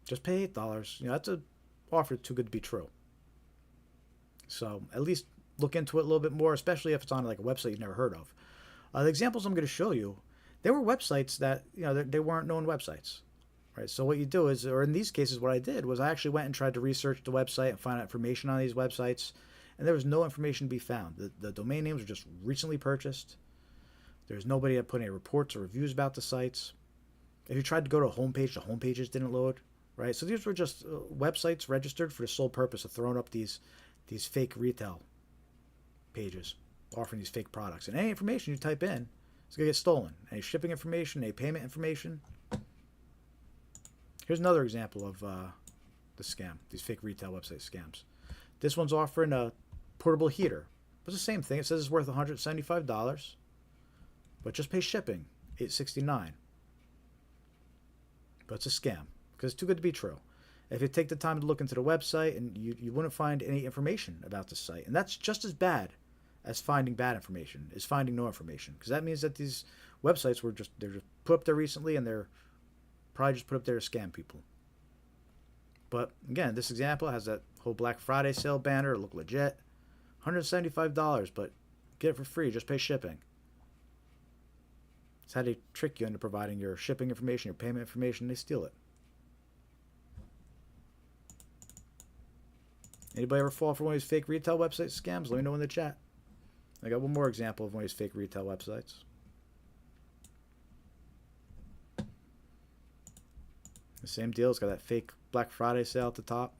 Speaker 1: just pay $8, that's an offer too good to be true. So at least look into it a little bit more, especially if it's on like a website you've never heard of. The examples I'm going to show you, they were websites that, they weren't known websites. Right? So what you do is, or in these cases, what I did was I actually went and tried to research the website and find out information on these websites, and there was no information to be found. The domain names were just recently purchased. There's nobody that put any reports or reviews about the sites. If you tried to go to a homepage, the homepages didn't load. Right? So these were just websites registered for the sole purpose of throwing up these fake retail pages, offering these fake products. And any information you type in is going to get stolen. Any shipping information, any payment information. Here's another example of the scam, these fake retail website scams. This one's offering a portable heater. It's the same thing. It says it's worth $175, but just pay shipping, $8.69. But it's a scam because it's too good to be true. If you take the time to look into the website, and you wouldn't find any information about the site. And that's just as bad as finding bad information, is finding no information. Because that means that these websites they're just put up there recently, and they're probably just put up there to scam people. But again, this example has that whole Black Friday sale banner. It looked legit. $175, but get it for free. Just pay shipping. It's how they trick you into providing your shipping information, your payment information. They steal it. Anybody ever fall for one of these fake retail website scams? Let me know in the chat. I got one more example of one of these fake retail websites. The same deal. It's got that fake Black Friday sale at the top.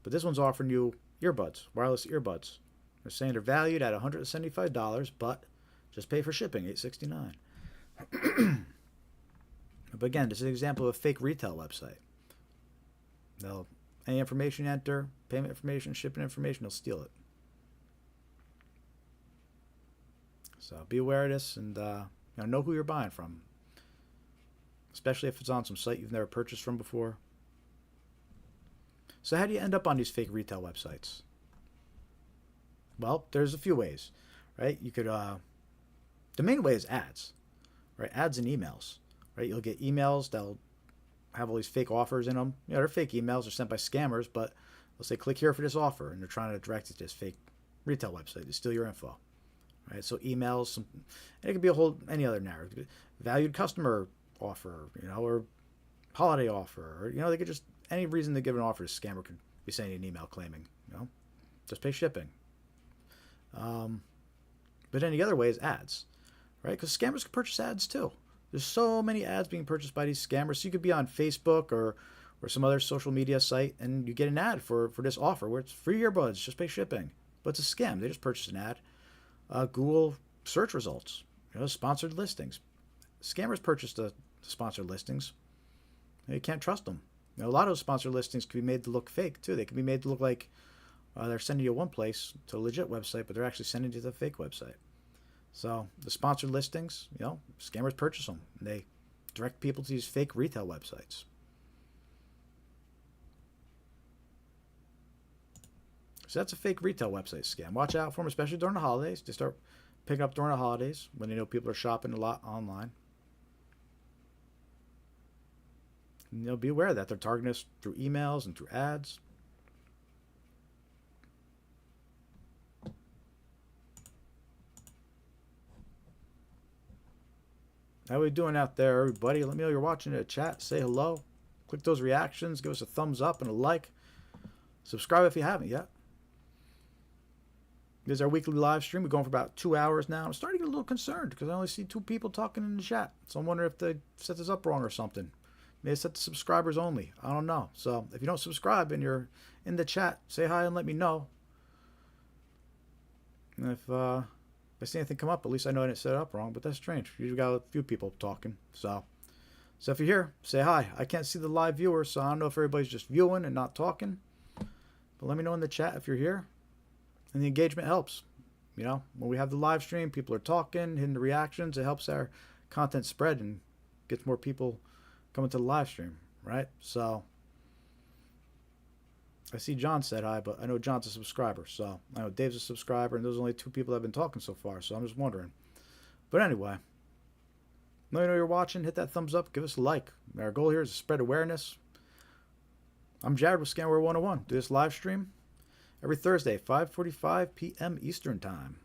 Speaker 1: But this one's offering you earbuds, wireless earbuds. They're saying they're valued at $175, but just pay for shipping, $8.69. But again, this is an example of a fake retail website. Any information you enter, payment information, shipping information, they'll steal it. So be aware of this, and know who you're buying from, especially if it's on some site you've never purchased from before. So how do you end up on these fake retail websites? Well, there's a few ways, right? You could, the main way is ads, right? Ads and emails, right? You'll get emails that'll have all these fake offers in them. They're fake emails. They're sent by scammers, but they'll say, click here for this offer, and they're trying to direct you to this fake retail website to steal your info, right? So emails, and it could be any other narrative. Valued customer offer, or holiday offer, or, they could just, any reason to give an offer, a scammer could be sending an email claiming, just pay shipping. But any other way is ads, right? Because scammers can purchase ads too. There's so many ads being purchased by these scammers. So you could be on Facebook or some other social media site, and you get an ad for this offer where it's free earbuds, just pay shipping. But it's a scam. They just purchase an ad. Google search results, sponsored listings. Scammers purchase the sponsored listings. You can't trust them. A lot of those sponsored listings can be made to look fake too. They can be made to look like they're sending you one place to a legit website, but they're actually sending you to the fake website. So the sponsored listings, scammers purchase them. And they direct people to these fake retail websites. So that's a fake retail website scam. Watch out for them, especially during the holidays. They start picking up during the holidays when they know people are shopping a lot online. And, be aware of that. They're targeting us through emails and through ads. How we doing out there, everybody? Let me know you're watching in the chat. Say hello. Click those reactions. Give us a thumbs up and a like. Subscribe if you haven't yet. This is our weekly live stream. We're going for about 2 hours now. I'm starting to get a little concerned because I only see 2 people talking in the chat. So I'm wondering if they set this up wrong or something. Maybe set the subscribers only. I don't know. So if you don't subscribe and you're in the chat, say hi and let me know. And if I see anything come up, at least I know I didn't set it up wrong. But that's strange. You got a few people talking. So if you're here, say hi. I can't see the live viewers, so I don't know if everybody's just viewing and not talking. But let me know in the chat if you're here. And the engagement helps. You know, when we have the live stream, people are talking, hitting the reactions. It helps our content spread and gets more people coming to the live stream, right? So I see John said hi, but I know John's a subscriber. So I know Dave's a subscriber, and those are only 2 people that have been talking so far. So I'm just wondering. But anyway, let me know you're watching. Hit that thumbs up. Give us a like. Our goal here is to spread awareness. I'm Jared with Scamware 101. Do this live stream every Thursday, 5:45 p.m. Eastern Time.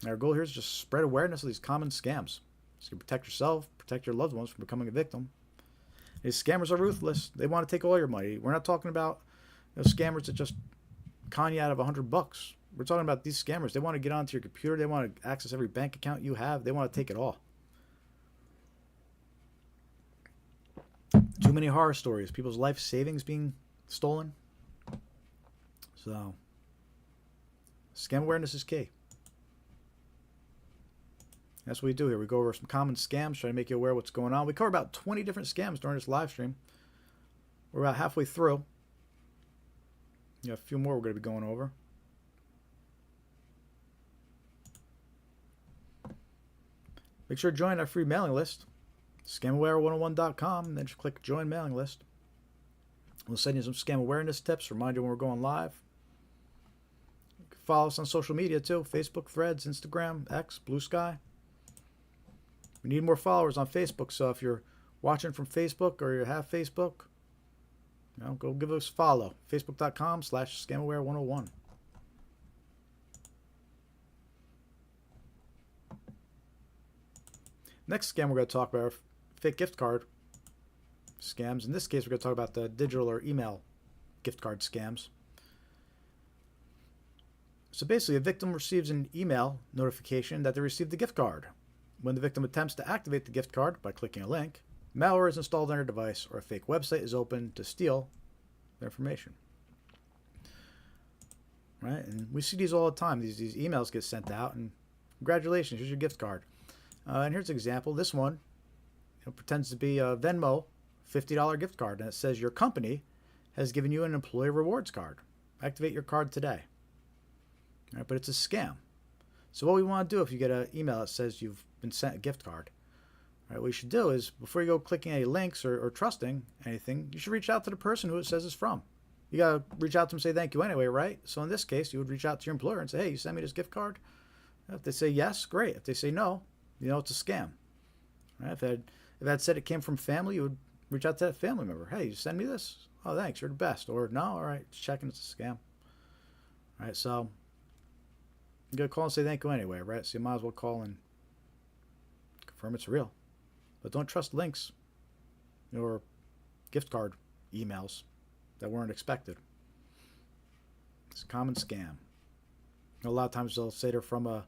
Speaker 1: Our goal here is just spread awareness of these common scams. So you can protect yourself, protect your loved ones from becoming a victim. These scammers are ruthless. They want to take all your money. We're not talking about scammers that just con you out of $100. We're talking about these scammers. They want to get onto your computer. They want to access every bank account you have. They want to take it all. Too many horror stories. People's life savings being stolen. So, scam awareness is key. That's what we do here. We go over some common scams, try to make you aware of what's going on. We cover about 20 different scams during this live stream. We're about halfway through. You have a few more we're going to be going over. Make sure to join our free mailing list. Scamaware101.com, and then just click join mailing list. We'll send you some scam awareness tips, remind you when we're going live. You can follow us on social media too, Facebook, Threads, Instagram, X, Blue Sky. We need more followers on Facebook, so if you're watching from Facebook or you have Facebook, go give us a follow. Facebook.com/scamaware101. Next scam we're going to talk about are fake gift card scams. In this case, we're going to talk about the digital or email gift card scams. So basically, a victim receives an email notification that they received a gift card. When the victim attempts to activate the gift card by clicking a link, malware is installed on their device or a fake website is opened to steal their information. Right? And we see these all the time. These emails get sent out, and congratulations, here's your gift card. And here's an example. This one pretends to be a Venmo $50 gift card, and it says your company has given you an employee rewards card. Activate your card today. All right, but it's a scam. So what we want to do if you get an email that says you've been sent a gift card, all right, what you should do is before you go clicking any links or trusting anything, you should reach out to the person who it says it's from. You got to reach out to them and say thank you anyway, right? So in this case, you would reach out to your employer and say, hey, you sent me this gift card? If they say yes, great. If they say no, it's a scam. Right? If I'd said it came from family, you would reach out to that family member. Hey, you send me this? Oh, thanks. You're the best. Or no, all right, just checking it's a scam. All right, so you got to call and say thank you anyway, right? So you might as well call and confirm it's real. But don't trust links or gift card emails that weren't expected. It's a common scam. A lot of times they'll say they're from a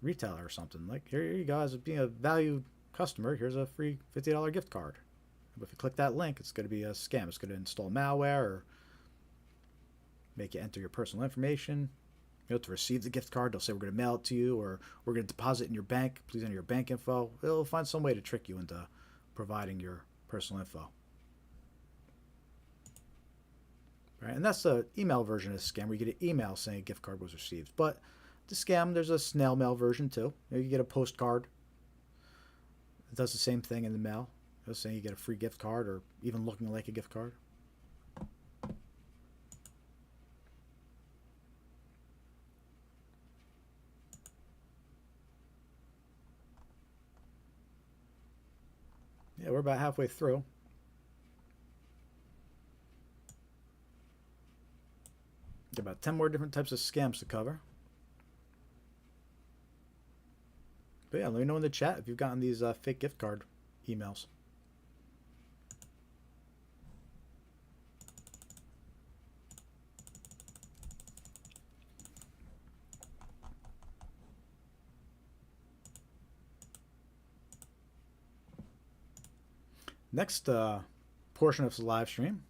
Speaker 1: retailer or something. Like, here you go, as being a valued customer, here's a free $50 gift card. But if you click that link, it's going to be a scam. It's going to install malware or make you enter your personal information. To receive the gift card, they'll say we're going to mail it to you, or we're going to deposit in your bank. Please enter your bank info. They'll find some way to trick you into providing your personal info. Right? And that's the email version of the scam, where you get an email saying a gift card was received. But the scam, there's a snail mail version too. You get a postcard. It does the same thing in the mail. It's saying you get a free gift card, or even looking like a gift card. Yeah, we're about halfway through. Got about 10 more different types of scams to cover. But yeah, let me know in the chat if you've gotten these fake gift card emails. Next portion of the live stream,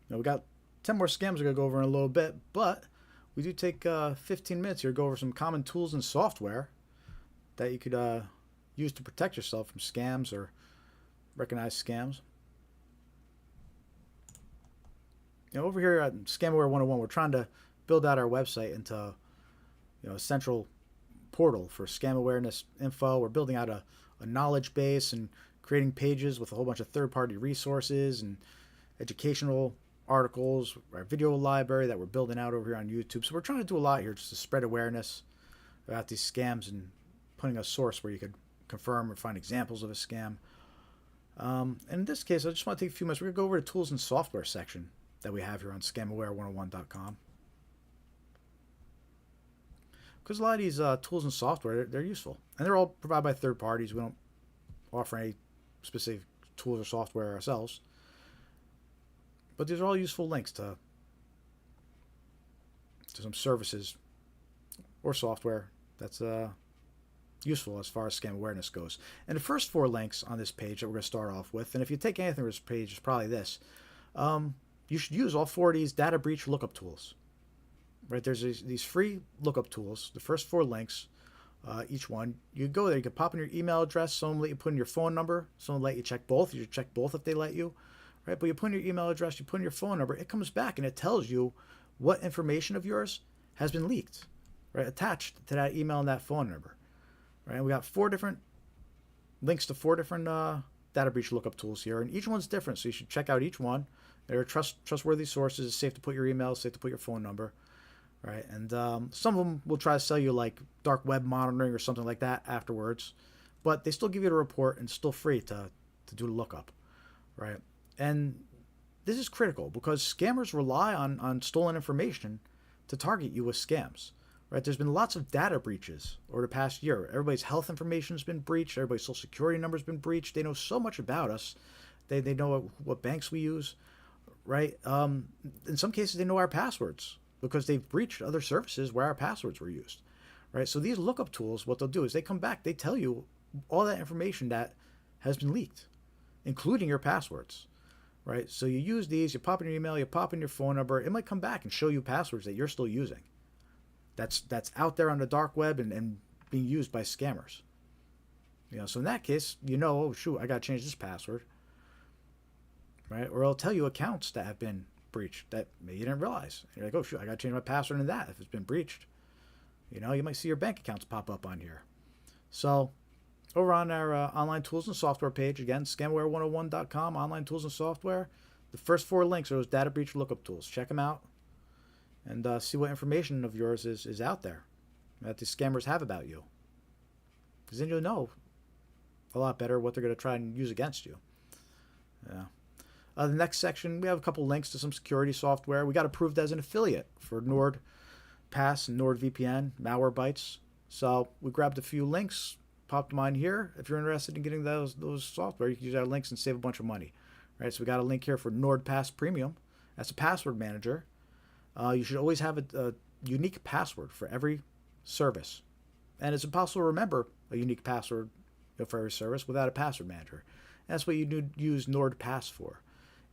Speaker 1: we got 10 more scams we're going to go over in a little bit, but we do take 15 minutes here to go over some common tools and software that you could use to protect yourself from scams or recognize scams. Over here at Scamware 101, we're trying to build out our website into a central portal for scam awareness info. We're building out a knowledge base and creating pages with a whole bunch of third-party resources and educational articles, our video library that we're building out over here on YouTube. So we're trying to do a lot here just to spread awareness about these scams and putting a source where you could confirm or find examples of a scam. And in this case, I just want to take a few minutes. We're going to go over the tools and software section that we have here on scamaware101.com. Because a lot of these tools and software, they're useful. And they're all provided by third parties. We don't offer any specific tools or software ourselves. But these are all useful links to some services or software that's useful as far as scam awareness goes. And the first 4 links on this page that we're going to start off with, and if you take anything from this page, it's probably this. You should use all 4 of these data breach lookup tools. Right, there's these free lookup tools, the first 4 links, each one. You go there, you can pop in your email address, someone let you put in your phone number, someone let you check both. You should check both if they let you. Right, but you put in your email address, you put in your phone number, it comes back and it tells you what information of yours has been leaked, right, attached to that email and that phone number. Right, and we got 4 different links to 4 different data breach lookup tools here, and each one's different, so you should check out each one. They're trustworthy sources. It's safe to put your email, safe to put your phone number. Right, and some of them will try to sell you like dark web monitoring or something like that afterwards, but they still give you the report and it's still free to do the lookup, right? And this is critical because scammers rely on stolen information to target you with scams, right? There's been lots of data breaches over the past year. Everybody's health information has been breached. Everybody's social security number has been breached. They know so much about us. They know what banks we use, right? In some cases, they know our passwords, because they've breached other services where our passwords were used, right? So these lookup tools, what they'll do is they come back, they tell you all that information that has been leaked, including your passwords, right? So you use these, you pop in your email, you pop in your phone number, it might come back and show you passwords that you're still using. That's out there on the dark web and being used by scammers. So in that case, oh shoot, I got to change this password, right? Or it'll tell you accounts that have been breached that maybe you didn't realize. And you're like, oh shoot, I got to change my password in that if it's been breached. You might see your bank accounts pop up on here. So over on our online tools and software page, again, scamware101.com, online tools and software, the first 4 links are those data breach lookup tools. Check them out and see what information of yours is out there that the scammers have about you. Because then you'll know a lot better what they're going to try and use against you. Yeah. The next section, we have a couple links to some security software. We got approved as an affiliate for NordPass and NordVPN, Malwarebytes. So we grabbed a few links, popped them on here. If you're interested in getting those software, you can use our links and save a bunch of money. Right? So we got a link here for NordPass Premium. That's a password manager. You should always have a unique password for every service. And it's impossible to remember a unique password for every service without a password manager. And that's what you use NordPass for.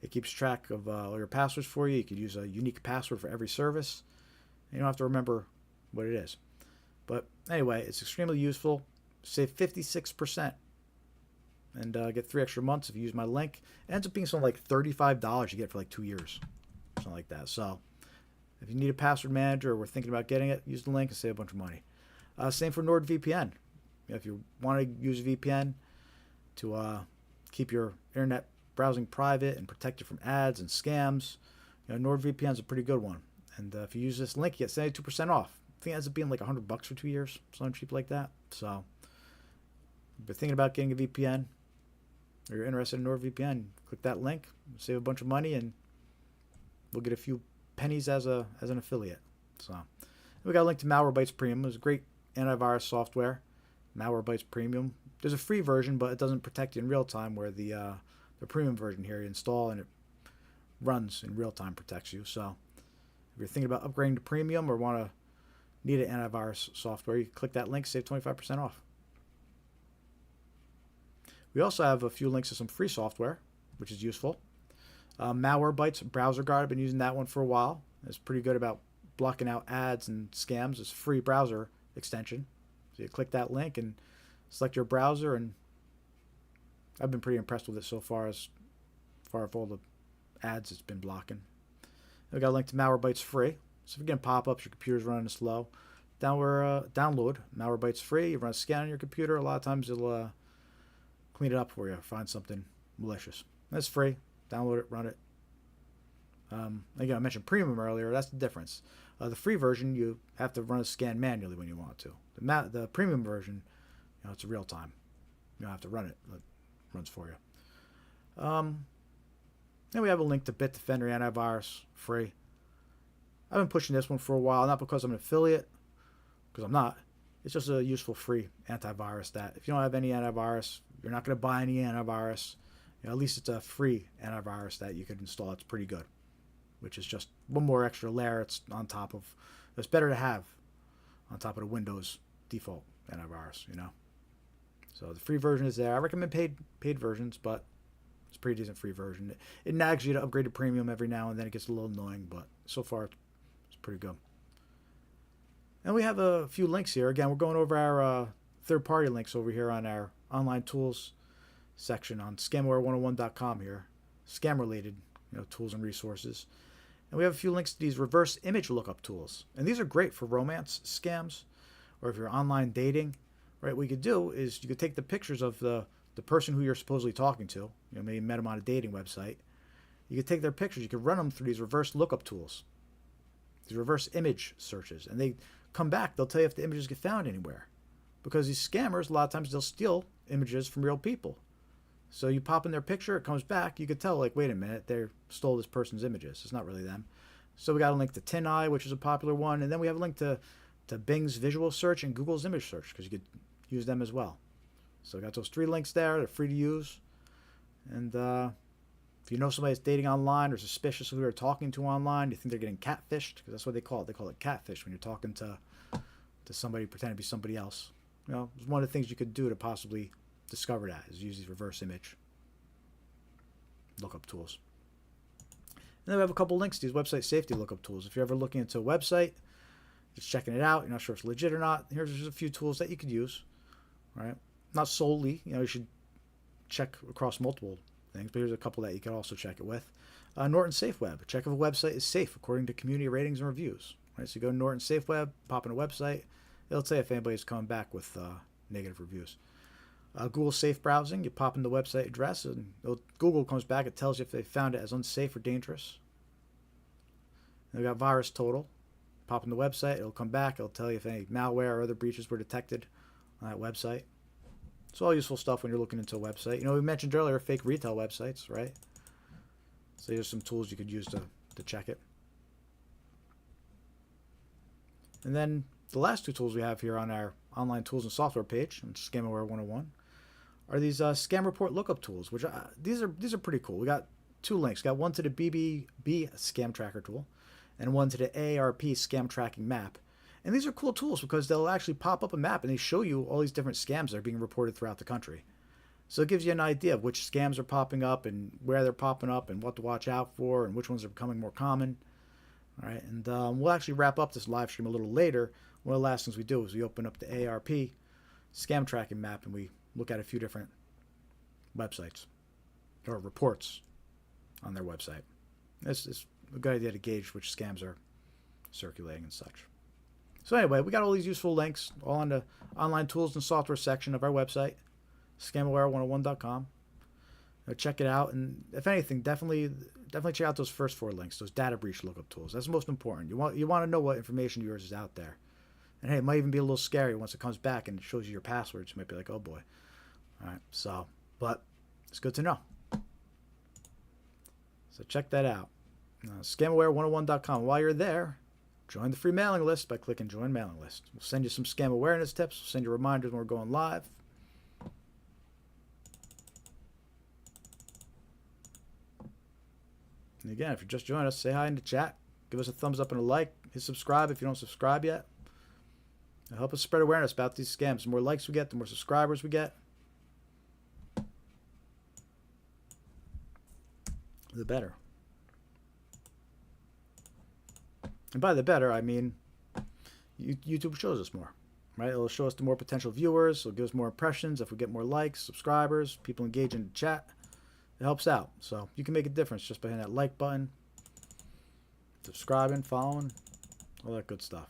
Speaker 1: It keeps track of all your passwords for you. You could use a unique password for every service. You don't have to remember what it is. But anyway, it's extremely useful. Save 56% and get 3 extra months if you use my link. It ends up being something like $35 you get for like 2 years. Something like that. So if you need a password manager or we're thinking about getting it, use the link and save a bunch of money. Same for NordVPN. If you want to use a VPN to keep your internet browsing private and protect you from ads and scams, NordVPN is a pretty good one. And if you use this link, you get 72% off. I think it ends up being like $100 for 2 years, something cheap like that. So if you're thinking about getting a VPN or you're interested in NordVPN, click that link, save a bunch of money, and we'll get a few pennies as an affiliate. So we got a link to Malwarebytes Premium. It's a great antivirus software. Malwarebytes Premium. There's a free version, but it doesn't protect you in real time, where the premium version here you install and it runs in real time, protects you. So if you're thinking about upgrading to premium or need an antivirus software, you can click that link, save 25% off. We also have a few links to some free software, which is useful. Malwarebytes Browser Guard. I've been using that one for a while. It's pretty good about blocking out ads and scams. It's a free browser extension. So you click that link and select your browser, and I've been pretty impressed with it so far as far as all the ads it's been blocking. We got a link to Malwarebytes free. So if you're getting pop-ups, your computer's running slow, download Malwarebytes free. You run a scan on your computer. A lot of times it'll clean it up for you, find something malicious. That's free. Download it, run it. Again, I mentioned premium earlier. That's the difference. The free version, you have to run a scan manually when you want to. The premium version, it's real time. You don't have to run it. It runs for you. Then we have a link to Bitdefender Antivirus, free. I've been pushing this one for a while, not because I'm an affiliate, because I'm not. It's just a useful free antivirus that if you don't have any antivirus, you're not going to buy any antivirus. At least it's a free antivirus that you could install. It's pretty good, which is just one more extra layer. It's on top of, it's better to have on top of the Windows default antivirus, So the free version is there. I recommend paid versions, but it's a pretty decent free version. It nags you to upgrade to premium every now and then. It gets a little annoying, but so far it's pretty good. And we have a few links here. Again, we're going over our third-party links over here on our online tools section on scamware101.com here. Scam-related tools and resources. And we have a few links to these reverse image lookup tools. And these are great for romance scams or if you're online dating. Right, what you could do is you could take the pictures of the person who you're supposedly talking to. Maybe you met them on a dating website. You could take their pictures. You could run them through these reverse lookup tools, these reverse image searches. And they come back. They'll tell you if the images get found anywhere. Because these scammers, a lot of times, they'll steal images from real people. So you pop in their picture, it comes back. You could tell, wait a minute, they stole this person's images. It's not really them. So we got a link to TinEye, which is a popular one. And then we have a link to Bing's visual search and Google's image search, because you could use them as well. So we got those 3 links there. They're free to use. And if you know somebody that's dating online or suspicious of who they're talking to online, you think they're getting catfished, because that's what they call it. They call it catfish when you're talking to somebody pretending to be somebody else. It's one of the things you could do to possibly discover that, is use these reverse image lookup tools. And then we have a couple links to these website safety lookup tools. If you're ever looking into a website, just checking it out, you're not sure if it's legit or not, here's just a few tools that you could use. Right? Not solely, you should check across multiple things, but here's a couple that you can also check it with. Norton SafeWeb. Check if a website is safe according to community ratings and reviews. Right? So you go to Norton SafeWeb, pop in a website, it'll tell you if anybody's coming back with negative reviews. Google Safe Browsing, you pop in the website address, and Google comes back, it tells you if they found it as unsafe or dangerous. And we got Virus Total. Pop in the website, it'll come back, it'll tell you if any malware or other breaches were detected on that website. It's all useful stuff when you're looking into a website. We mentioned earlier fake retail websites, right? So here's some tools you could use to check it. And then the last 2 tools we have here on our online tools and software page, which is Scamware 101, are these scam report lookup tools, which these are pretty cool. We got 2 links. Got one to the BBB scam tracker tool and one to the AARP scam tracking map. And these are cool tools because they'll actually pop up a map and they show you all these different scams that are being reported throughout the country. So it gives you an idea of which scams are popping up and where they're popping up and what to watch out for and which ones are becoming more common. All right, and we'll actually wrap up this live stream a little later. One of the last things we do is we open up the AARP scam tracking map and we look at a few different websites or reports on their website. It's a good idea to gauge which scams are circulating and such. So anyway, we got all these useful links all on the online tools and software section of our website, scamware101.com. Check it out, and if anything, definitely check out those first 4 links, those data breach lookup tools. That's the most important. You want to know what information of yours is out there. And hey, it might even be a little scary once it comes back and it shows you your passwords. You might be like, oh boy. All right, so, but it's good to know. So check that out. Scamware101.com. While you're there, join the free mailing list by clicking Join Mailing List. We'll send you some scam awareness tips. We'll send you reminders when we're going live. And again, if you just joined us, say hi in the chat. Give us a thumbs up and a like. Hit subscribe if you don't subscribe yet. It'll help us spread awareness about these scams. The more likes we get, the more subscribers we get, the better. And by the better, I mean YouTube shows us more, right? It'll show us the more potential viewers. It'll give us more impressions. If we get more likes, subscribers, people engage in the chat, it helps out. So you can make a difference just by hitting that like button, subscribing, following, all that good stuff.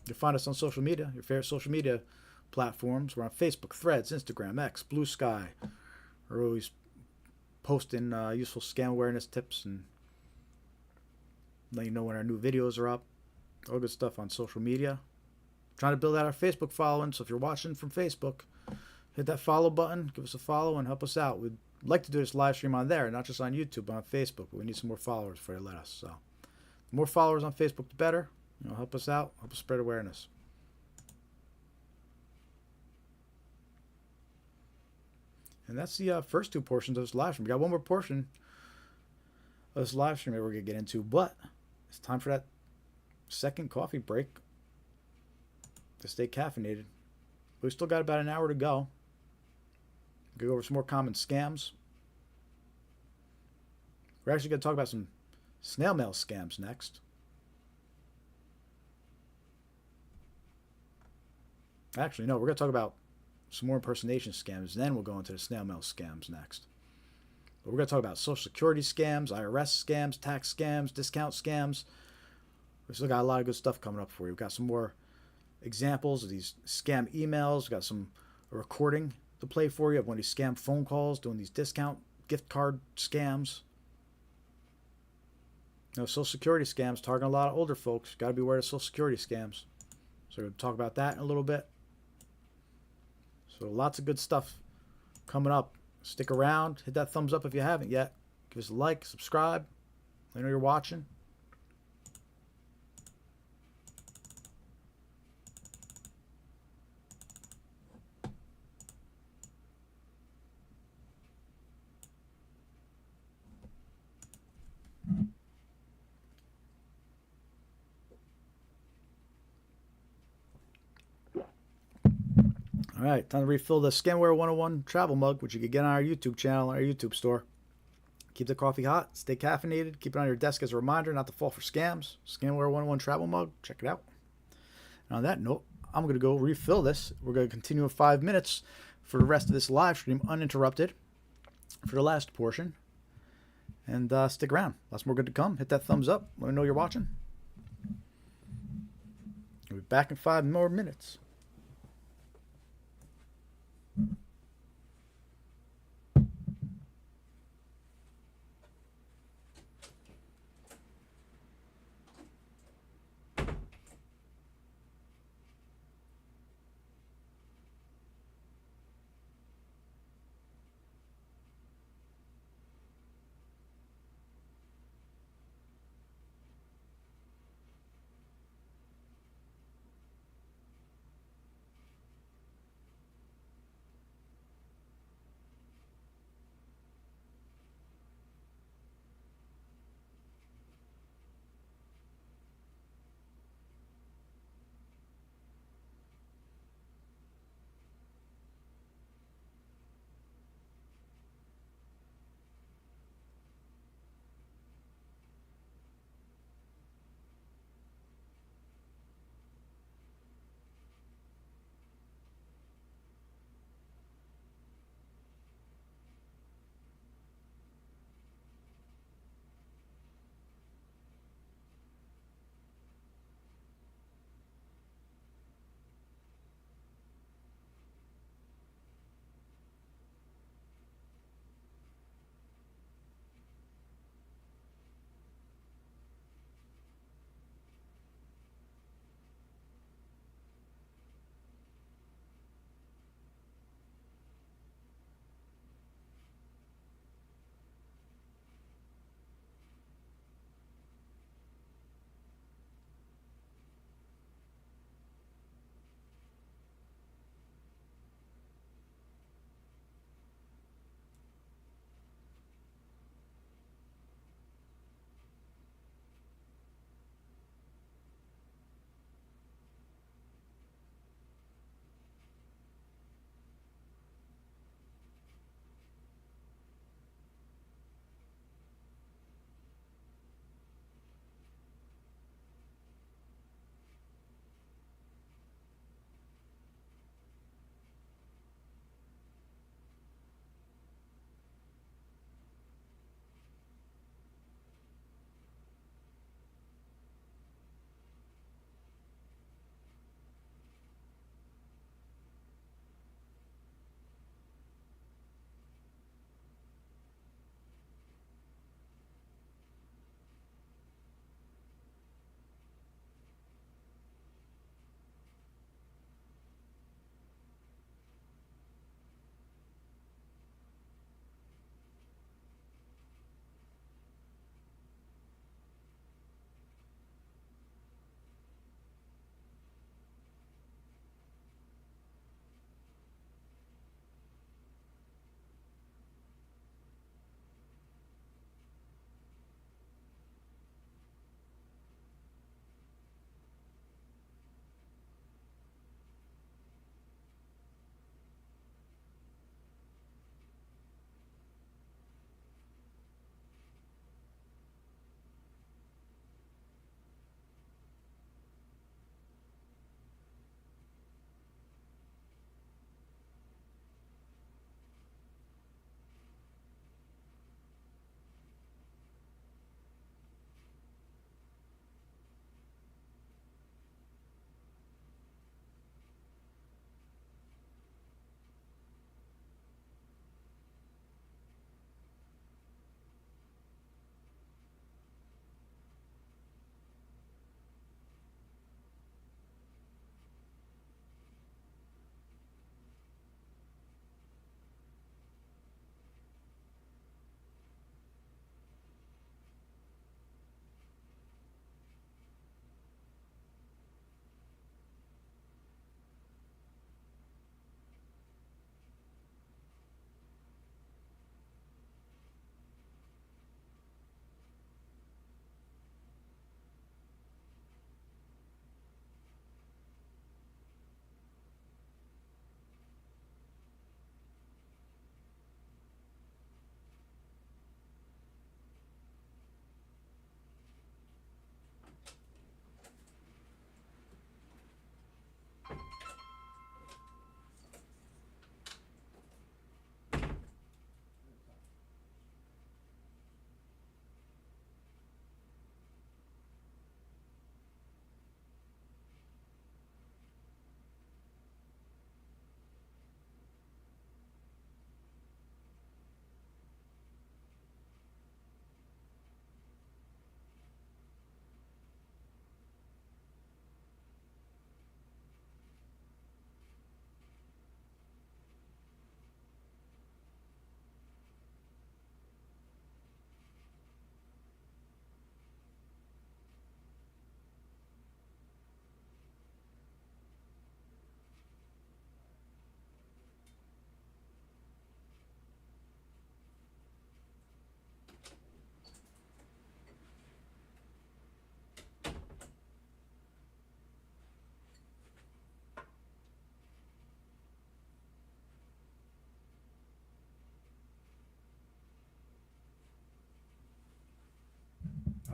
Speaker 1: You can find us on social media, your favorite social media platforms. We're on Facebook, Threads, Instagram, X, Blue Sky. We're always posting useful scam awareness tips and let you know when our new videos are up. All good stuff on social media. Trying to build out our Facebook following, so if you're watching from Facebook, hit that follow button, give us a follow, and help us out. We'd like to do this live stream on there, not just on YouTube, but on Facebook. But we need some more followers before you let us. So the more followers on Facebook, the better. Help us out, help us spread awareness. And that's the first two portions of this live stream. We got one more portion of this live stream that we're going to get into, but it's time for that second coffee break to stay caffeinated. We still got about an hour to go. We'll go over some more common scams. We're actually going to talk about some snail mail scams next. Actually, no, we're going to talk about some more impersonation scams, then we'll go into the snail mail scams next. But we're going to talk about Social Security scams, IRS scams, tax scams, discount scams. We've still got a lot of good stuff coming up for you. We've got some more examples of these scam emails. We've got a recording to play for you of one of these scam phone calls doing these discount gift card scams. Social Security scams targeting a lot of older folks. Got to be aware of Social Security scams. So we're going to talk about that in a little bit. So lots of good stuff coming up. Stick around. Hit that thumbs up if you haven't yet. Give us a like, subscribe. Let me know you're watching. All right, time to refill the Scamware 101 travel mug, which you can get on our YouTube channel, our YouTube store. Keep the coffee hot, stay caffeinated, keep it on your desk as a reminder not to fall for scams. Scamware 101 travel mug, check it out. And on that note, I'm going to go refill this. We're going to continue in 5 minutes for the rest of this live stream, uninterrupted, for the last portion. And stick around. Lots more good to come. Hit that thumbs up. Let me know you're watching. We'll be back in 5 more minutes.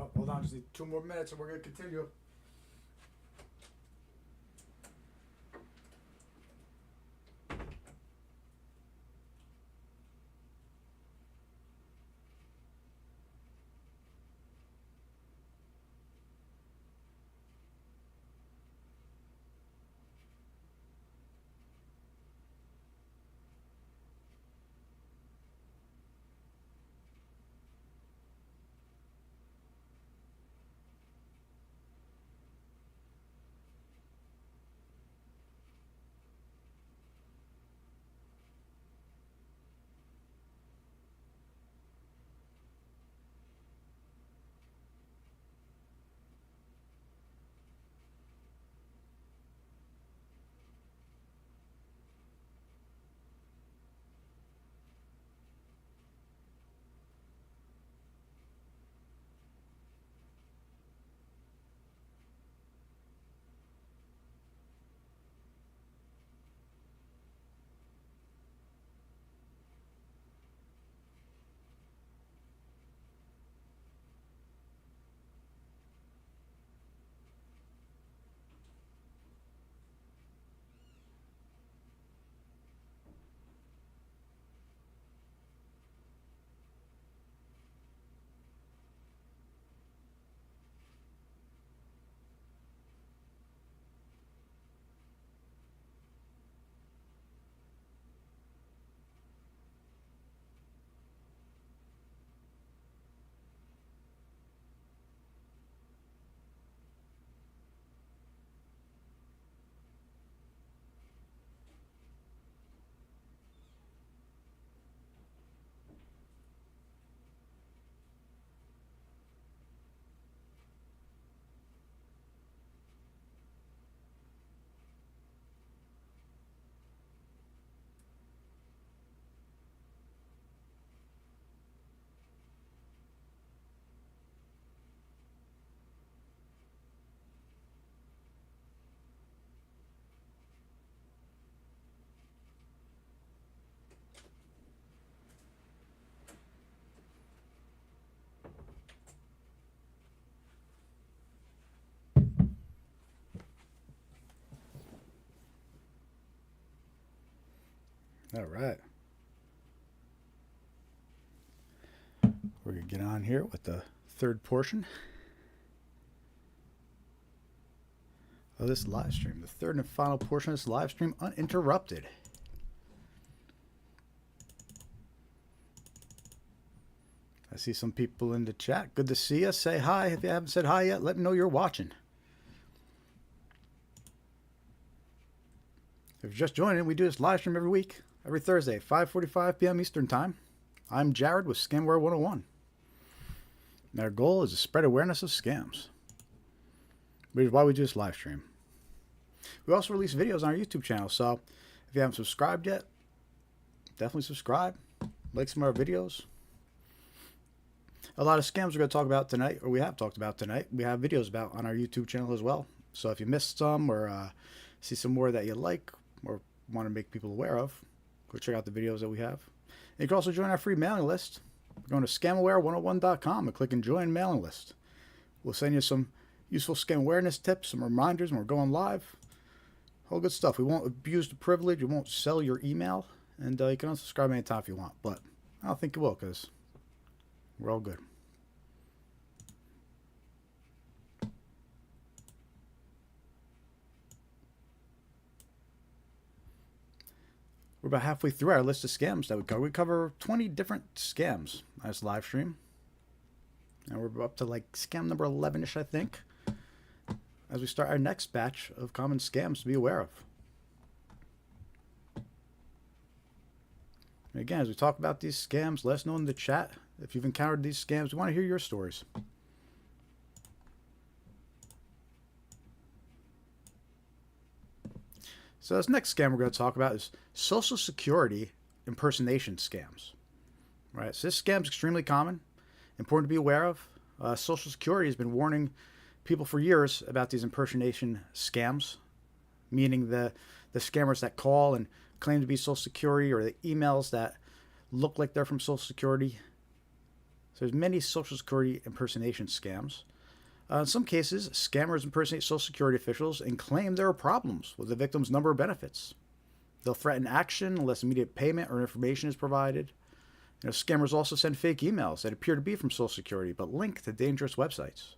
Speaker 1: Oh, hold on, just need 2 more minutes and we're going to continue. All right. We're going to get on here with the third portion of this live stream. The third and final portion of this live stream, uninterrupted. I see some people in the chat. Good to see you. Say hi. If you haven't said hi yet, let me know you're watching. If you're just joining, we do this live stream every week, every Thursday, 5:45 p.m. Eastern Time. I'm Jared with Scamware 101. And our goal is to spread awareness of scams, which is why we do this live stream. We also release videos on our YouTube channel, so if you haven't subscribed yet, definitely subscribe. Like some of our videos. A lot of scams we're going to talk about tonight, or we have talked about tonight, we have videos about on our YouTube channel as well. So if you missed some or see some more that you like or want to make people aware of, go check out the videos that we have. And you can also join our free mailing list. Going to scamaware101.com and click and join mailing list. We'll send you some useful scam awareness tips, some reminders when we're going live. All good stuff. We won't abuse the privilege. We won't sell your email. And you can unsubscribe anytime if you want. But I don't think you will because we're all good. We're about halfway through our list of scams that we cover. We cover 20 different scams on this live stream. And we're up to like scam number 11-ish, I think, as we start our next batch of common scams to be aware of. And again, as we talk about these scams, let us know in the chat if you've encountered these scams. We want to hear your stories. So this next scam we're going to talk about is Social Security impersonation scams. Right. So this scam is extremely common, important to be aware of. Social Security has been warning people for years about these impersonation scams, meaning the scammers that call and claim to be Social Security, or the emails that look like they're from Social Security. So there's many Social Security impersonation scams. In some cases, scammers impersonate Social Security officials and claim there are problems with the victim's number of benefits. They'll threaten action unless immediate payment or information is provided. Scammers also send fake emails that appear to be from Social Security but link to dangerous websites.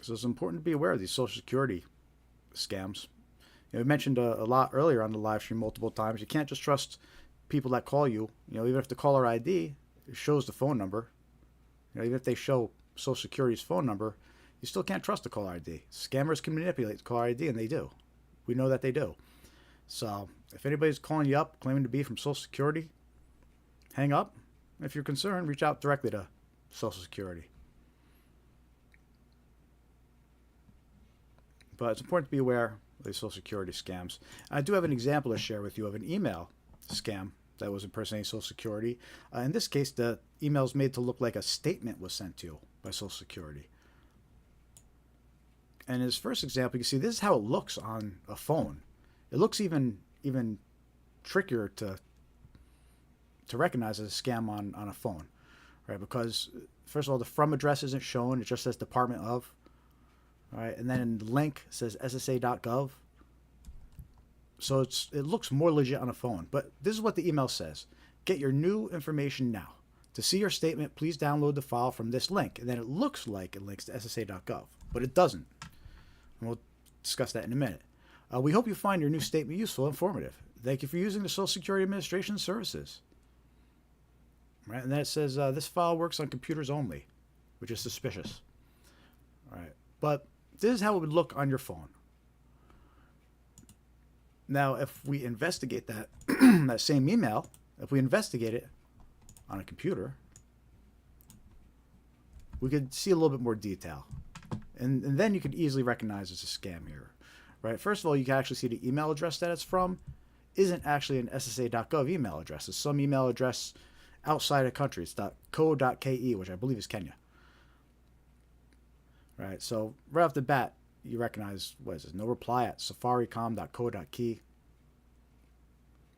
Speaker 1: So it's important to be aware of these Social Security scams. We mentioned a lot earlier on the live stream multiple times. You can't just trust people that call you. Even if the caller ID shows the phone number, even if they show Social Security's phone number, you still can't trust the caller ID. Scammers can manipulate the caller ID, and they do. We know that they do. So if anybody's calling you up claiming to be from Social Security, hang up. If you're concerned, reach out directly to Social Security. But it's important to be aware of these Social Security scams. I do have an example to share with you of an email scam that was impersonating Social Security. In this case, the email is made to look like a statement was sent to you by Social Security. And in his first example, you can see this is how it looks on a phone. It looks even trickier to recognize as a scam on a phone, right? Because first of all, the from address isn't shown; it just says Department of, right? And then in the link it says SSA.gov. So it looks more legit on a phone. But this is what the email says: get your new information now. To see your statement, please download the file from this link. And then it looks like it links to SSA.gov, but it doesn't. And we'll discuss that in a minute. We hope you find your new statement useful and informative. Thank you for using the Social Security Administration services. Right, and then it says this file works on computers only, which is suspicious. All right, but this is how it would look on your phone. Now, if we investigate that that same email, if we investigate it on a computer, we could see a little bit more detail, and then you could easily recognize it's a scam here. Right. First of all, you can actually see the email address that it's from isn't actually an SSA.gov email address. It's some email address outside of country. It's .co.ke, which I believe is Kenya. Right. So right off the bat, you recognize, what is this? No reply at safaricom.co.ke.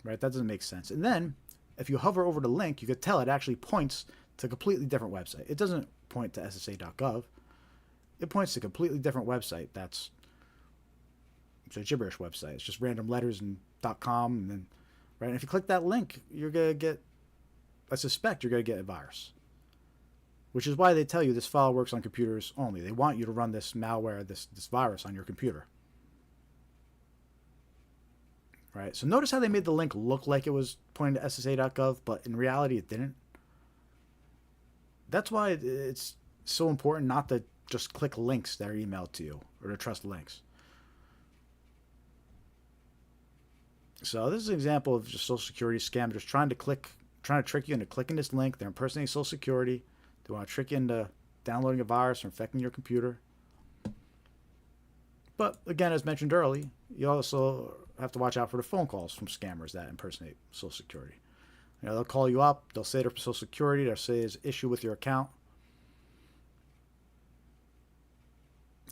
Speaker 1: Right. That doesn't make sense. And then if you hover over the link, you could tell it actually points to a completely different website. It doesn't point to SSA.gov. It points to a completely different website. It's a gibberish website. It's just random letters and .com, and then right. And if you click that link, you're gonna get. I suspect you're gonna get a virus. Which is why they tell you this file works on computers only. They want you to run this malware, this virus on your computer. Right. So notice how they made the link look like it was pointing to SSA.gov, but in reality it didn't. That's why it's so important not to just click links that are emailed to you or to trust links. So this is an example of just Social Security scam. Just trying to trick you into clicking this link. They're impersonating Social Security. They want to trick you into downloading a virus or infecting your computer. But again, as mentioned earlier, you also have to watch out for the phone calls from scammers that impersonate Social Security. They'll call you up. They'll say they're from Social Security. They'll say there's an issue with your account.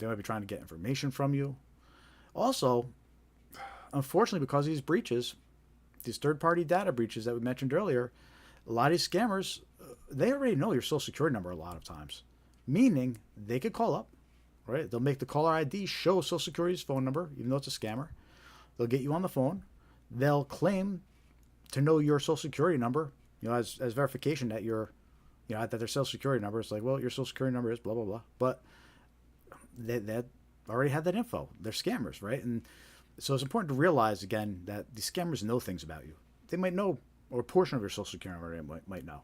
Speaker 1: They might be trying to get information from you. Also, unfortunately, because of these breaches, these third-party data breaches that we mentioned earlier, a lot of these scammers, they already know your Social Security number a lot of times. Meaning, they could call up, right? They'll make the caller ID show Social Security's phone number, even though it's a scammer. They'll get you on the phone. They'll claim to know your Social Security number, as verification that that their Social Security number is like, well, your Social Security number is blah, blah, blah. But they already had that info. They're scammers, right? And so it's important to realize, again, that these scammers know things about you. They might know, or a portion of your Social Security number might know.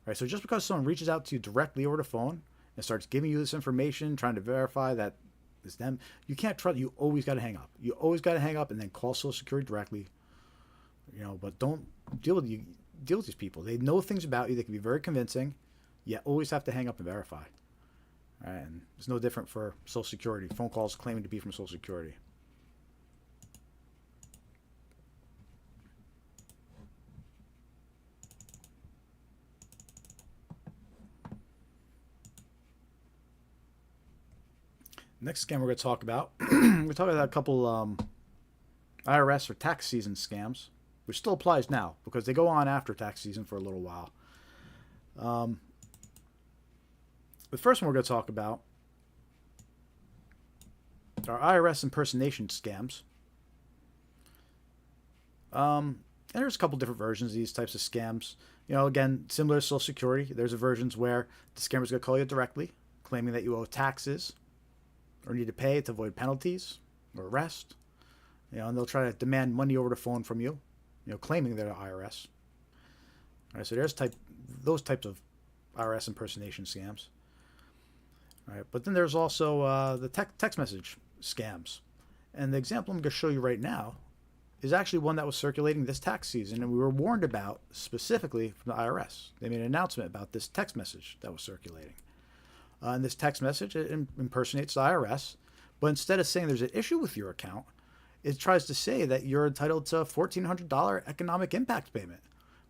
Speaker 1: Right? So just because someone reaches out to you directly over the phone and starts giving you this information, trying to verify that it's them, you can't trust. You always got to hang up. You always got to hang up and then call Social Security directly. But don't deal with these people. They know things about you. They can be very convincing. You always have to hang up and verify. Right? And it's no different for Social Security. Phone calls claiming to be from Social Security. Next scam we're going to talk about, we're talking about a couple IRS or tax season scams, which still applies now because they go on after tax season for a little while. The first one we're going to talk about are IRS impersonation scams. And there's a couple different versions of these types of scams. You know, again, similar to Social Security, there's versions where the scammer's going to call you directly, claiming that you owe taxes or need to pay to avoid penalties or arrest. You know, and they'll try to demand money over the phone from you, you know, claiming they're the IRS. All right, so there's those types of IRS impersonation scams. All right, but then there's also the text message scams. And the example I'm going to show you right now is actually one that was circulating this tax season, and we were warned about specifically from the IRS. They made an announcement about this text message that was circulating. And this text message, it impersonates the IRS, but instead of saying there's an issue with your account, it tries to say that you're entitled to a $1,400 economic impact payment.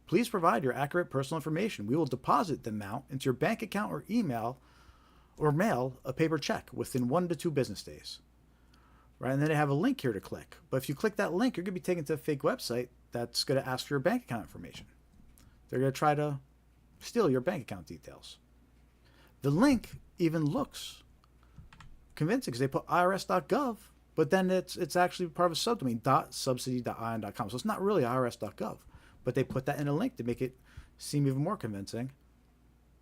Speaker 1: Please provide your accurate personal information. We will deposit the amount into your bank account or email or mail a paper check within 1 to 2 business days. Right, and then they have a link here to click. But if you click that link, you're going to be taken to a fake website that's going to ask for your bank account information. They're going to try to steal your bank account details. The link even looks convincing because they put irs.gov, but then it's actually part of a subdomain, .subsidy.ion.com. So it's not really irs.gov, but they put that in a link to make it seem even more convincing.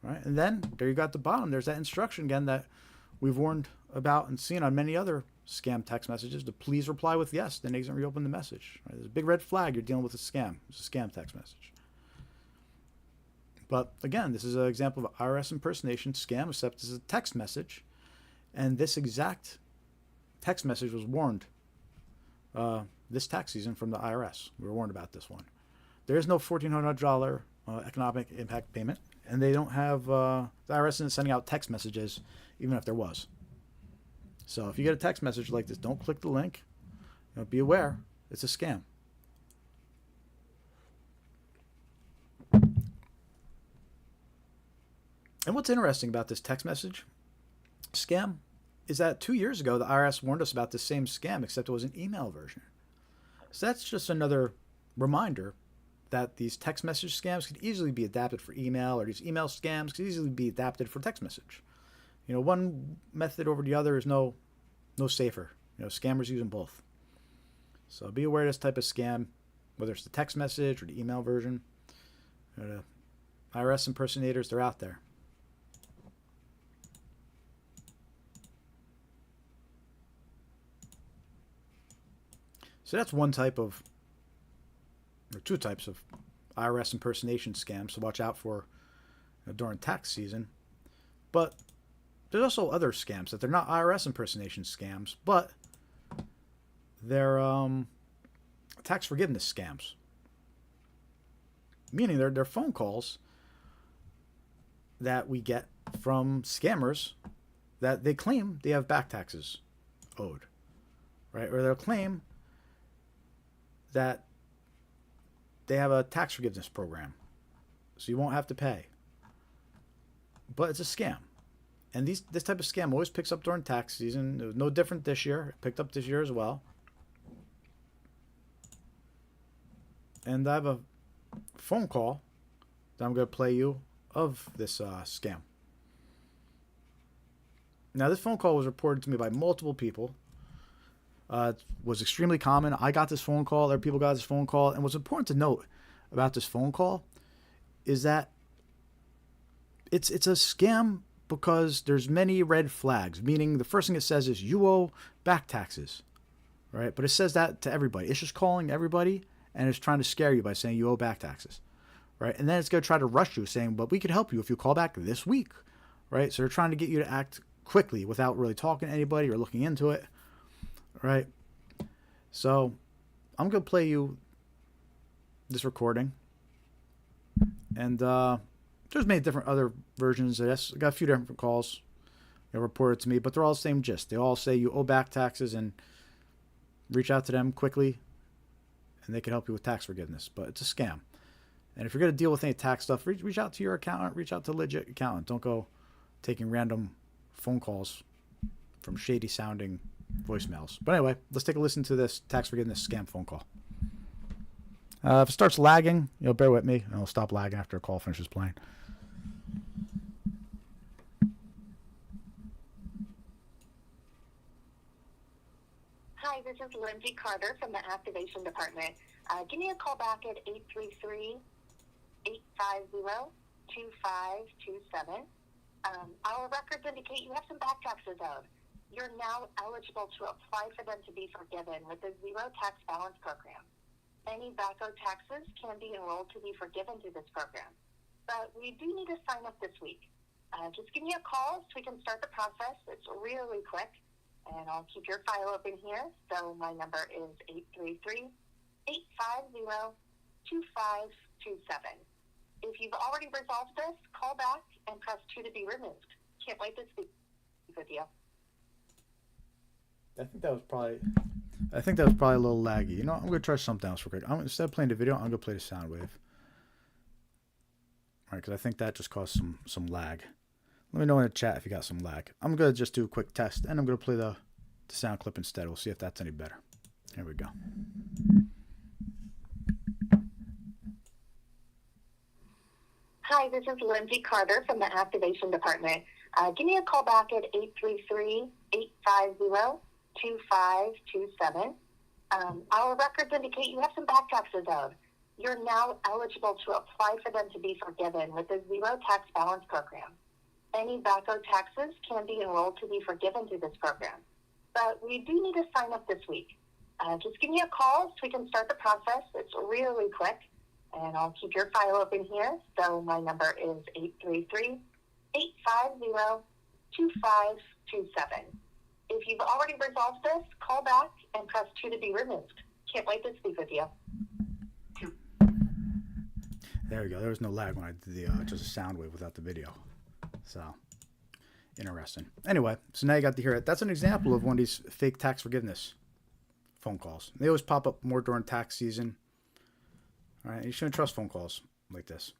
Speaker 1: Right, and then there you got at the bottom, there's that instruction again that we've warned about and seen on many other scam text messages to please reply with yes, then exit and reopen the message. Right? There's a big red flag, you're dealing with a scam. It's a scam text message. But again, this is an example of IRS impersonation scam, except this is a text message. And this exact text message was warned this tax season from the IRS. We were warned about this one. There is no $1,400 economic impact payment, and they don't have, the IRS isn't sending out text messages, even if there was. So if you get a text message like this, don't click the link. You know, be aware, it's a scam. And what's interesting about this text message scam is that 2 years ago, the IRS warned us about the same scam, except it was an email version. So that's just another reminder that these text message scams could easily be adapted for email, or these email scams could easily be adapted for text message. You know, one method over the other is no safer. You know, scammers use them both. So be aware of this type of scam, whether it's the text message or the email version. You know, the IRS impersonators, they're out there. So that's one type of, or two types of IRS impersonation scams to watch out for during tax season. But there's also other scams that they're not IRS impersonation scams, but they're tax forgiveness scams. Meaning they're phone calls that we get from scammers that they claim they have back taxes owed, right? Or they'll claim that they have a tax forgiveness program, so you won't have to pay. But it's a scam. And this type of scam always picks up during tax season. It was no different this year. It picked up this year as well. And I have a phone call that I'm going to play you of this scam. Now, this phone call was reported to me by multiple people. It was extremely common. I got this phone call. Other people got this phone call. And what's important to note about this phone call is that it's a scam because there's many red flags, meaning the first thing it says is you owe back taxes, right? But it says that to everybody. It's just calling everybody, and it's trying to scare you by saying you owe back taxes, right? And then it's going to try to rush you, saying, but we could help you if you call back this week, right? So they're trying to get you to act quickly without really talking to anybody or looking into it, right? So I'm going to play you this recording, and there's many different other versions of this. I got a few different calls reported to me, but they're all the same gist. They all say you owe back taxes and reach out to them quickly, and they can help you with tax forgiveness. But it's a scam. And if you're going to deal with any tax stuff, reach out to your accountant. Reach out to a legit accountant. Don't go taking random phone calls from shady-sounding voicemails. But anyway, let's take a listen to this tax forgiveness scam phone call. If it starts lagging, bear with me, and I'll stop lagging after a call finishes playing.
Speaker 6: Hi, this is Lindsay Carter from the Activation Department. Give me a call back at 833-850-2527. Our records indicate you have some back taxes owed. You're now eligible to apply for them to be forgiven with the Zero Tax Balance Program. Any back owed taxes can be enrolled to be forgiven through this program. But we do need to sign up this week. Just give me a call so we can start the process. It's really quick. And I'll keep your file open here. So my number is 833-850-2527. If you've already resolved this, call back and press 2 to be removed. Can't wait to speak with you.
Speaker 1: I think that was probably a little laggy. You know, I'm gonna try something else real quick. Instead of playing the video, I'm gonna play the sound wave. All right, because I think that just caused some lag. Let me know in the chat if you got some lag. I'm gonna just do a quick test, and I'm gonna play the sound clip instead. We'll see if that's any better. Here we go.
Speaker 6: Hi, this is Lindsay Carter from the Activation Department. Give me a call back at 833-850-2527. Our records indicate you have some back taxes owed. You're now eligible to apply for them to be forgiven with the Zero Tax Balance Program. Any back owed taxes can be enrolled to be forgiven through this program. But we do need to sign up this week. Just give me a call so we can start the process. It's really quick. And I'll keep your file open here. So my number is 833-850-2527. If you've already resolved this, call back and press 2 to be removed. Can't wait to speak with you.
Speaker 1: There we go. There was no lag when I did the just a sound wave without the video. So interesting. Anyway, so now you got to hear it. That's an example of one of these fake tax forgiveness phone calls. They always pop up more during tax season. All right, you shouldn't trust phone calls like this.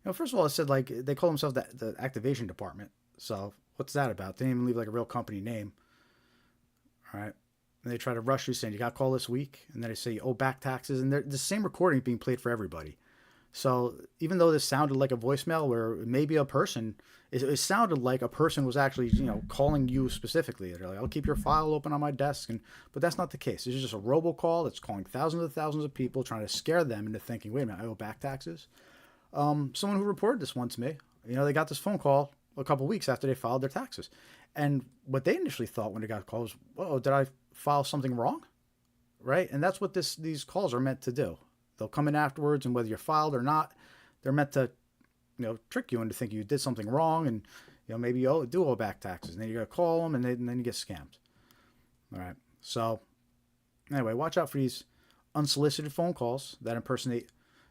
Speaker 1: You know, first of all, it said like they call themselves the Activation Department. So what's that about? They didn't even leave like a real company name. All right, and they try to rush you saying you got to call this week, and then they say you owe back taxes, and they're the same recording being played for everybody. So even though this sounded like a voicemail where maybe a person, it sounded like a person was actually, you know, calling you specifically. They're like, I'll keep your file open on my desk. But that's not the case. This is just a robocall that's calling thousands of people, trying to scare them into thinking, wait a minute, I owe back taxes. Someone who reported this one to me, you know, they got this phone call a couple weeks after they filed their taxes. And what they initially thought when they got calls, whoa, did I file something wrong? Right? And that's what these calls are meant to do. They'll come in afterwards, and whether you're filed or not, they're meant to, you know, trick you into thinking you did something wrong, and you know maybe you do owe back taxes, and then you got to call them, and then you get scammed. All right. So anyway, watch out for these unsolicited phone calls that impersonate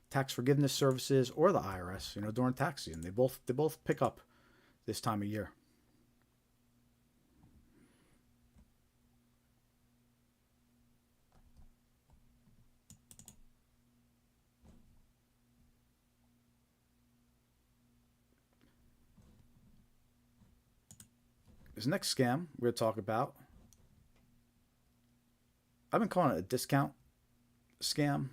Speaker 1: tax forgiveness services or the IRS. You know, during tax season, they both pick up this time of year. This next scam we're going to talk about, I've been calling it a discount scam.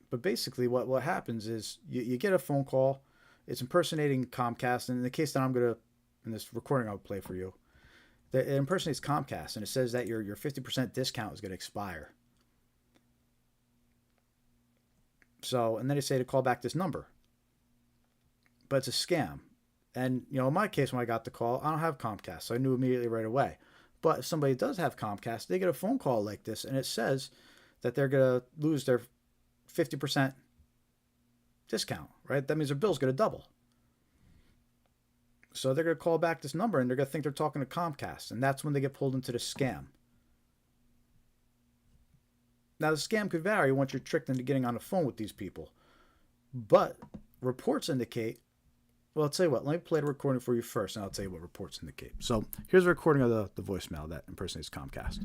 Speaker 1: But basically what happens is you get a phone call. It's impersonating Comcast. And in the case that in this recording I'll play for you, it impersonates Comcast. And it says that your 50% discount is going to expire. So, and then they say to call back this number. But it's a scam. And, you know, in my case, when I got the call, I don't have Comcast, so I knew immediately right away. But if somebody does have Comcast, they get a phone call like this, and it says that they're going to lose their 50% discount, right? That means their bill's going to double. So they're going to call back this number, and they're going to think they're talking to Comcast, and that's when they get pulled into the scam. Now, the scam could vary once you're tricked into getting on the phone with these people. But reports indicate, well, I'll tell you what, let me play the recording for you first, and I'll tell you what reports indicate. So here's a recording of the voicemail that impersonates Comcast.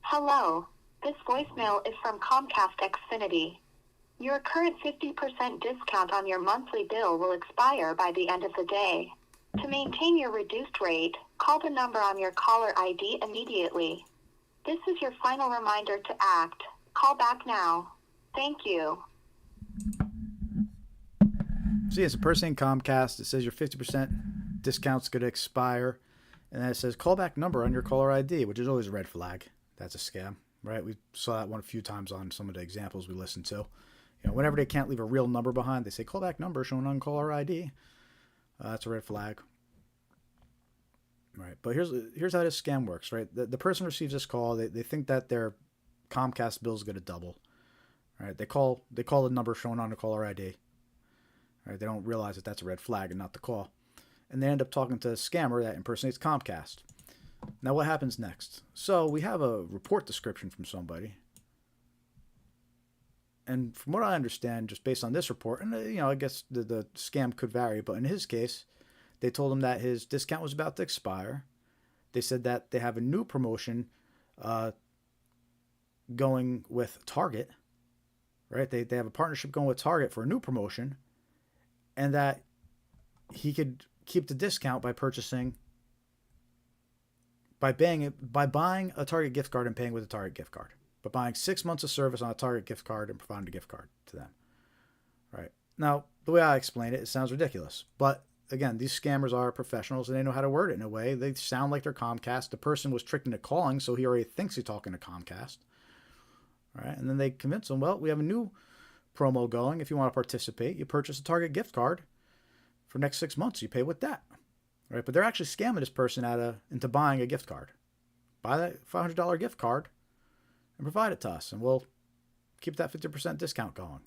Speaker 6: Hello. This voicemail is from Comcast Xfinity. Your current 50% discount on your monthly bill will expire by the end of the day. To maintain your reduced rate, call the number on your caller ID immediately. This is your final reminder to act. Call back now. Thank you.
Speaker 1: See, it's impersonating Comcast. It says your 50% discount's going to expire. And then it says callback number on your caller ID, which is always a red flag. That's a scam, right? We saw that one a few times on some of the examples we listened to. Whenever they can't leave a real number behind, they say callback number shown on caller ID. That's a red flag. Right, but here's how this scam works, right? The person receives this call. They think that their Comcast bill is going to double. Right, they call the number shown on the caller ID. Right, they don't realize that that's a red flag and not the call. And they end up talking to a scammer that impersonates Comcast. Now what happens next? So we have a report description from somebody. And from what I understand, just based on this report, and I guess the scam could vary, but in his case, they told him that his discount was about to expire. They said that they have a new promotion going with Target. Right? They have a partnership going with Target for a new promotion, and that he could keep the discount by buying a Target gift card and paying with a Target gift card. But buying 6 months of service on a Target gift card and providing a gift card to them. Right. Now, the way I explain it, it sounds ridiculous. But again, these scammers are professionals and they know how to word it in a way. They sound like they're Comcast. The person was tricked into calling, so he already thinks he's talking to Comcast. Right. And then they convince them, well, we have a new promo going. If you want to participate, you purchase a Target gift card for next 6 months. You pay with that. Right. But they're actually scamming this person into buying a gift card. Buy that $500 gift card and provide it to us, and we'll keep that 50% discount going.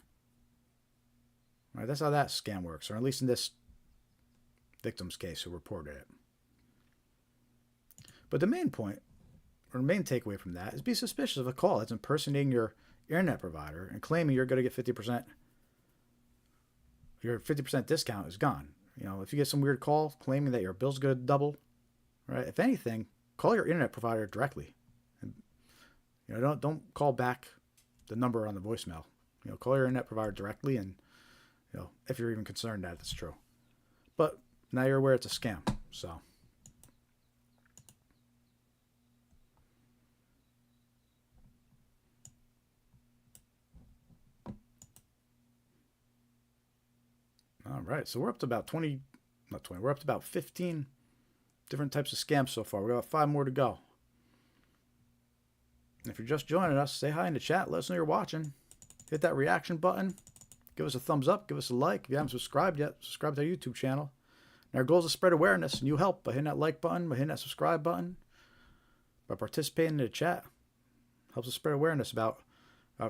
Speaker 1: Right, that's how that scam works, or at least in this victim's case who reported it. But the main point, or the main takeaway from that, is be suspicious of a call that's impersonating your internet provider and claiming you're going to get 50%. Your 50% discount is gone. If you get some weird call claiming that your bill's going to double, right? If anything, call your internet provider directly. Don't call back the number on the voicemail. Call your internet provider directly, and if you're even concerned that it's true. But now you're aware it's a scam. So all right, so we're up to about we're up to about 15 different types of scams so far. We got 5 more to go. If you're just joining us, say hi in the chat. Let us know you're watching. Hit that reaction button. Give us a thumbs up. Give us a like. If you haven't subscribed yet, subscribe to our YouTube channel. And our goal is to spread awareness, and you help by hitting that like button, by hitting that subscribe button, by participating in the chat. Helps us spread awareness about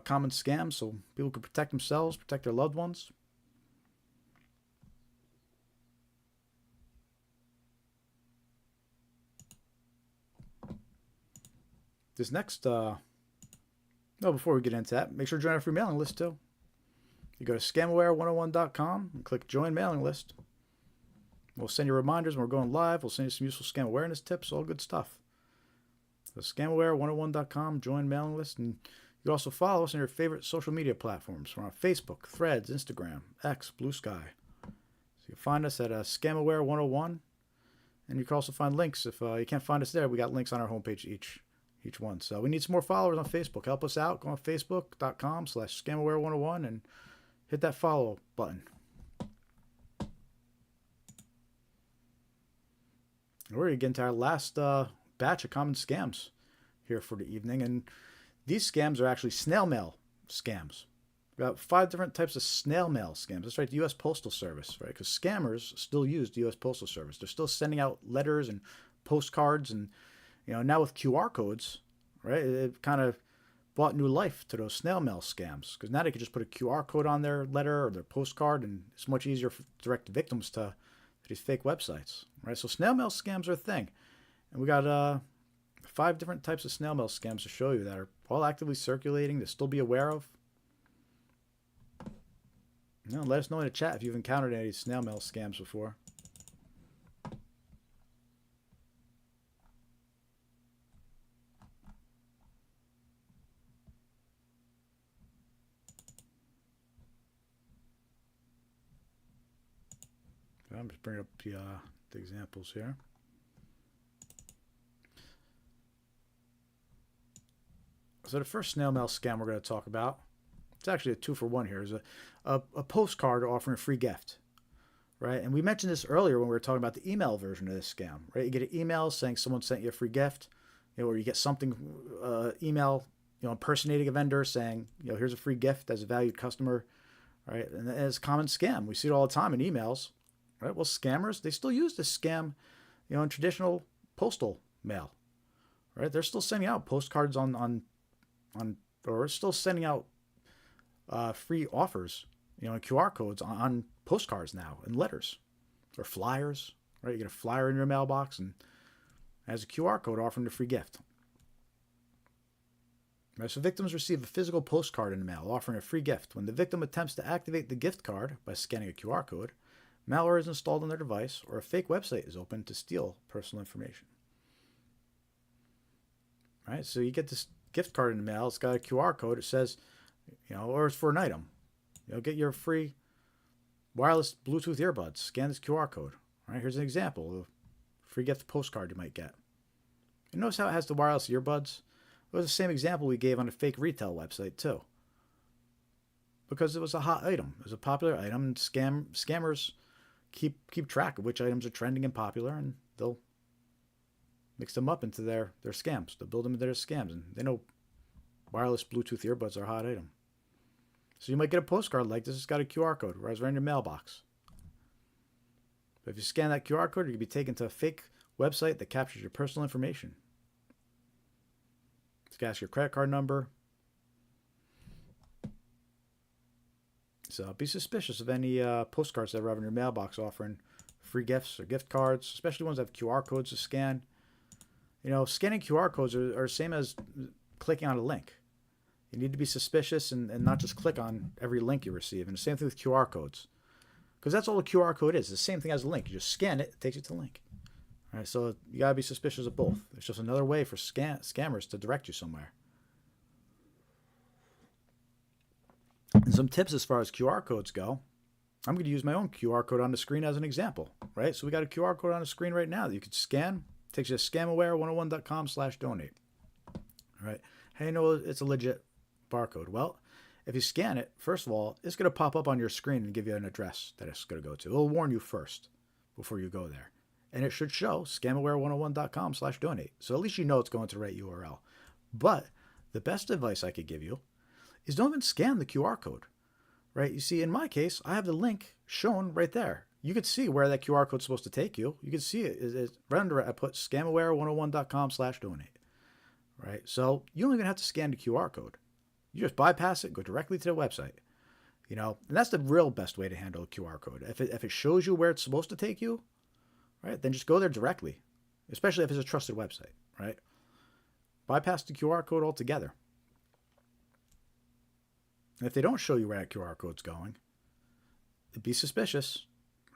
Speaker 1: common scams so people can protect themselves, protect their loved ones. This next, before we get into that, make sure to join our free mailing list too. You go to scamaware101.com and click join mailing list. We'll send you reminders when we're going live. We'll send you some useful scam awareness tips, all good stuff. So scamaware101.com, join mailing list, and you can also follow us on your favorite social media platforms. We're on Facebook, Threads, Instagram, X, Blue Sky. So you can find us at scamaware101, and you can also find links. If you can't find us there, we got links on our homepage each one. So we need some more followers on Facebook. Help us out. Go on facebook.com/scamaware101 and hit that follow button. We're going to get into our last batch of common scams here for the evening. And these scams are actually snail mail scams. We got 5 different types of snail mail scams. That's right, the U.S. Postal Service, right? Because scammers still use the U.S. Postal Service. They're still sending out letters and postcards, and now with QR codes, right, it kind of brought new life to those snail mail scams, because now they can just put a QR code on their letter or their postcard, and it's much easier to direct victims to these fake websites, right? So snail mail scams are a thing, and we got 5 different types of snail mail scams to show you that are all actively circulating to still be aware of. Let us know in the chat if you've encountered any snail mail scams before. I'm just bringing up the examples here. So the first snail mail scam we're going to talk about, it's actually a 2-for-1 here, is a postcard offering a free gift. right? And we mentioned this earlier when we were talking about the email version of this scam, right? You get an email saying someone sent you a free gift, or you get something, email, impersonating a vendor saying, here's a free gift as a valued customer, right? And it's a common scam. We see it all the time in emails, right? Well, scammers, they still use this scam, in traditional postal mail, right? They're still sending out postcards or still sending out free offers, and QR codes on postcards now and letters or flyers, right? You get a flyer in your mailbox and it has a QR code offering a free gift. Right, so victims receive a physical postcard in the mail offering a free gift. When the victim attempts to activate the gift card by scanning a QR code, malware is installed on their device or a fake website is opened to steal personal information. Right, so you get this gift card in the mail. It's got a QR code. It says, or it's for an item. Get your free wireless Bluetooth earbuds. Scan this QR code. All right, here's an example of a free gift postcard you might get. You notice how it has the wireless earbuds? It was the same example we gave on a fake retail website too. Because it was a hot item. It was a popular item, and scammers keep track of which items are trending and popular, and they'll mix them up into their scams. They'll build them into their scams, and they know wireless Bluetooth earbuds are a hot item. So you might get a postcard like this. It's got a QR code right in your mailbox. But if you scan that QR code, you can be taken to a fake website that captures your personal information. It's going to ask your credit card number. So be suspicious of any postcards that arrive in your mailbox offering free gifts or gift cards, especially ones that have QR codes to scan. Scanning QR codes are the same as clicking on a link. You need to be suspicious and not just click on every link you receive. And the same thing with QR codes. Because that's all a QR code is. It's the same thing as a link. You just scan it, it takes you to the link. All right, so you got to be suspicious of both. It's just another way for scammers to direct you somewhere. And some tips as far as QR codes go. I'm going to use my own QR code on the screen as an example, right? So we got a QR code on the screen right now that you could scan. It takes you to scamaware101.com/donate. All right. How do you know it's a legit barcode? Well, if you scan it, first of all, it's going to pop up on your screen and give you an address that it's going to go to. It'll warn you first before you go there. And it should show scamaware101.com/donate. So at least you know it's going to the right URL. But the best advice I could give you is don't even scan the QR code, right? You see, in my case, I have the link shown right there. You could see where that QR code is supposed to take you. You can see it. It's right under it. I put scamaware101.com/donate, right? So you don't even have to scan the QR code. You just bypass it, go directly to the website, and that's the real best way to handle a QR code. If it shows you where it's supposed to take you, right, then just go there directly, especially if it's a trusted website, right? Bypass the QR code altogether. And if they don't show you where that QR code's going, be suspicious,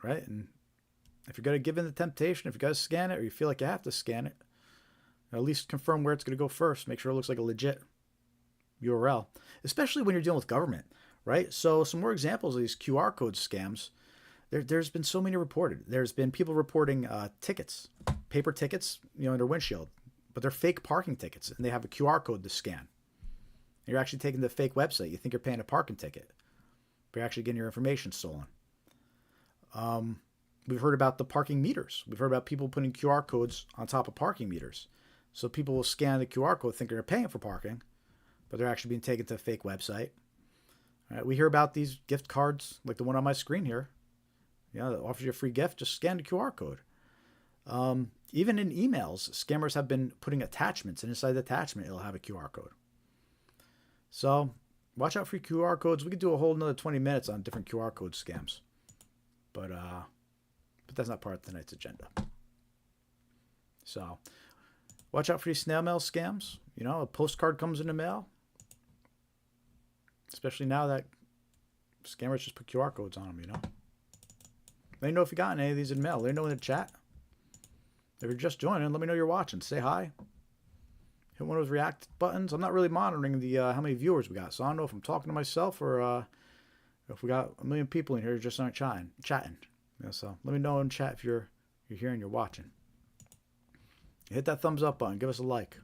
Speaker 1: right? And if you're going to give in the temptation, if you got to scan it or you feel like you have to scan it, at least confirm where it's going to go first. Make sure it looks like a legit URL, especially when you're dealing with government, right? So some more examples of these QR code scams. There's been so many reported. There's been people reporting tickets, paper tickets, in their windshield, but they're fake parking tickets, and they have a QR code to scan. You're actually taking the fake website. You think you're paying a parking ticket, but you're actually getting your information stolen. We've heard about the parking meters. We've heard about people putting QR codes on top of parking meters. So people will scan the QR code thinking they're paying for parking, but they're actually being taken to a fake website. All right, we hear about these gift cards, like the one on my screen here. That offers you a free gift. Just scan the QR code. Even in emails, scammers have been putting attachments, and inside the attachment, it'll have a QR code. So watch out for QR codes. We could do a whole another 20 minutes on different QR code scams. But that's not part of tonight's agenda. So watch out for these snail mail scams. A postcard comes in the mail. Especially now that scammers just put QR codes on them, Let me know if you got any of these in the mail. Let me know in the chat. If you're just joining, let me know you're watching. Say hi. Hit one of those react buttons. I'm not really monitoring the how many viewers we got, so I don't know if I'm talking to myself or if we got a million people in here who just aren't chatting. So let me know in chat if you're here and you're watching. Hit that thumbs up button. Give us a like.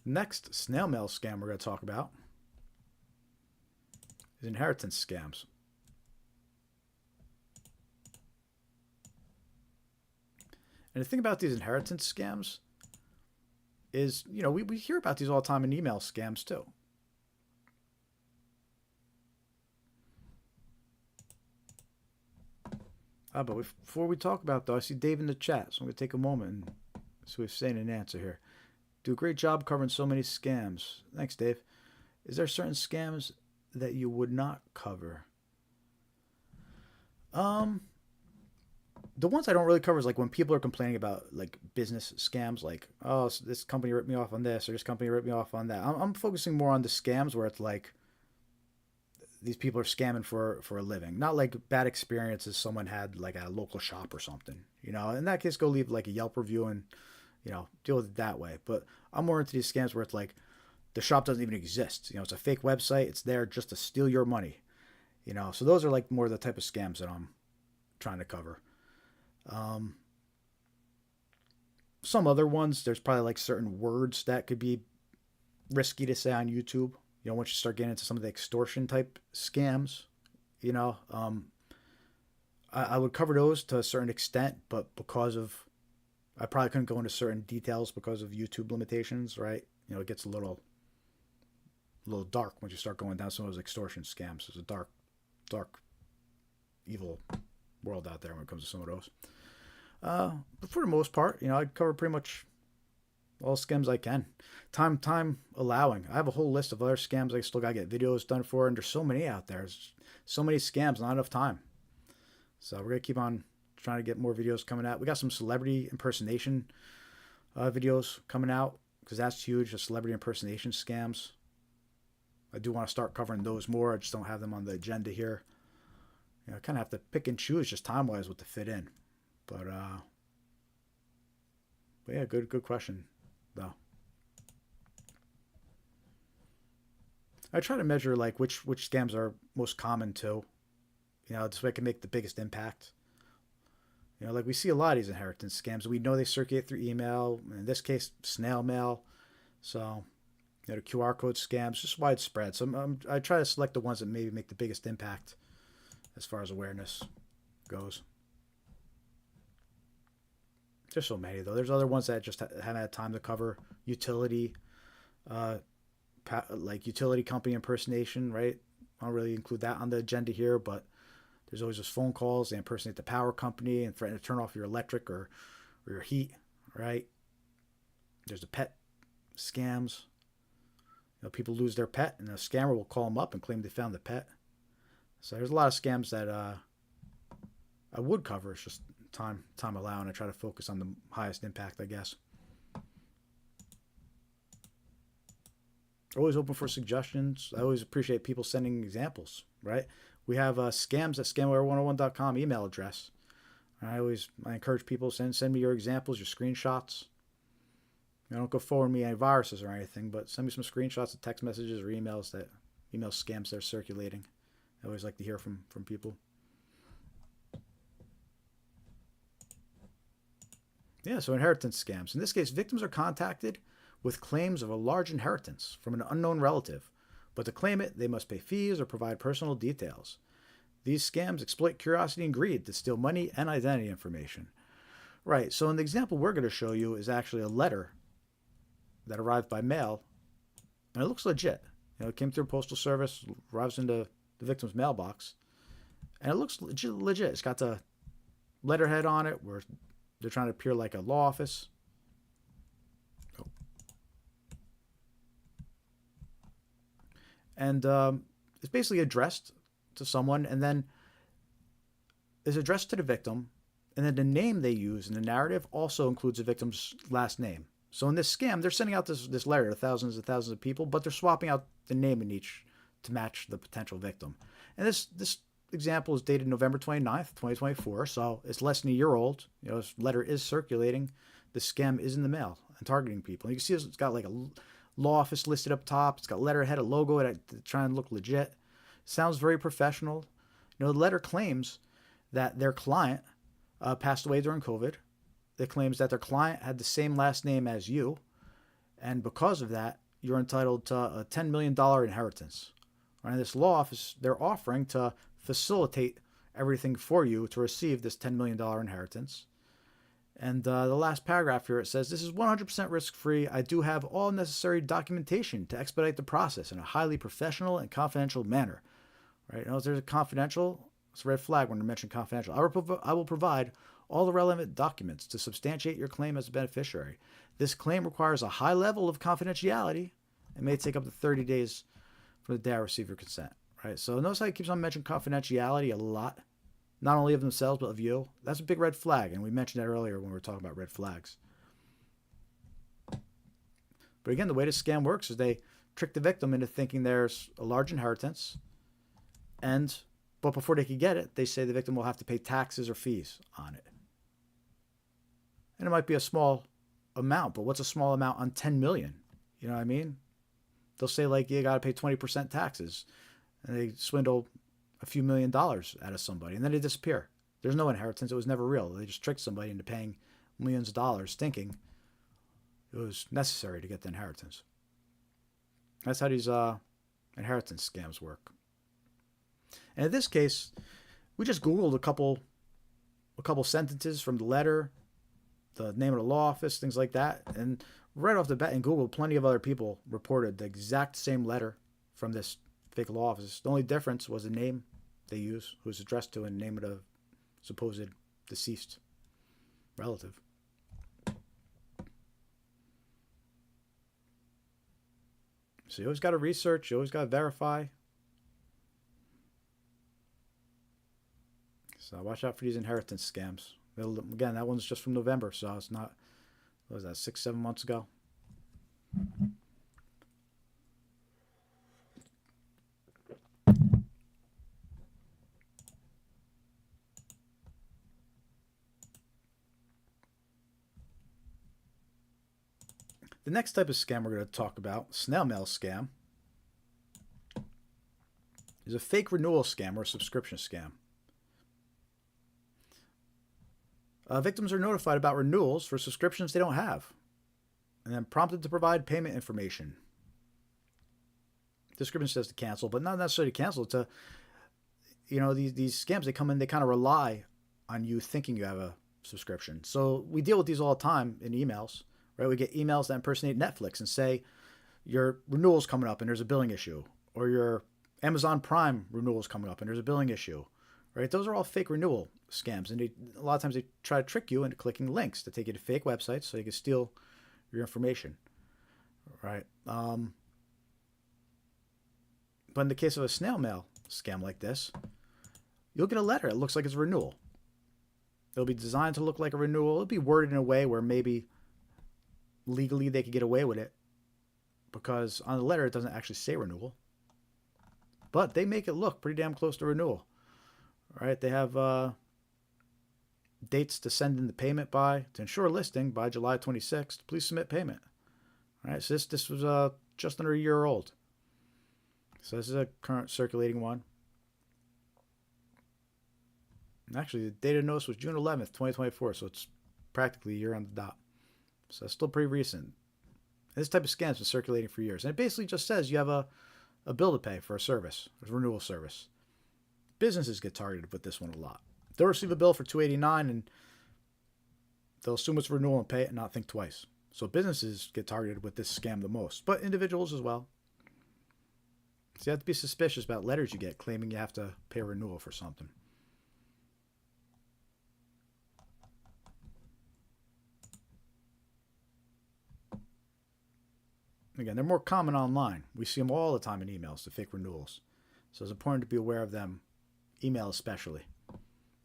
Speaker 1: Next snail mail scam we're going to talk about These inheritance scams. And the thing about these inheritance scams is, we hear about these all the time in email scams too. But before we talk about, though, I see Dave in the chat, so I'm going to take a moment and see what he's saying and answer here. Do a great job covering so many scams. Thanks, Dave. Is there certain scams that you would not cover? The ones I don't really cover is like when people are complaining about like business scams, like, oh, this company ripped me off on this or this company ripped me off on that. I'm focusing more on the scams where it's like these people are scamming for a living, not like bad experiences someone had like at a local shop or something. In that case, go leave like a Yelp review and deal with it that way. But I'm more into these scams where it's like the shop doesn't even exist. It's a fake website. It's there just to steal your money. So those are like more the type of scams that I'm trying to cover. Some other ones, there's probably like certain words that could be risky to say on YouTube. Once you start getting into some of the extortion type scams, I would cover those to a certain extent, but I probably couldn't go into certain details because of YouTube limitations, right? It gets a little dark once you start going down some of those extortion scams. There's a dark, evil world out there when it comes to some of those. But for the most part, I'd cover pretty much all scams I can. Time allowing. I have a whole list of other scams I still got to get videos done for, and there's so many out there. There's so many scams, not enough time. So we're going to keep on trying to get more videos coming out. We got some celebrity impersonation videos coming out because that's huge, the celebrity impersonation scams. I do want to start covering those more. I just don't have them on the agenda here. I kind of have to pick and choose just time-wise what to fit in. But yeah, good question, though. I try to measure like which scams are most common too. This way I can make the biggest impact. Like we see a lot of these inheritance scams. We know they circulate through email, in this case, snail mail. So, the QR code scams, just widespread. So I try to select the ones that maybe make the biggest impact as far as awareness goes. There's so many, though. There's other ones that just haven't had time to cover. Utility, like utility company impersonation, right? I don't really include that on the agenda here, but there's always those phone calls. They impersonate the power company and threaten to turn off your electric or your heat, right? There's the pet scams. People lose their pet, and a scammer will call them up and claim they found the pet. So there's a lot of scams that I would cover. It's just time allowing. I try to focus on the highest impact, I guess. Always open for suggestions. I always appreciate people sending examples, right? We have scams at scamware101.com email address. I encourage people send me your examples, your screenshots. Don't go forward me any viruses or anything, but send me some screenshots of text messages or email scams that are circulating. I always like to hear from people. Yeah, so inheritance scams. In this case, victims are contacted with claims of a large inheritance from an unknown relative. But to claim it, they must pay fees or provide personal details. These scams exploit curiosity and greed to steal money and identity information. Right, so in the example we're going to show you is actually a letter that arrived by mail, and it looks legit. It came through postal service, arrives into the victim's mailbox, and it looks legit. It's got the letterhead on it where they're trying to appear like a law office. And it's basically addressed to someone, and then is addressed to the victim, and then the name they use in the narrative also includes the victim's last name. So in this scam, they're sending out this letter to thousands and thousands of people, but they're swapping out the name in each to match the potential victim. And this example is dated November 29th, 2024, so it's less than a year old. This letter is circulating. The scam is in the mail and targeting people. And you can see it's got like a law office listed up top. It's got letterhead, a logo, trying to look legit. Sounds very professional. The letter claims that their client passed away during COVID. It claims that their client had the same last name as you, and because of that, you're entitled to a $10 million inheritance. Right? This law office, they're offering to facilitate everything for you to receive this $10 million inheritance. And the last paragraph here, it says, this is 100% risk-free. I do have all necessary documentation to expedite the process in a highly professional and confidential manner. Right? Now, if there's a confidential, it's a red flag when you mention confidential. I will provide all the relevant documents to substantiate your claim as a beneficiary. This claim requires a high level of confidentiality and may take up to 30 days from the day I receive your consent. Right? So notice how he keeps on mentioning confidentiality a lot. Not only of themselves, but of you. That's a big red flag, and we mentioned that earlier when we were talking about red flags. But again, the way this scam works is they trick the victim into thinking there's a large inheritance, but before they can get it, they say the victim will have to pay taxes or fees on it. And it might be a small amount, but what's a small amount on 10 million? You know what I mean? They'll say, like, you got to pay 20% taxes, and they swindle a few $1,000,000 out of somebody, and then they disappear. There's no inheritance. It was never real. They just tricked somebody into paying millions of dollars thinking it was necessary to get the inheritance. That's how these inheritance scams work. And in this case, we just Googled a couple sentences from the letter, the name of the law office, things like that, and right off the bat in Google, plenty of other people reported the exact same letter from this fake law office. The only difference was the name they use, who's addressed to, and the name of the supposed deceased relative. So you always got to research, you always got to verify. So watch out for these inheritance scams. Again, that one's just from November, so it's not, what was that, 6-7 months ago? The next type of scam we're going to talk about, snail mail scam, is a fake renewal scam or a subscription scam. Victims are notified about renewals for subscriptions they don't have, and then prompted to provide payment information. Description says to cancel, but not necessarily to cancel. These scams, they come in, they kind of rely on you thinking you have a subscription. So we deal with these all the time in emails. Right, we get emails that impersonate Netflix and say your renewal's coming up and there's a billing issue, or your Amazon Prime renewal's coming up and there's a billing issue. Right, those are all fake renewal scams, and a lot of times they try to trick you into clicking links to take you to fake websites so they can steal your information. Right, but in the case of a snail mail scam like this, you'll get a letter. It looks like it's a renewal. It'll be designed to look like a renewal. It'll be worded in a way where maybe legally they could get away with it, because on the letter it doesn't actually say renewal, but they make it look pretty damn close to renewal. All right, they have dates to send in the payment by, to ensure listing by July 26th. Please submit payment. All right, so this was just under a year old. So this is a current circulating one. And actually, the date of notice was June 11th, 2024, so it's practically a year on the dot. So it's still pretty recent. This type of scam has been circulating for years. And it basically just says you have a bill to pay for a service, a renewal service. Businesses get targeted with this one a lot. They'll receive a bill for $289 and they'll assume it's renewal and pay it and not think twice. So businesses get targeted with this scam the most, but individuals as well. So you have to be suspicious about letters you get claiming you have to pay a renewal for something. Again, they're more common online. We see them all the time in emails, the fake renewals. So it's important to be aware of them, email especially.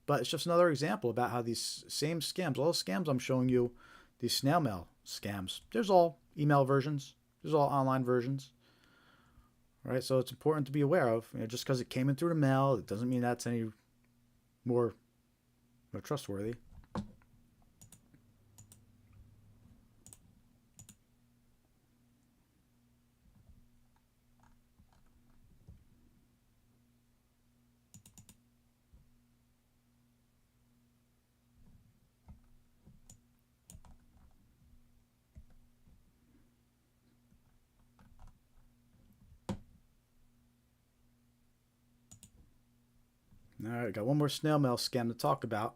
Speaker 1: But it's just another example about how these same scams, all the scams I'm showing you, these snail mail scams, there's all email versions, there's all online versions. All right, so it's important to be aware of. Just because it came in through the mail, it doesn't mean that's any more trustworthy. All right, got one more snail mail scam to talk about.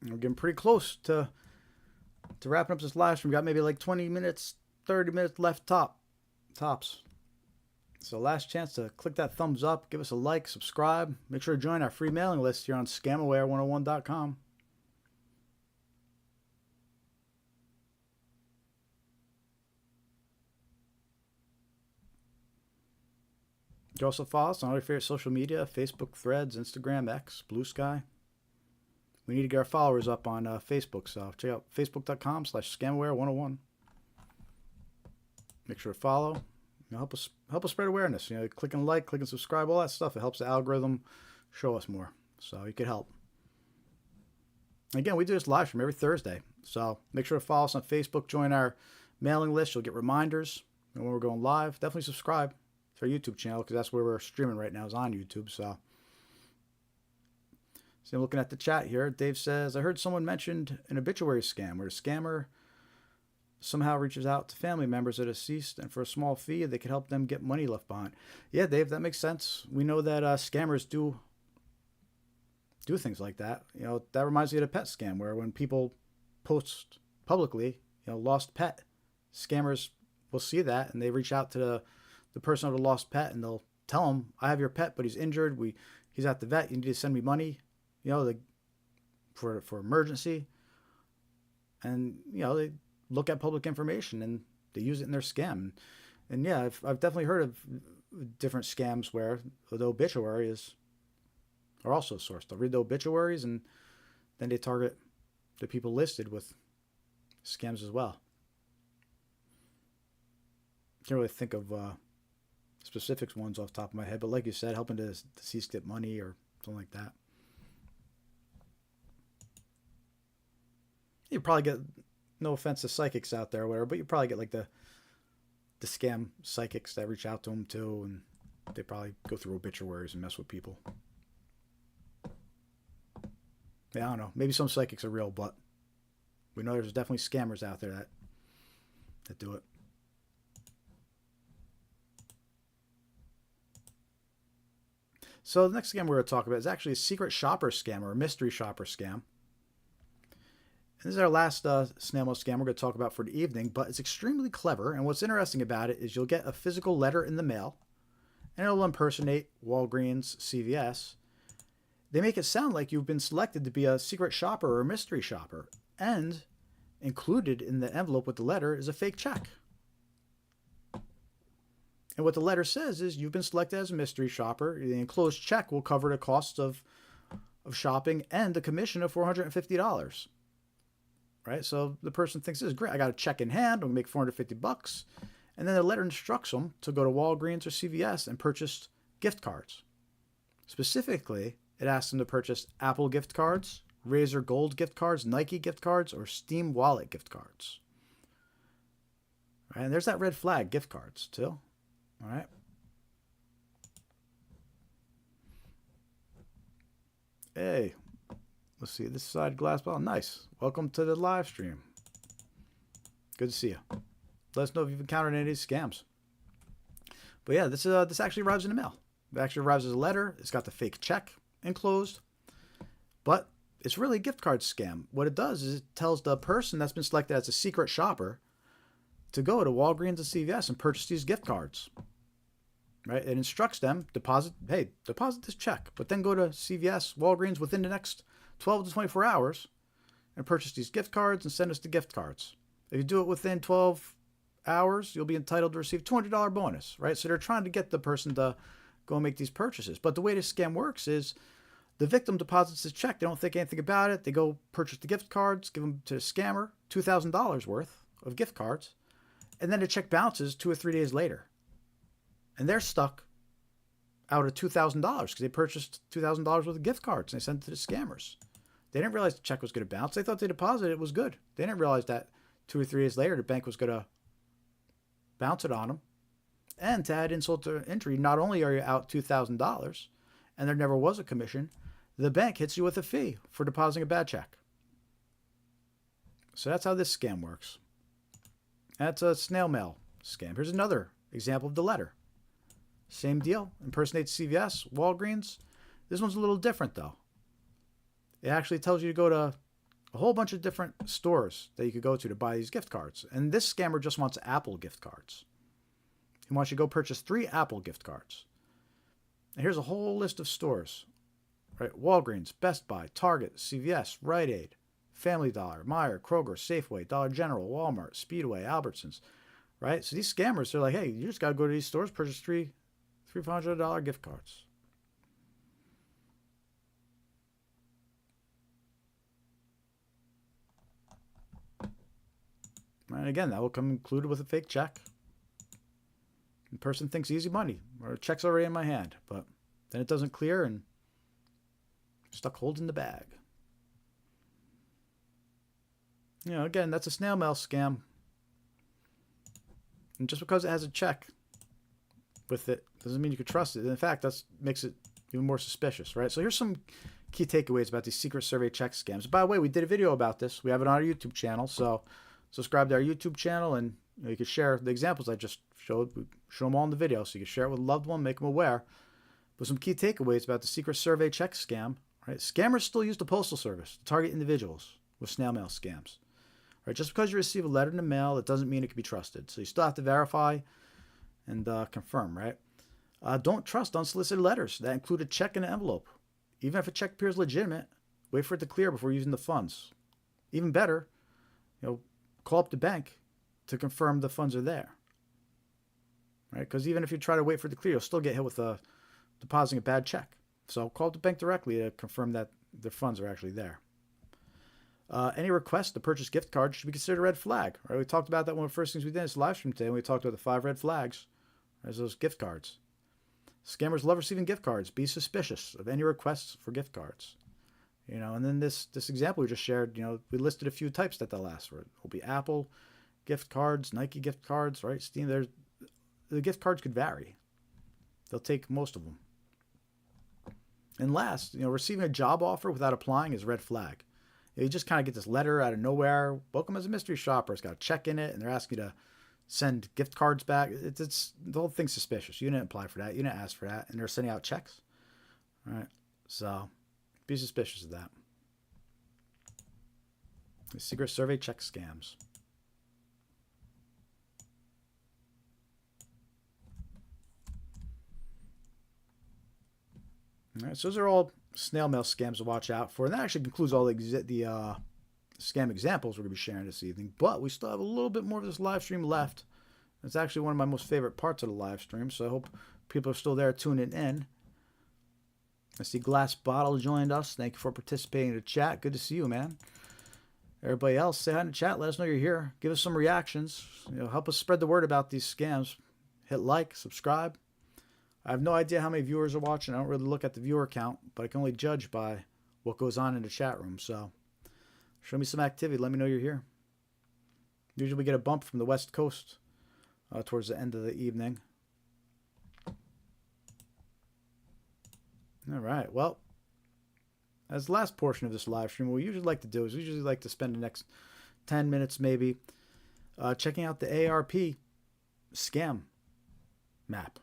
Speaker 1: We're getting pretty close to wrapping up this live stream. We got maybe like 20 minutes, 30 minutes left tops. So last chance to click that thumbs up, give us a like, subscribe. Make sure to join our free mailing list here on scamaware101.com. You can also follow us on all your favorite social media, Facebook, Threads, Instagram, X, Blue Sky. We need to get our followers up on Facebook, so check out facebook.com/scamaware101. Make sure to follow. Help us spread awareness. Click and like, click and subscribe, all that stuff. It helps the algorithm show us more. So you could help. Again, we do this live stream every Thursday. So make sure to follow us on Facebook. Join our mailing list. You'll get reminders when we're going live. Definitely subscribe to our YouTube channel because that's where we're streaming right now, is on YouTube. So I'm looking at the chat here. Dave says, I heard someone mentioned an obituary scam where the scammer somehow reaches out to family members that are deceased, and for a small fee, they can help them get money left behind. Yeah, Dave, that makes sense. We know that scammers do things like that. That reminds me of the pet scam, where when people post publicly, lost pet, scammers will see that, and they reach out to the person of the lost pet, and they'll tell them, I have your pet, but he's injured. He's at the vet. You need to send me money, for emergency. And, they look at public information and they use it in their scam. And yeah, I've definitely heard of different scams where the obituary are also a source. They'll read the obituaries and then they target the people listed with scams as well. Can't really think of specific ones off the top of my head, but like you said, helping the deceased get money or something like that. You probably get, no offense to psychics out there or whatever, but you probably get like the scam psychics that reach out to them too, and they probably go through obituaries and mess with people. Yeah, I don't know. Maybe some psychics are real, but we know there's definitely scammers out there that do it. So the next scam we're going to talk about is actually a secret shopper scam or a mystery shopper scam. And this is our last snail mail scam we're going to talk about for the evening, but it's extremely clever. And what's interesting about it is you'll get a physical letter in the mail, and it'll impersonate Walgreens, CVS. They make it sound like you've been selected to be a secret shopper or a mystery shopper. And included in the envelope with the letter is a fake check. And what the letter says is you've been selected as a mystery shopper. The enclosed check will cover the costs of shopping and a commission of $450. Right? So the person thinks, this is great. I got a check in hand. I'm going to make $450. And then the letter instructs them to go to Walgreens or CVS and purchase gift cards. Specifically, it asks them to purchase Apple gift cards, Razer Gold gift cards, Nike gift cards, or Steam Wallet gift cards. Right? And there's that red flag, gift cards, too. All right. Hey, let's see this side glass bottle. Nice. Welcome to the live stream. Good to see you. Let us know if you've encountered any of these scams. But yeah, this actually arrives in the mail. It actually arrives as a letter. It's got the fake check enclosed, but it's really a gift card scam. What it does is it tells the person that's been selected as a secret shopper to go to Walgreens and CVS and purchase these gift cards. Right? It instructs them, deposit this check, but then go to CVS, Walgreens within the next 12 to 24 hours and purchase these gift cards and send us the gift cards. If you do it within 12 hours, you'll be entitled to receive $200 bonus, right? So they're trying to get the person to go and make these purchases. But the way this scam works is the victim deposits the check. They don't think anything about it. They go purchase the gift cards, give them to the scammer, $2,000 worth of gift cards, and then the check bounces 2 or 3 days later. And they're stuck out of $2,000 because they purchased $2,000 worth of gift cards and they sent it to the scammers. They didn't realize the check was going to bounce. They thought they deposited it was good. They didn't realize that 2 or 3 days later the bank was going to bounce it on them. And to add insult to injury, not only are you out $2,000 and there never was a commission, the bank hits you with a fee for depositing a bad check. So that's how this scam works. That's a snail mail scam. Here's another example of the letter. Same deal. Impersonates CVS, Walgreens. This one's a little different, though. It actually tells you to go to a whole bunch of different stores that you could go to buy these gift cards. And this scammer just wants Apple gift cards. He wants you to go purchase 3 Apple gift cards. And here's a whole list of stores. Right? Walgreens, Best Buy, Target, CVS, Rite Aid, Family Dollar, Meijer, Kroger, Safeway, Dollar General, Walmart, Speedway, Albertsons. Right? So these scammers, they're like, hey, you just got to go to these stores, purchase three $500 gift cards. And again, that will come included with a fake check. The person thinks easy money, or a check's already in my hand, but then it doesn't clear and you're stuck holding the bag. You know, again, that's a snail mail scam. And just because it has a check with it doesn't mean you can trust it. In fact, that makes it even more suspicious, right? So here's some key takeaways about these secret survey check scams. By the way, we did a video about this. We have it on our YouTube channel, so subscribe to our YouTube channel, and you can share the examples I just showed. We show them all in the video, so you can share it with a loved one, make them aware. But some key takeaways about the secret survey check scam. Right? Scammers still use the postal service to target individuals with snail mail scams. Right? Just because you receive a letter in the mail, it doesn't mean it can be trusted. So you still have to verify and confirm. Right? Don't trust unsolicited letters that include a check in an envelope. Even if a check appears legitimate, wait for it to clear before using the funds. Even better, call up the bank to confirm the funds are there. Right? Because even if you try to wait for it to clear, you'll still get hit with depositing a bad check. So call up the bank directly to confirm that the funds are actually there. Any request to purchase gift cards should be considered a red flag. Right? We talked about that one of the first things we did in this live stream today when we talked about the 5 red flags. There's those gift cards. Scammers love receiving gift cards. Be suspicious of any requests for gift cards. And then this example we just shared, we listed a few types that they'll ask for. It will be Apple gift cards, Nike gift cards, right? Steam. The gift cards could vary. They'll take most of them. And last, receiving a job offer without applying is a red flag. You just kind of get this letter out of nowhere. Welcome as a mystery shopper. It's got a check in it, and they're asking you to send gift cards back. It's the whole thing's suspicious. You didn't apply for that. You didn't ask for that, and they're sending out checks. All right, so be suspicious of that. The secret survey check scams. All right, so those are all snail mail scams to watch out for. And that actually concludes all the scam examples we're going to be sharing this evening. But we still have a little bit more of this live stream left. It's actually one of my most favorite parts of the live stream, so I hope people are still there tuning in. I see Glass Bottle joined us. Thank you for participating in the chat. Good to see you, man. Everybody else, say hi in the chat. Let us know you're here. Give us some reactions. Help us spread the word about these scams. Hit like, subscribe. I have no idea how many viewers are watching. I don't really look at the viewer count, but I can only judge by what goes on in the chat room. So show me some activity. Let me know you're here. Usually we get a bump from the West Coast towards the end of the evening. All right. Well, as the last portion of this live stream, what we usually like to do is we usually like to spend the next 10 minutes maybe checking out the ARP scam map.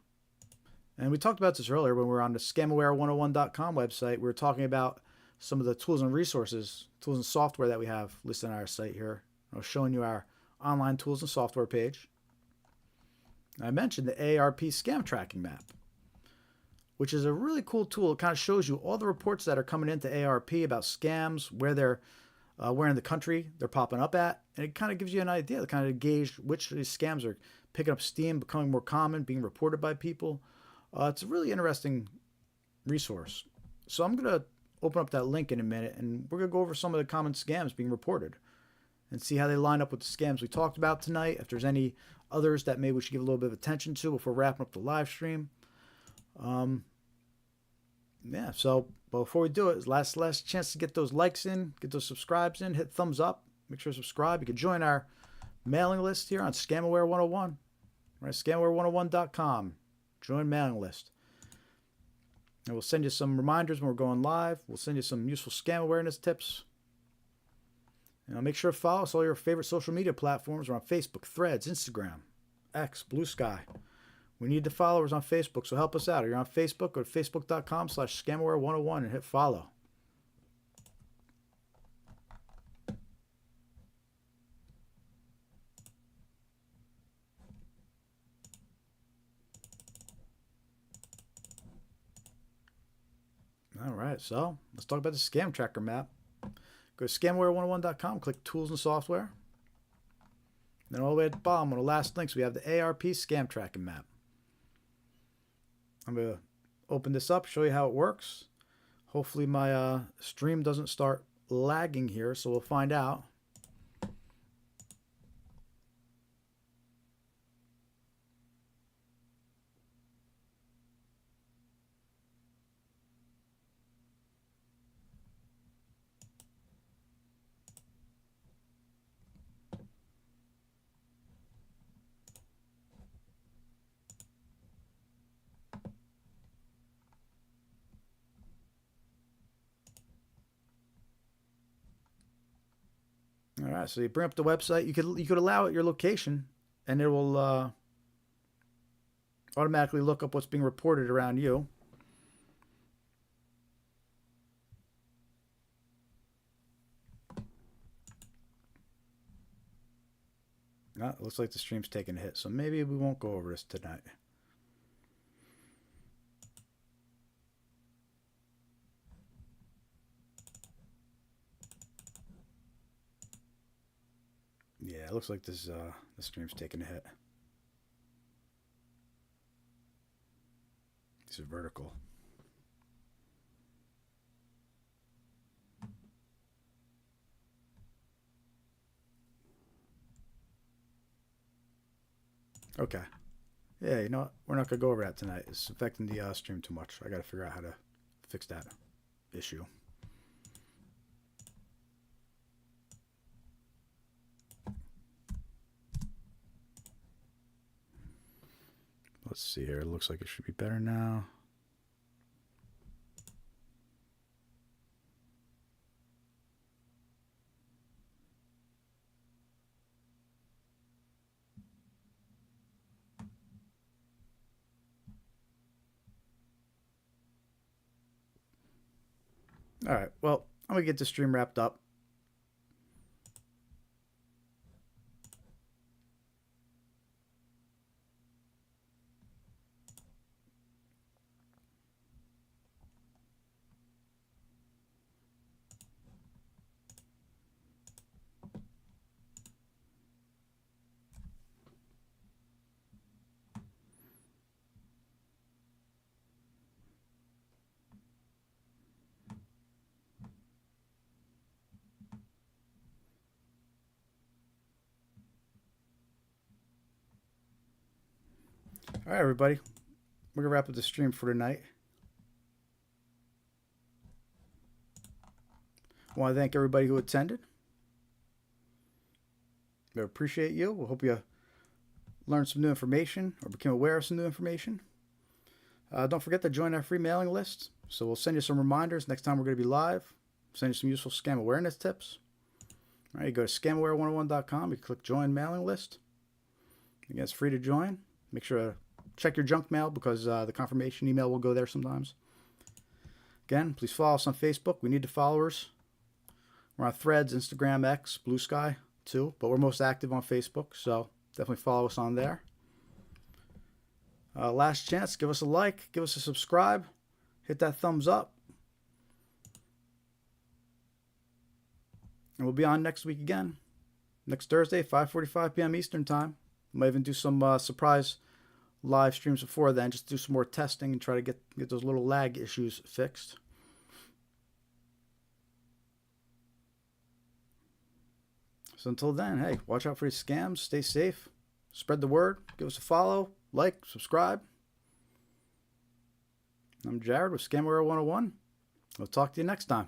Speaker 1: And we talked about this earlier when we were on the scamaware101.com website. We were talking about some of the tools and resources, tools and software that we have listed on our site here. I was showing you our online tools and software page. I mentioned the ARP scam tracking map, which is a really cool tool. It kind of shows you all the reports that are coming into ARP about scams, where in the country they're popping up at. And it kind of gives you an idea to kind of gauge which of these scams are picking up steam, becoming more common, being reported by people. It's a really interesting resource. So I'm going to open up that link in a minute, and we're going to go over some of the common scams being reported and see how they line up with the scams we talked about tonight, if there's any others that maybe we should give a little bit of attention to before wrapping up the live stream. So before we do it, last chance to get those likes in, get those subscribes in, hit thumbs up, make sure to subscribe. You can join our mailing list here on Scamaware 101, right? Scamaware101.com. Join mailing list. And we'll send you some reminders when we're going live. We'll send you some useful scam awareness tips. Make sure to follow us on all your favorite social media platforms. We're on Facebook, Threads, Instagram, X, Blue Sky. We need the followers on Facebook, so help us out. If you're on Facebook, go to facebook.com/scamware101 and hit follow. All right, so let's talk about the scam tracker map. Go to scamware101.com, click Tools and Software. Then all the way at the bottom on the last links, we have the ARP scam tracking map. I'm going to open this up, show you how it works. Hopefully my stream doesn't start lagging here, so we'll find out. All right, so you bring up the website. You could allow it your location, and it will automatically look up what's being reported around you. It looks like the stream's taking a hit, so maybe we won't go over this tonight. Yeah, it looks like this the stream's taking a hit. This is vertical. Okay. Yeah, you know what? We're not going to go over that tonight. It's affecting the stream too much. I got to figure out how to fix that issue. Let's see here. It looks like it should be better now. All right, well, I'm going to get the stream wrapped up. All right, everybody. We're going to wrap up the stream for tonight. I want to thank everybody who attended. We appreciate you. We hope you learned some new information or became aware of some new information. Don't forget to join our free mailing list. So we'll send you some reminders next time we're going to be live. Send you some useful scam awareness tips. All right, you go to scamware101.com. You click Join Mailing List. Again, it's free to join. Make sure to check your junk mail because the confirmation email will go there sometimes. Again, please follow us on Facebook. We need the followers. We're on Threads, Instagram, X, Blue Sky too, but we're most active on Facebook, so definitely follow us on there. Last chance, give us a like, give us a subscribe, hit that thumbs up. And we'll be on next week again. Next Thursday, 5:45 p.m. Eastern Time. We might even do some surprise live streams before then, just do some more testing and try to get those little lag issues fixed. So until then, hey, watch out for these scams, stay safe, spread the word, give us a follow, like, subscribe. I'm Jared with Scamware 101. We'll talk to you next time.